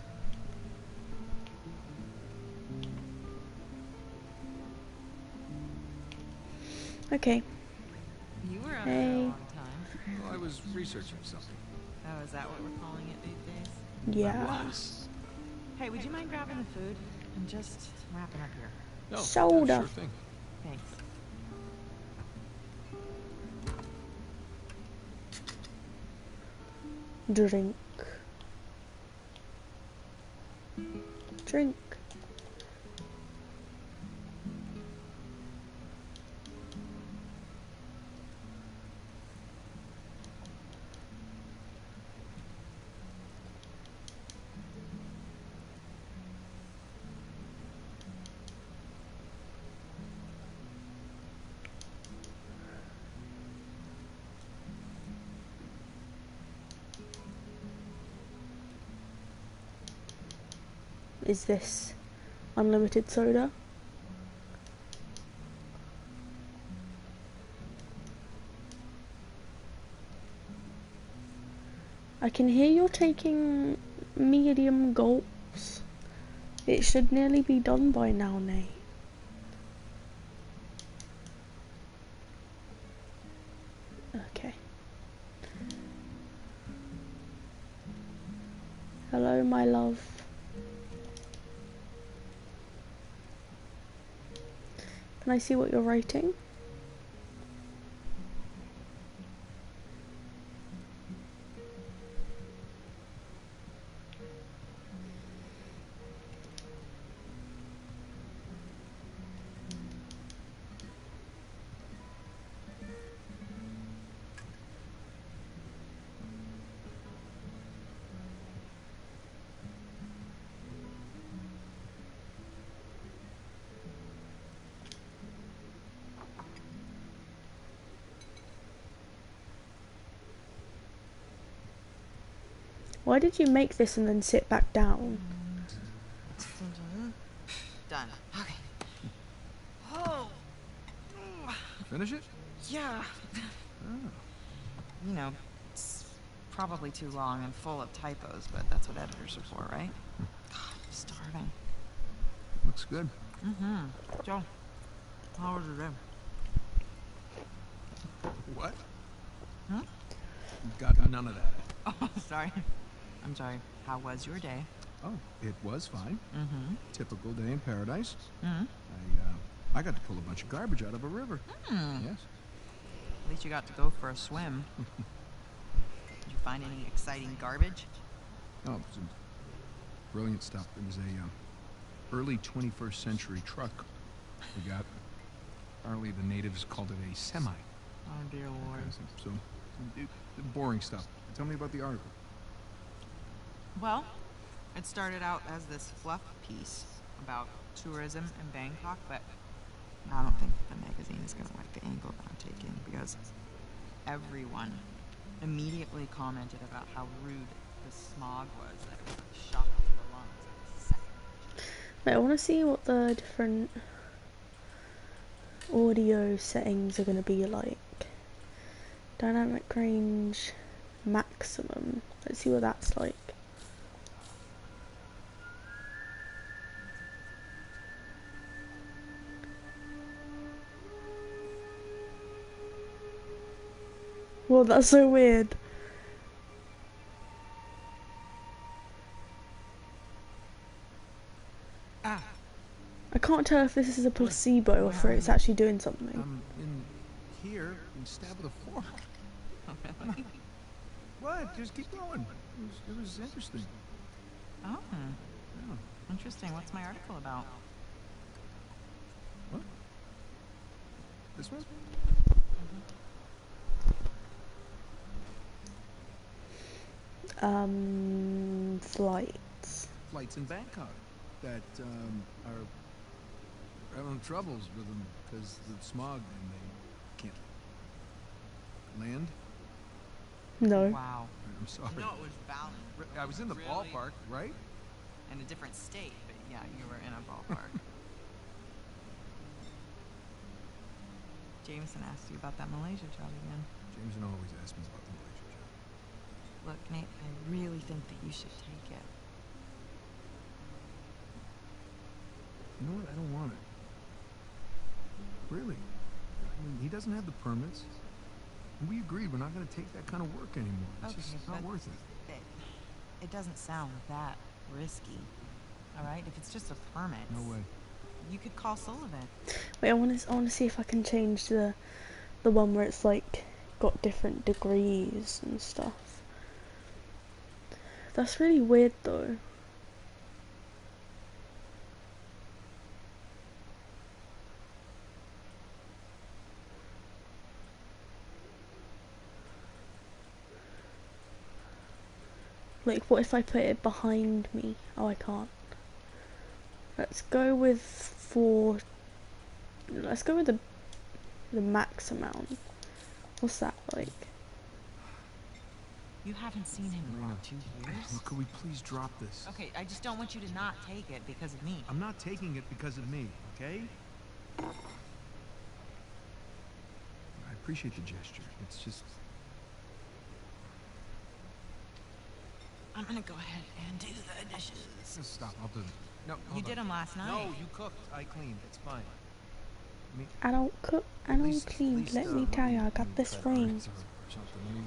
Okay. You were up for a Hey. long time. Well, I was researching something. Oh, is that what we're calling it these days? Yeah. Hey, would you mind grabbing the food? I'm just wrapping up here. No, Soda. sure thing. Thanks. Drink. Drink. Is this unlimited soda? I can hear you're taking medium gulps. It should nearly be done by now, Nate. Okay. Hello, my love. Can I see what you're writing? Why did you make this and then sit back down? Done. Okay. Oh. Finish it? Yeah. Oh. You know, it's probably too long and full of typos, but that's what editors are for, right? God, I'm starving. Looks good. Mm-hmm. Joe, how was your day? What? Hmm? Got none of that. Oh, sorry. I'm sorry. How was your day? Oh, it was fine. Mm-hmm. Typical day in paradise. Mm-hmm. I got to pull a bunch of garbage out of a river. Mm. Yes. At least you got to go for a swim. Did you find any exciting garbage? Oh, it was brilliant stuff. It was a early 21st century truck we got. Apparently the natives called it a semi. Oh, dear Lord. So boring stuff. Tell me about the article. Well, it started out as this fluff piece about tourism in Bangkok, but I don't think the magazine is going to like the angle that I'm taking because everyone immediately commented about how rude the smog was, that it was like shock to the lungs. Wait, I want to see what the different audio settings are going to be like. Dynamic range maximum. Let's see what that's like. Whoa, that's so weird. tell if this is a placebo or if it's actually doing something. I'm in here and stabbed with a fork. What? Just keep going. It was interesting. Oh. Interesting. What's my article about? What? This one? Flights. Flights in Bangkok that are having troubles with them because the smog and they can't land. No. Wow. I'm sorry. No, it was Valley. I was in the ballpark, right? In a different state, but yeah, you were in a ballpark. Jameson asked you about that Malaysia job again. Jameson always asks me about the Malaysia job. Look, Nate, I really think that you should take it. You know what? I don't want it. Really. I mean, he doesn't have the permits. And we agreed we're not going to take that kind of work anymore. It's just not worth it. It doesn't sound that risky. All right? If it's just a permit. No way. You could call Sullivan. Wait, I want to see if I can change the one where it's like got different degrees and stuff. That's really weird though. Like, what if I put it behind me? Oh, I can't. Let's go with let's go with the max amount. What's that like? You haven't seen him in about 2 years? Could we please drop this? Okay, I just don't want you to not take it because of me. I'm not taking it because of me, okay? I appreciate the gesture. It's just... I'm gonna go ahead and do the dishes. Stop, I'll do it. No, you did them last night. No, you cooked. I cleaned. It's fine. I don't cook, I don't clean. Let me tell you, I got this ring.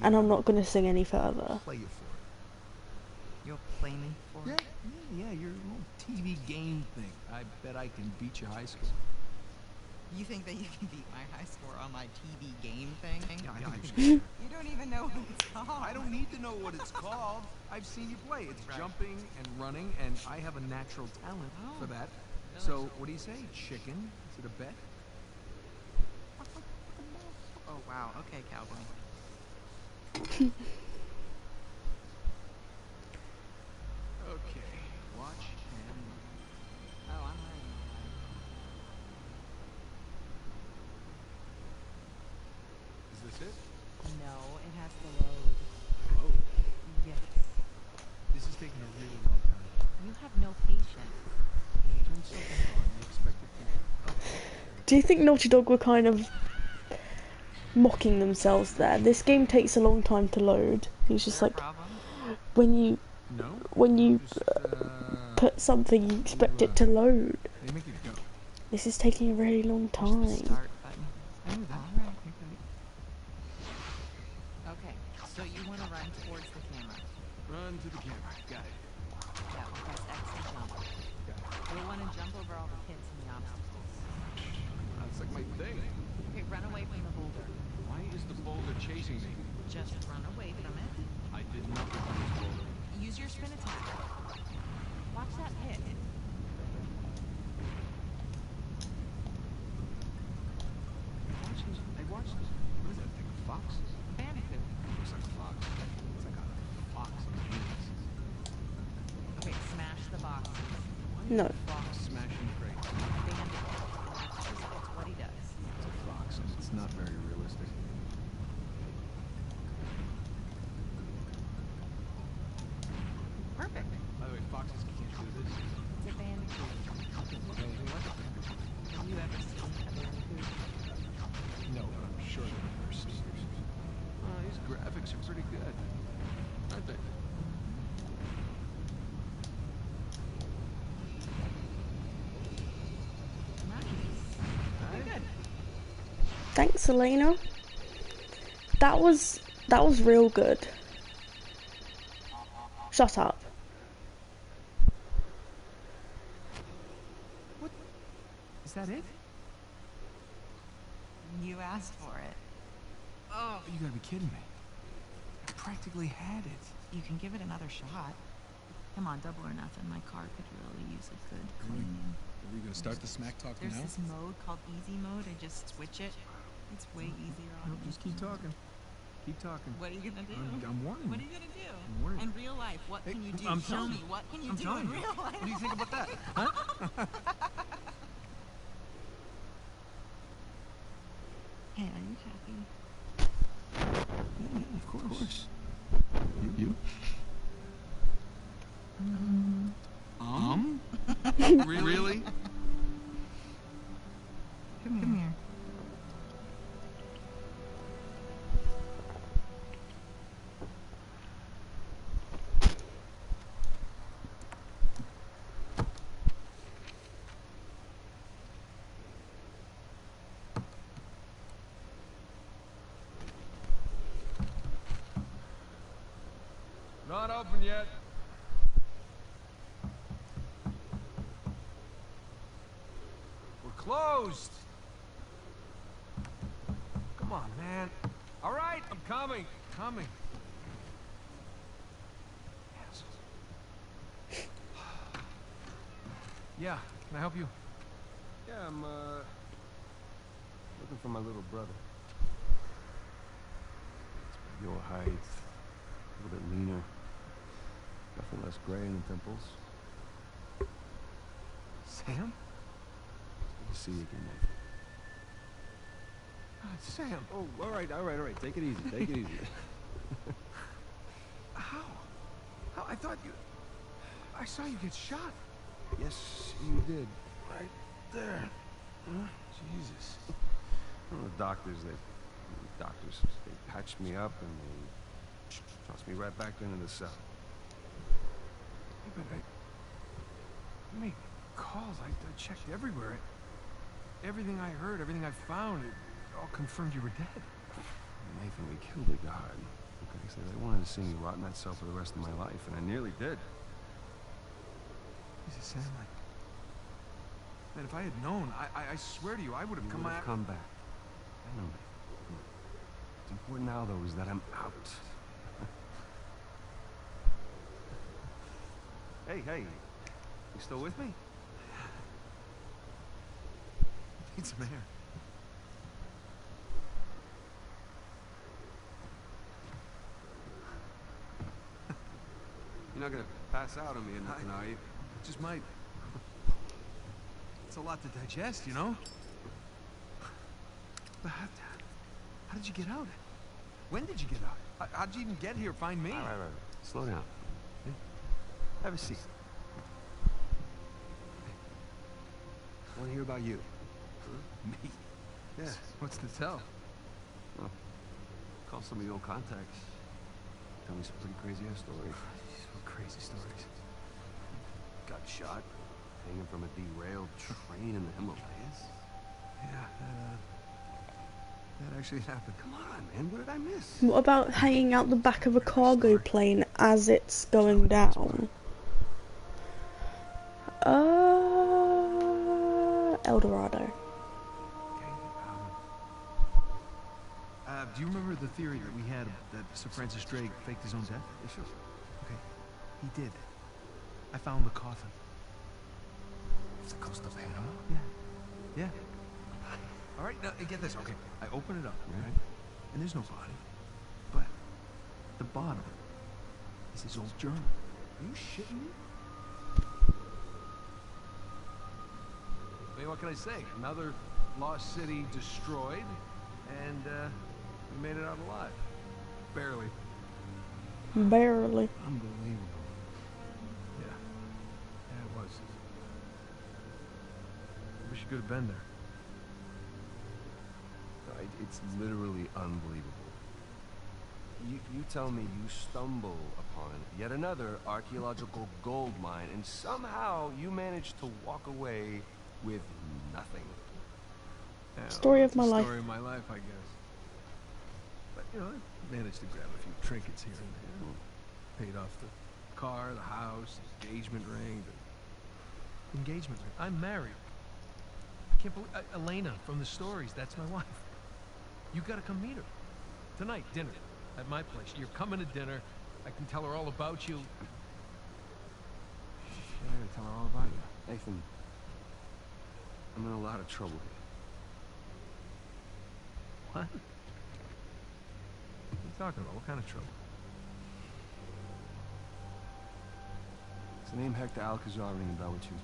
And I'm not gonna sing any further. Play you for it. You'll play me for it? Yeah, your little TV game thing. I bet I can beat your high score. You think that you can beat my high score on my TV game thing? Yeah, I think you You don't even know what it's called. I don't need to know what it's called. I've seen you play. It's jumping and running, and I have a natural talent for that. So, what do you say? Chicken? Is it a bet? Oh, wow. Okay, cowboy. Okay. Watch and... Oh, I'm ready. Is this it? No, it has to load. Oh. Yes. This is taking a really long time. You have no patience. When you turn something on, you expect it to... Do you think Naughty Dog were kind of mocking themselves there? This game takes a long time to load. It's just like when you put something, you expect it to load. They make it go. This is taking a really long time. Start button. Alright. Okay, so you want to run towards the camera. Run to the camera. Got it. Yeah, we'll press X and jump. You'll want to jump over all the kids and the obstacles. That's like my thing. Okay, run away from the boulder. Why is the boulder chasing me? Just run away from it. I did nothing to this boulder. Use your spin attack. Watch that hit. Hey, watch this. What is that thing? A fox? Bandicoot. Looks like a fox. It's like a fox. Okay, smash the box. No. Fox smashing crates. Bandicoot. That's what he does. It's a fox, and it's not very realistic. Perfect. By the way, foxes can't do this. It's a bandicoot. Anything like it? Have you ever seen a bandicoot? No, but I'm sure they're in their sneakers. These graphics are pretty good, aren't they? Nice. Very good. Thanks, Elena. That was real good. Shut up. that it? You asked for it. Oh, you gotta be kidding me. I practically had it. You can give it another shot. Come on, double or nothing. My car could really use a good cleaning. Are you gonna start the smack talk There's now? this mode called easy mode. I just switch it. It's way easier on Nope, just keep talking. Keep talking. What are you gonna do? I'm warning What are you. you gonna do? I'm warning you. In real life, what can you do? I'm Tell telling me, you. what can you I'm do telling in you. real life? What do you think about that? Huh? Hey, are you happy? Yeah, of course. You? Really? Come here. Not open yet. We're closed. Come on, man. All right, I'm coming. Coming. Yeah, can I help you? Yeah, I'm, looking for my little brother. Your height, a little bit leaner, nothing less gray in the temples. Sam? Good to see you again, Nathan. Sam. Oh, all right. Take it easy, take it easy. How? How? I thought you... I saw you get shot. Yes, you did. Right there. Huh? Jesus. Well, the doctors, they patched me up and they tossed me right back into the cell. But I made calls. I checked everywhere. Everything I heard, everything I found, it all confirmed you were dead. Nathan, we killed a god. Okay, so they wanted to see me rot in that cell for the rest of my life, and I nearly did. Jesus, Sam, man, if I had known, I swear to you, I would have come out. Come back. I know that. What's important now, though, is that I'm out. Hey, you still with me? Need some air. You're not gonna pass out on me or nothing, are you? Just might. It's a lot to digest, you know? But how did you get out? When did you get out? How'd you even get here? Find me? All right. Slow down. Okay? Have a seat. I want to hear about you. Me? Yeah. What's to tell? Well, call some of your old contacts. Tell me some pretty crazy-ass stories. What crazy stories? Got shot, hanging from a derailed train in the Himalayas. Yeah, that actually happened. Come on, man, what did I miss? What about hanging out the back of a cargo plane as it's going down? El Dorado. Do you remember the theory that we had that Sir Francis Drake faked his own death? Yeah, sure. Okay, he did. I found the coffin. It's the coast of Panama? Yeah. All right, now get this. Okay, I open it up, right? And there's no body, but at the bottom is his old journal. Are you shitting me? I mean, what can I say? Another lost city destroyed, and we made it out alive. Barely. Barely. Unbelievable. Yeah. Yeah, it was. I wish you could have been there. It's literally unbelievable. You tell me you stumble upon yet another archaeological gold mine, and somehow you manage to walk away with nothing. Yeah, Story well, of my it's the life. Story of my life, I guess. But you know, I managed to grab a few trinkets here and there. Paid off the car, the house, engagement ring. The engagement ring. I'm married. can't believe Elena from the stories. That's my wife. You gotta come meet her tonight. Dinner at my place. You're coming to dinner. I can tell her all about you. Shit, I gotta tell her all about you. Nathan, I'm in a lot of trouble here. What? What are you talking about? What kind of trouble? Does the name Hector Alcazar ring a bell with you?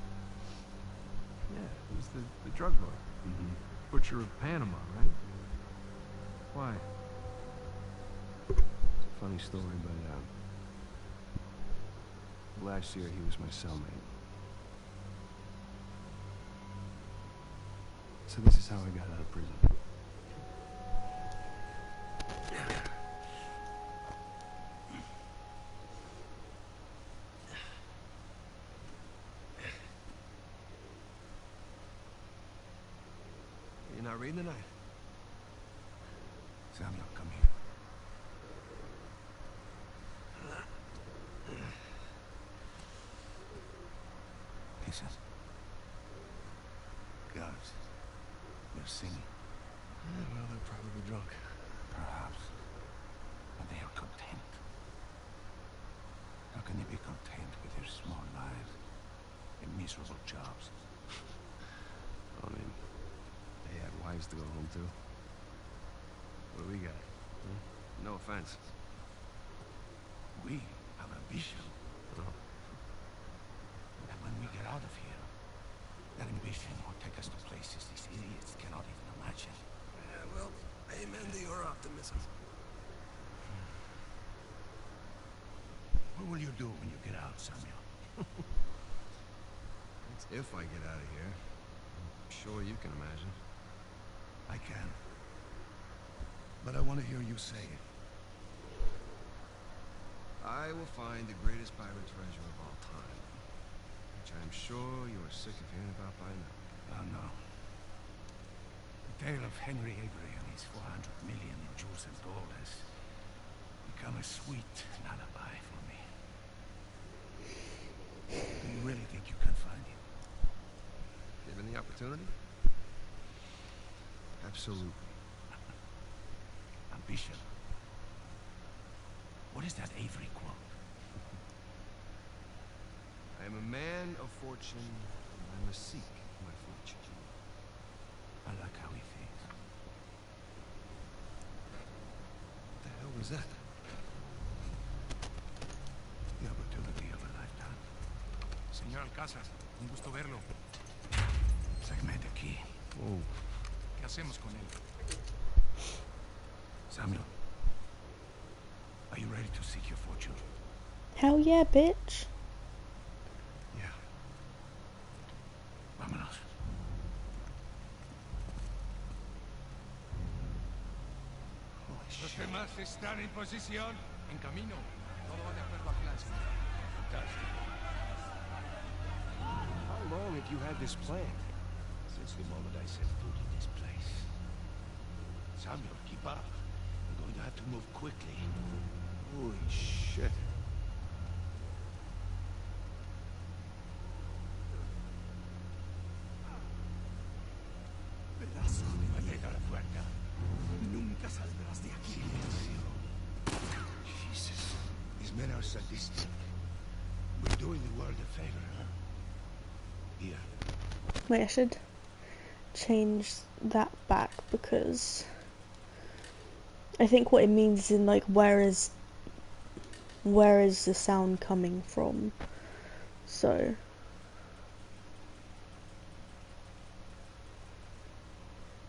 Yeah, it was the drug lord. Mm-hmm. Butcher of Panama, right? Why? It's a funny story, but last year he was my cellmate. So this is how I got out of prison. You're not reading tonight? Samuel, come here. Listen. Guards, they're singing. Yeah, well, they're probably drunk. Perhaps. But they are content. How can they be content with their small lives and miserable jobs? I mean, they had wives to go home to. What do we got? Huh? No offense. We have ambition. Oh. And when we get out of here, that ambition will take us to places these idiots cannot even imagine. Yeah, well, amen to your optimism. What will you do when you get out, Samuel? That's if I get out of here. I'm sure you can imagine. I can. But I want to hear you say it. I will find the greatest pirate treasure of all time, which I'm sure you are sick of hearing about by now. Oh, no. The tale of Henry Avery and his 400 million in jewels and gold has become a sweet lullaby for me. Do you really think you can find him? Given the opportunity? Absolutely. Ambition. What is that Avery quote? I am a man of fortune, and I must seek my fortune. I like how he thinks. What the hell was that? The opportunity of a lifetime. Señor Alcázar, un gusto verlo. Sáqueme de aquí. Oh. ¿Qué hacemos con él? Samuel, are you ready to seek your fortune? Hell yeah, bitch. Yeah. Vámonos. Los demás están en posición. En camino. Todo va de acuerdo a plan, señor. Fantastic. How long have you had this plan? Since the moment I set foot in this place. Samuel, keep up. We're going to have to move quickly. Holy shit. Pedazo de maldita la puerta. Nunca saldrás de aquí. Jesus. These men are sadistic. We're doing the world a favor, huh? Here. Wait, I should change that back because I think what it means is in like where is the sound coming from, so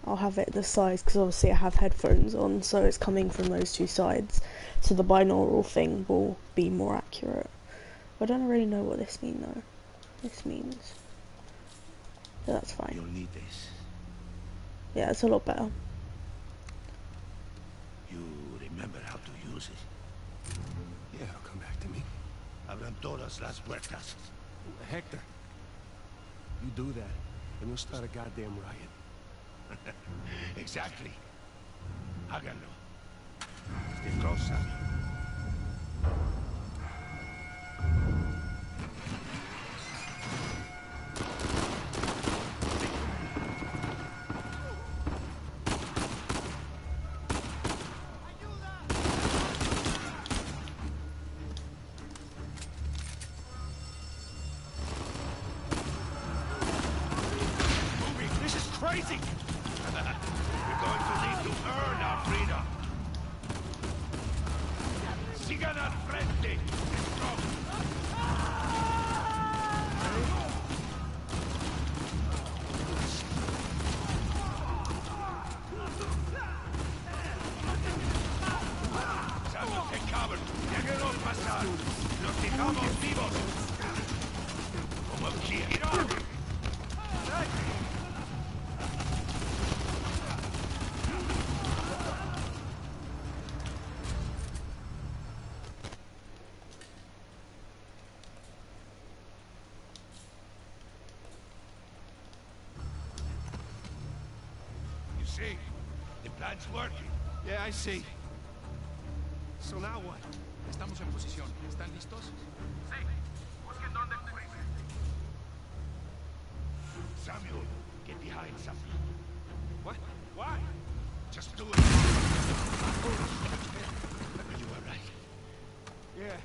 I'll have it the sides because obviously I have headphones on, so it's coming from those two sides, so the binaural thing will be more accurate. I don't really know what this means though. This means, but that's fine. You'll need this. Yeah, it's a lot better. You remember how to use it? Yeah, it'll come back to me. Abran todas las puertas. Hector, you do that, and you'll start a goddamn riot. Exactly. Háganlo. Stay close, Samuel. see. The plan's working. Yeah, I see. So now what? Estamos en posición. ¿Están listos? Sí. Busquen dónde pueden. Samuel, get behind something. What? Why? Just do it. Are you all right? Yeah.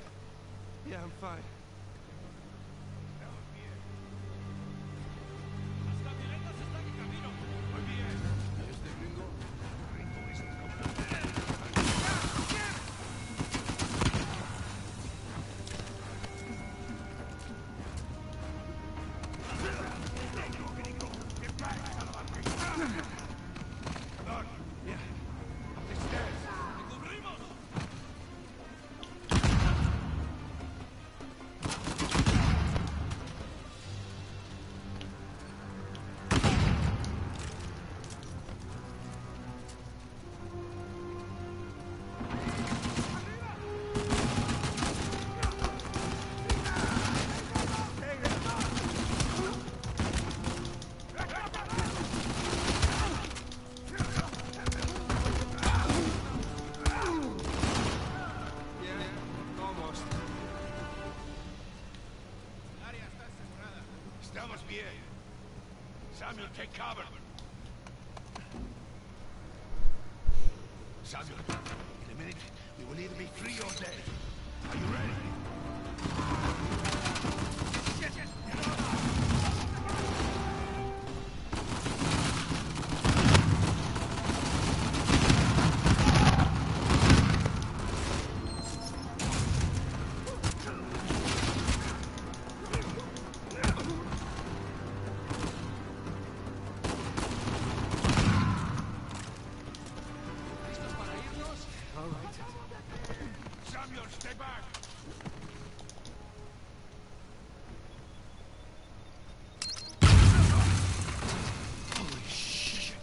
Yeah, I'm fine. Muy bien. Este gringo. Gringo es el Estamos bien. Samuel, take cover. Samuel, in a minute, we will either be free or dead. Are you ready? Shit, get Samuel, stay back! Holy shit!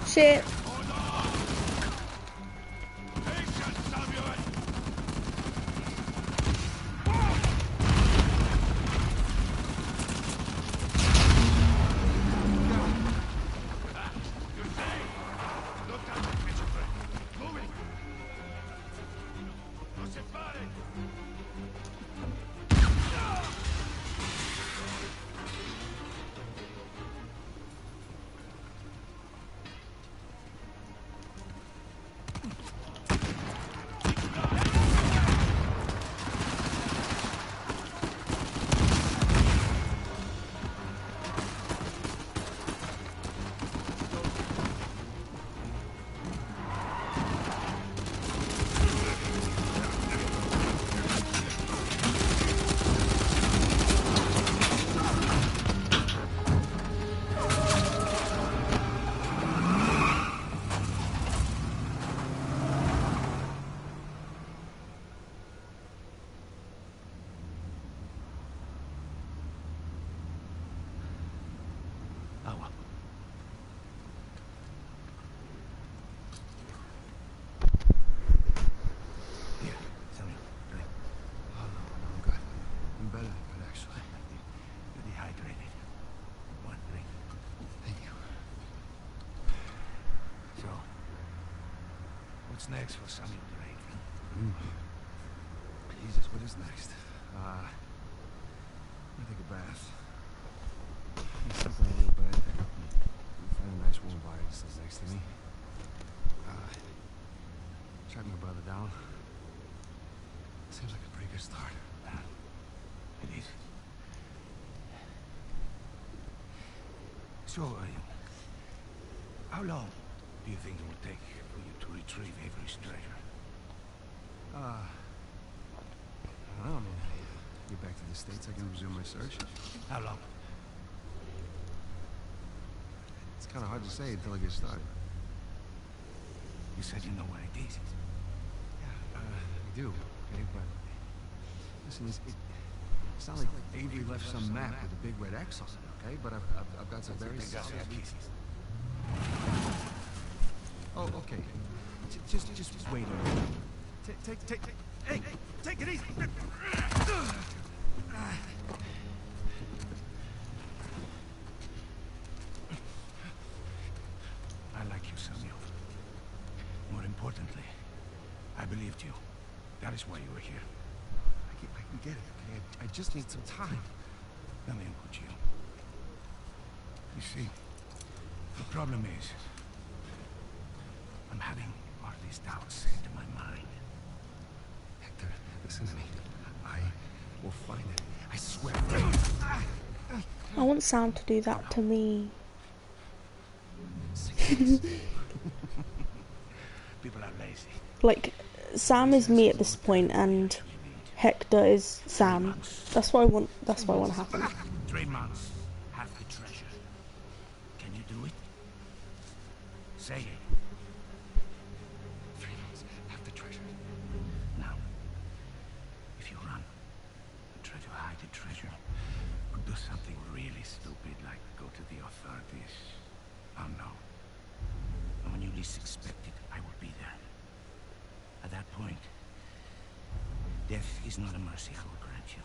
Shit. Agua. Here, Samuel, drink. Oh, no, I'm good. I'm better, but actually. You're dehydrated. One drink. Thank you. So, what's next for Samuel Drake? Jesus, what is next? I'm gonna take a bath. I'm sleeping a little bit. Find a nice warm body that sits next to me. Track my brother down. Seems like a pretty good start. It is. So, how long do you think it will take for you to retrieve Avery's treasure? I don't know, man. Get back to the States, I can resume my search. How long? It's kind of hard to say until I get started. You said you know where it is. do, okay? But listen, it's not like Avery left some map with a big red X on it, okay? But I've got some very solid pieces. Oh, okay. Just wait a minute. Hey, take it easy. I like you, Samuel. More importantly, I believed you. That is why you were here. I can get it, okay? I just need some time. Let me put you. You see, the problem is, I'm having all these doubts into my mind. Hector, listen to me. I will find it. I swear. I want Sam to do that to me. People are lazy. Like, Sam is me at this point, and Hector is Sam. That's what I want. That's what I want to happen. 3 months, half the treasure. Can you do it? Say it. 3 months, half the treasure. Now, if you run and try to hide the treasure, or do something really stupid like go to the authorities, I'll know. And when you least expect it, I will be there. At that point, death is not a mercy I will grant you.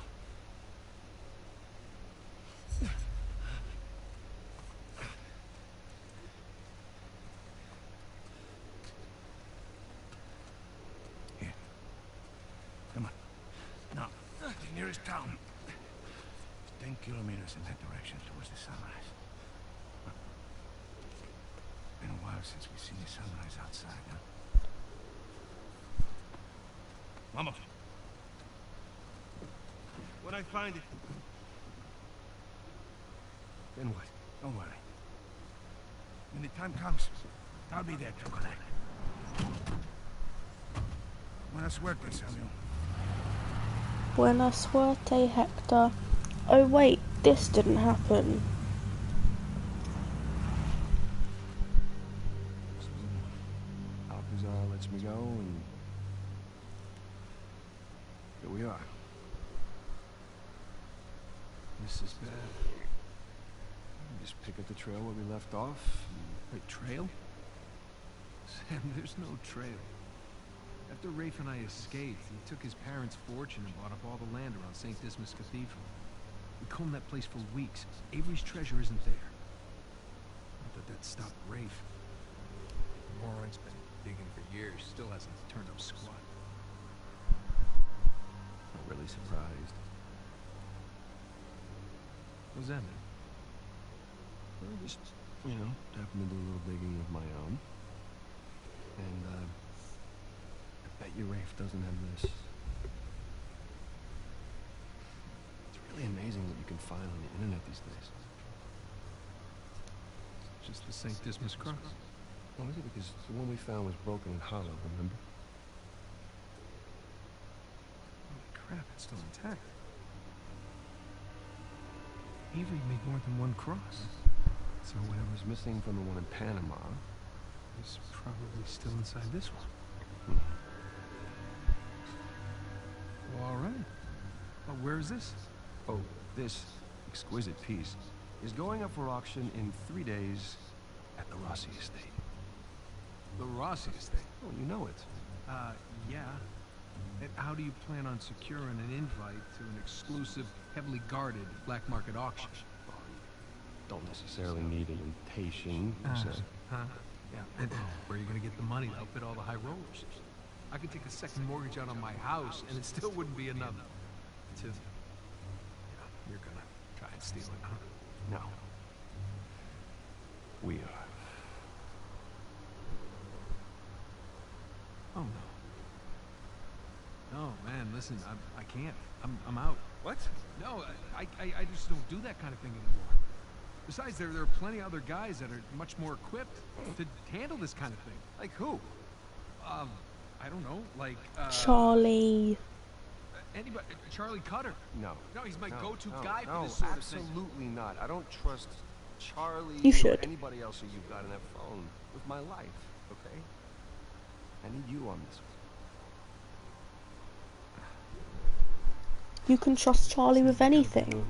Here. Come on. Now, the nearest town is 10 kilometers in that direction towards the sunrise. Been a while since we've seen the sunrise outside, huh? Vamos. When I find it. Then what? Don't worry. When the time comes, I'll be there to collect. Buena suerte, Samuel. Buena suerte, Hector. Oh wait, this didn't happen. Alcazar lets me go, and here we are. This is bad. Just pick up the trail where we left off. Wait, trail? Sam, there's no trail. After Rafe and I escaped, he took his parents' fortune and bought up all the land around St. Dismas Cathedral. We combed that place for weeks. Avery's treasure isn't there. Not that that stopped Rafe. Moron's been digging for years, still hasn't turned up squat. Not really surprised. What does that mean? Well, just, you know, happened to do a little digging of my own. And, I bet you Rafe doesn't have this. It's really amazing what you can find on the internet these days. Just the St. Dismas cross. Oh, is it? Because the one we found was broken and hollow, remember? Holy crap, it's still intact. Avery made more than one cross. So whatever's missing from the one in Panama is probably still inside this one. Well, all right. Oh, where is this? Oh, this exquisite piece is going up for auction in 3 days at the Rossi estate. The Rossi estate? Oh, you know it. Yeah. And how do you plan on securing an invite to an exclusive, heavily guarded black market auction? Don't necessarily need an invitation, per se. Yeah. And where are you going to get the money to outfit all the high rollers? I could take a second mortgage out on my house, and it still wouldn't be enough to... You're going to try and steal it, huh? No. We are. Oh, no. No, man, listen, I can't. I'm out. What? No, I just don't do that kind of thing anymore. Besides, there are plenty of other guys that are much more equipped to handle this kind of thing. Like who? I don't know, like, Charlie. Anybody, Charlie Cutter. No. No, he's my go-to no, guy no, for this sort of thing. absolutely not. I don't trust Charlie You or should. anybody else who you've got on that phone with my life, okay? I need you on this one. You can trust Charlie with anything.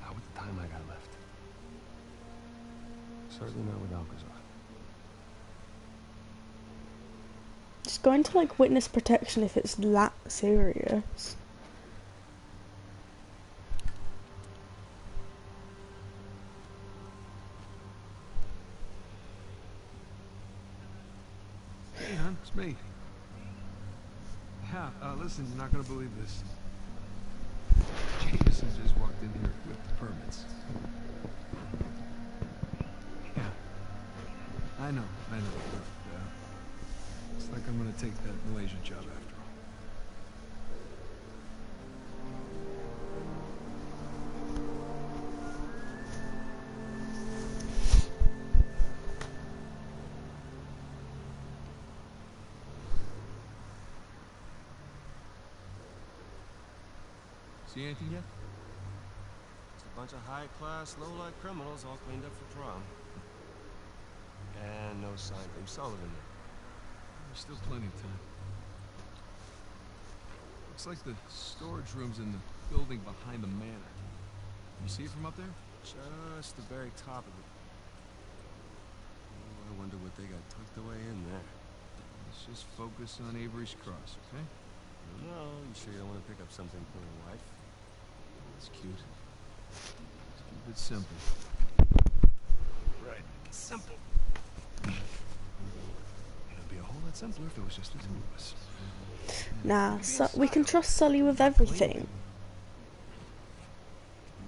Not with the time I got left. Certainly not with Alcazar. Just go into like witness protection if it's that serious. Hey, hon, it's me. Yeah, listen, you're not gonna believe this. Jameson just walked in here with the permits. Yeah. I know, but, it's like I'm gonna take that Malaysian job after all. See anything yet? Just a bunch of high-class, low-life criminals all cleaned up for prom. And no sign of Sullivan yet. There's still plenty of time. Looks like the storage room's in the building behind the manor. You see it from up there? Just the very top of it. Oh, I wonder what they got tucked away in there. Let's just focus on Avery's Cross, okay? No, you sure you don't want to pick up something for your wife? It's cute. Let's keep it simple. Right. Simple. It'd be a whole lot simpler if it was just the two of us. Nah, we can trust Sully with everything.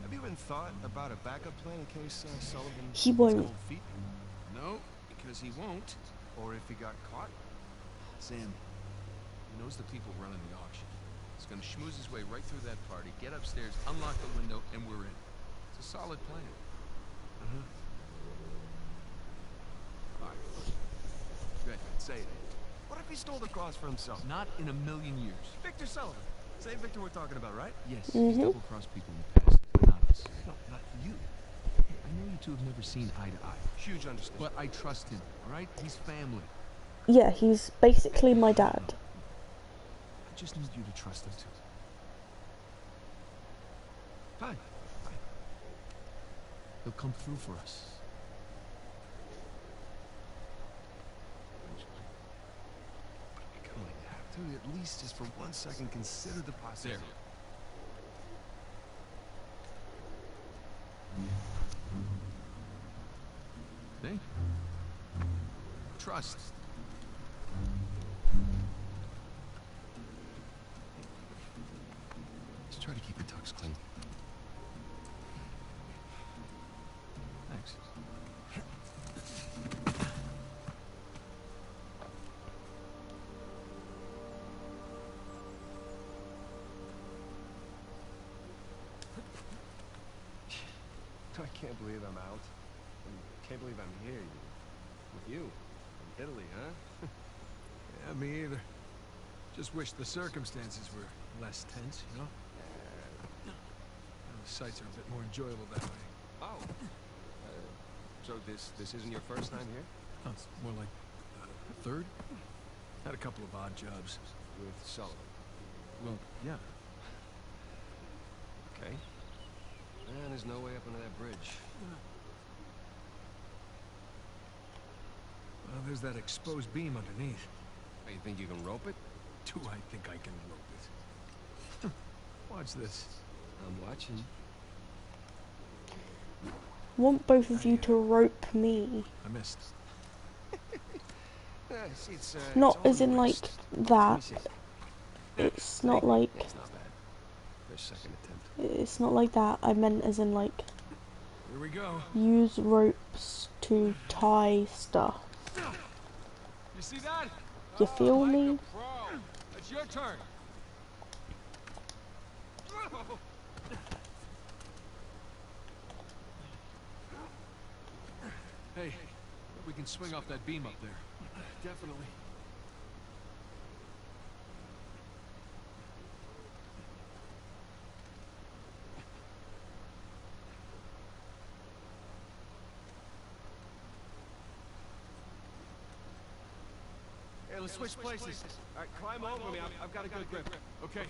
Have you even thought about a backup plan in case Sullivan... He won't. Cold feet? No, because he won't. Or if he got caught? Sam, he knows the people running the auction. He's gonna schmooze his way right through that party, get upstairs, unlock the window, and we're in. It's a solid plan. All right. Go ahead, say it. What if he stole the cross for himself? Not in a million years. Victor Sullivan. Same Victor we're talking about, right? Yes, he's double-crossed people in the past, but not us. No, not you. I know you two have never seen eye to eye. Huge understanding. But I trust him, all right? He's family. Yeah, he's basically my dad. I just need you to trust him too. Fine. He'll come through for us. But we might have to, at least just for 1 second, consider the possibility. See? Trust. Just try to keep your tux clean. Thanks. I can't believe I'm out. I can't believe I'm here with you. In Italy, huh? Yeah, me either. Just wish the circumstances were less tense, you know? The sights are a bit more enjoyable that way. Oh. So this isn't your first time here? Oh, it's more like third? Had a couple of odd jobs. With Sullivan? Well, yeah. Okay. And there's no way up under that bridge. Well, there's that exposed beam underneath. Oh, you think you can rope it? Do I think I can rope it? Watch this. I'm watching. Want both of you to rope me. I missed. See, it's, Not it's as in like that. It's not like... It's not bad. First, second attempt. It's not like that. I meant as in like... Here we go. Use ropes to tie stuff. You see that? You feel me? It's your turn. Hey, we can swing off that beam up there. Definitely. Hey, let's switch places. All right, climb over me. I've got a good grip. Okay.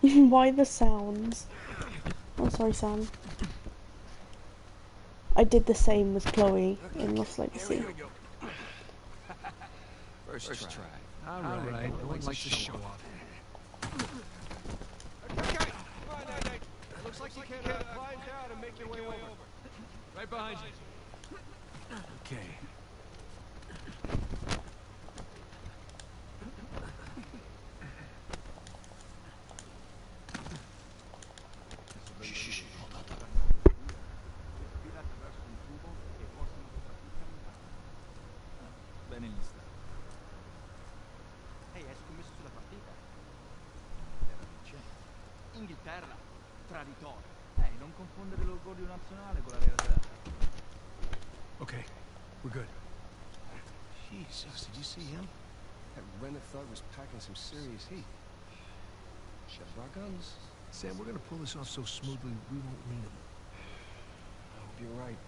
Why the sounds? Oh, sorry, Sam. I did the same with Chloe in Lost Legacy. First try. All right. No one likes to show off. Okay. Come on, Nate. Looks like you can climb down and make your way over. Right behind you. Okay. Ben in lista. Ehi, hai scommesso sulla partita? Era vincente. Inghilterra, traditore. Non confondere l'orgoglio nazionale con la realtà. Okay, we're good. Jesus, did you see him? That Rennet thug was packing some serious heat. Should have brought guns. Sam, we're gonna pull this off so smoothly, we won't need them. I hope you're right.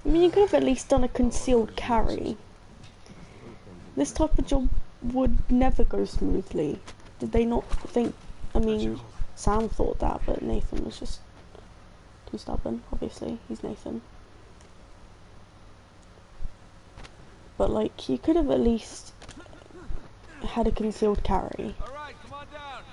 I mean, you could have at least done a concealed carry. This type of job would never go smoothly. Did they not think? I mean, Sam thought that, but Nathan was just too stubborn. Obviously, he's Nathan. But like, you could have at least had a concealed carry. All right, come on down.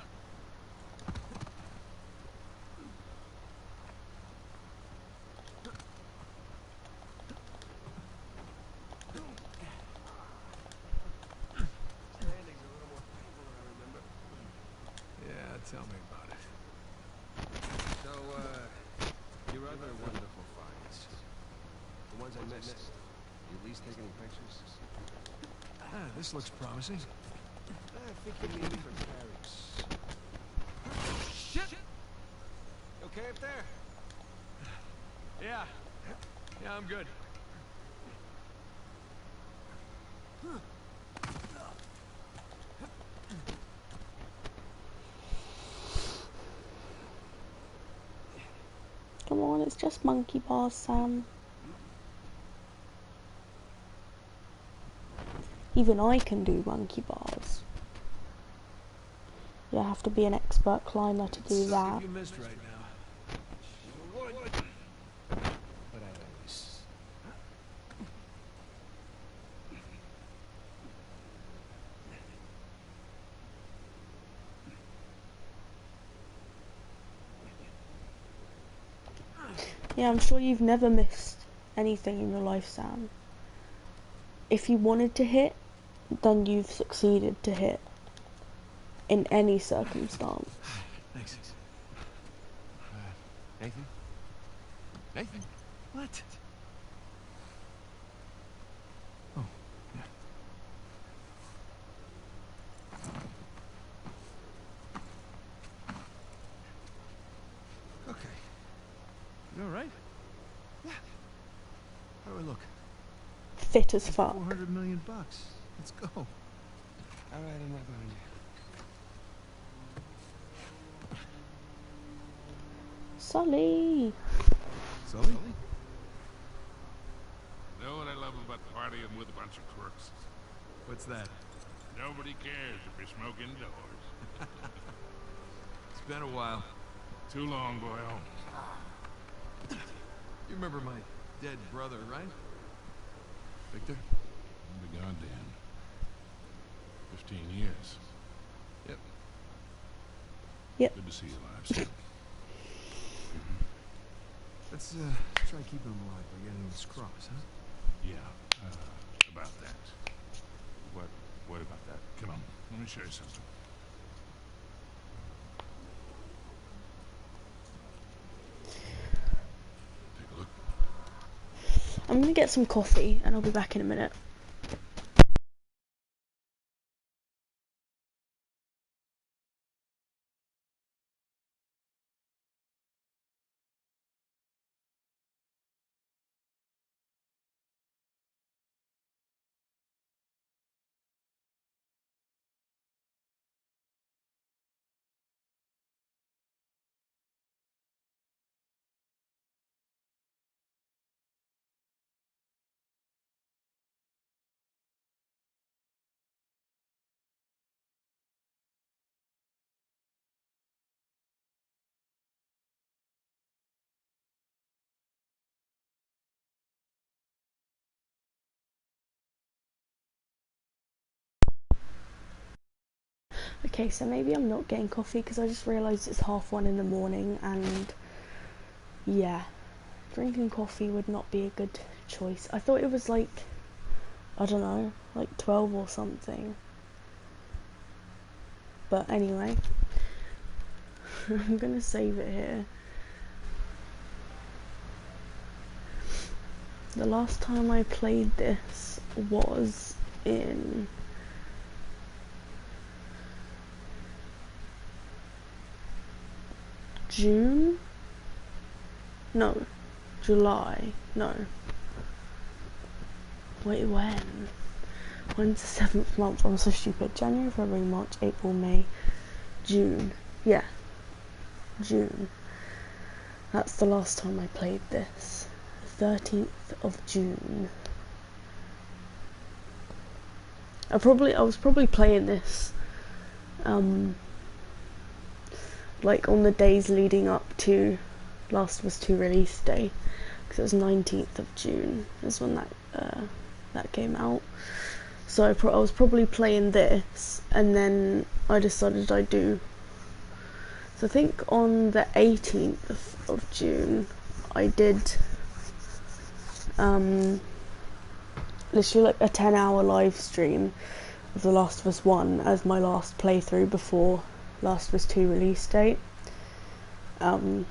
Standing's a little more painful than I remember. Yeah, tell me about it. So, your other wonderful finds. The ones I missed. You at least take any pictures? Ah, this looks promising. I think you need for carries. Shit! You okay up there? Yeah. Yeah, I'm good. Come on, it's just monkey bars, Sam. Even I can do monkey bars. You have to be an expert climber to do that. You missed right now. But I always... Yeah, I'm sure you've never missed anything in your life, Sam. If you wanted to hit, then you've succeeded to hit. In any circumstance. Thanks. Nathan? Nathan? What? Oh, yeah. Okay. You all right? Yeah. How do I look? Fit as fuck. $400 million. Let's go. All right, I'm right behind you. Sully. Sully? Know what I love about partying with a bunch of crooks? What's that? Nobody cares if you're smoking indoors. It's been a while. Too long, boyo. You remember my dead brother, right? Victor? I'll be goddamn. 15 years. Yep. Yep. Good to see you alive, son. Let's try keeping him alive by getting this cross, huh? Yeah, about that. What about that? Come on, let me show you something. Take a look. I'm gonna get some coffee and I'll be back in a minute. Okay, so maybe I'm not getting coffee because I just realised it's 1:30 in the morning, and yeah, drinking coffee would not be a good choice. I thought it was like, I don't know, like 12 or something. But anyway, I'm gonna save it here. The last time I played this was in June? No. July? No. Wait, when? When's the 7th month? I'm so stupid. January, February, March, April, May, June. Yeah. June. That's the last time I played this. 13th of June. I was probably playing this like on the days leading up to Last of Us 2 release day, because it was 19th of June is when that came out. So I was probably playing this, and then I decided I'd do. So I think on the 18th of June I did literally like a 10-hour live stream of The Last of Us 1 as my last playthrough before Last of Us 2 release date. I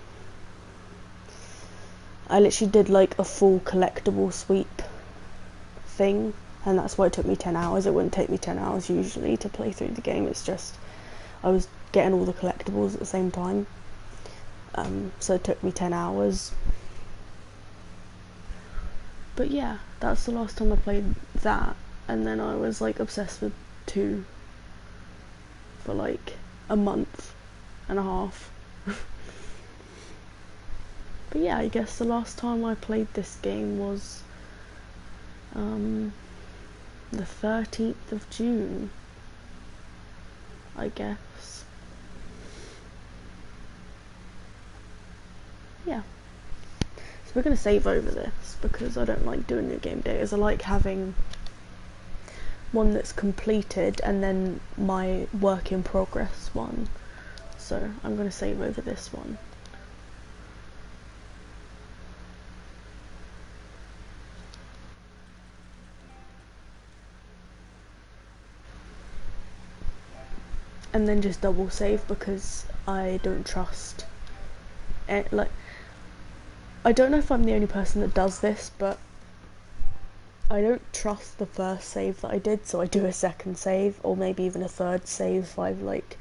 literally did like a full collectible sweep thing, and that's why it took me 10 hours. It wouldn't take me 10 hours usually to play through the game. It's just I was getting all the collectibles at the same time, so it took me 10 hours. But yeah, that's the last time I played that, and then I was like obsessed with 2 for like a month and a half. But yeah, I guess the last time I played this game was the 13th of June, I guess. Yeah. So we're going to save over this because I don't like doing new game datas. I like having one that's completed and then my work in progress one. So I'm going to save over this one. And then just double save because I don't trust it. Like, I don't know if I'm the only person that does this, but I don't trust the first save that I did, so I do a second save, or maybe even a third save if I've like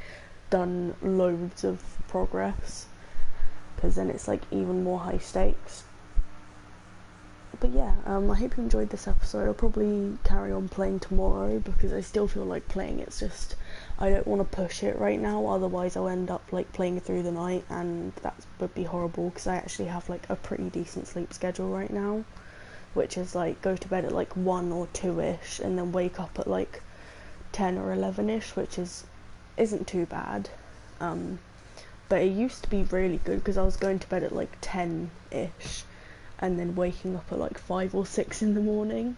done loads of progress, because then it's like even more high stakes. But yeah, I hope you enjoyed this episode. I'll probably carry on playing tomorrow because I still feel like playing. It's just I don't want to push it right now, otherwise I'll end up like playing through the night, and that would be horrible because I actually have like a pretty decent sleep schedule right now, which is like go to bed at like 1 or 2ish and then wake up at like 10 or 11ish, which isn't too bad. But it used to be really good because I was going to bed at like 10ish and then waking up at like 5 or 6 in the morning.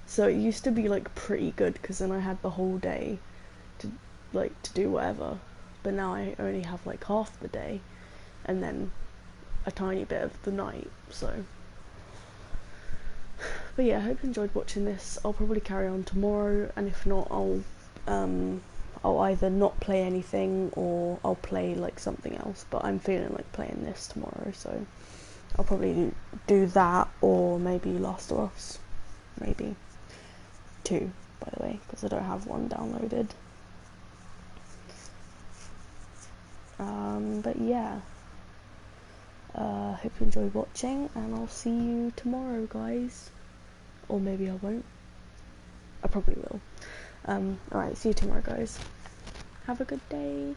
So it used to be like pretty good because then I had the whole day to do whatever. But now I only have like half the day and then a tiny bit of the night. So but yeah, I hope you enjoyed watching this. I'll probably carry on tomorrow, and if not, I'll either not play anything or I'll play like something else. But I'm feeling like playing this tomorrow, so I'll probably do that, or maybe Last of Us, maybe 2, by the way, because I don't have 1 downloaded. But yeah, hope you enjoyed watching, and I'll see you tomorrow, guys. Or maybe I won't. I probably will. Alright, see you tomorrow, guys. Have a good day,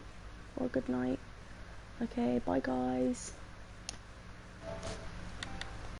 or a good night. Okay, bye, guys.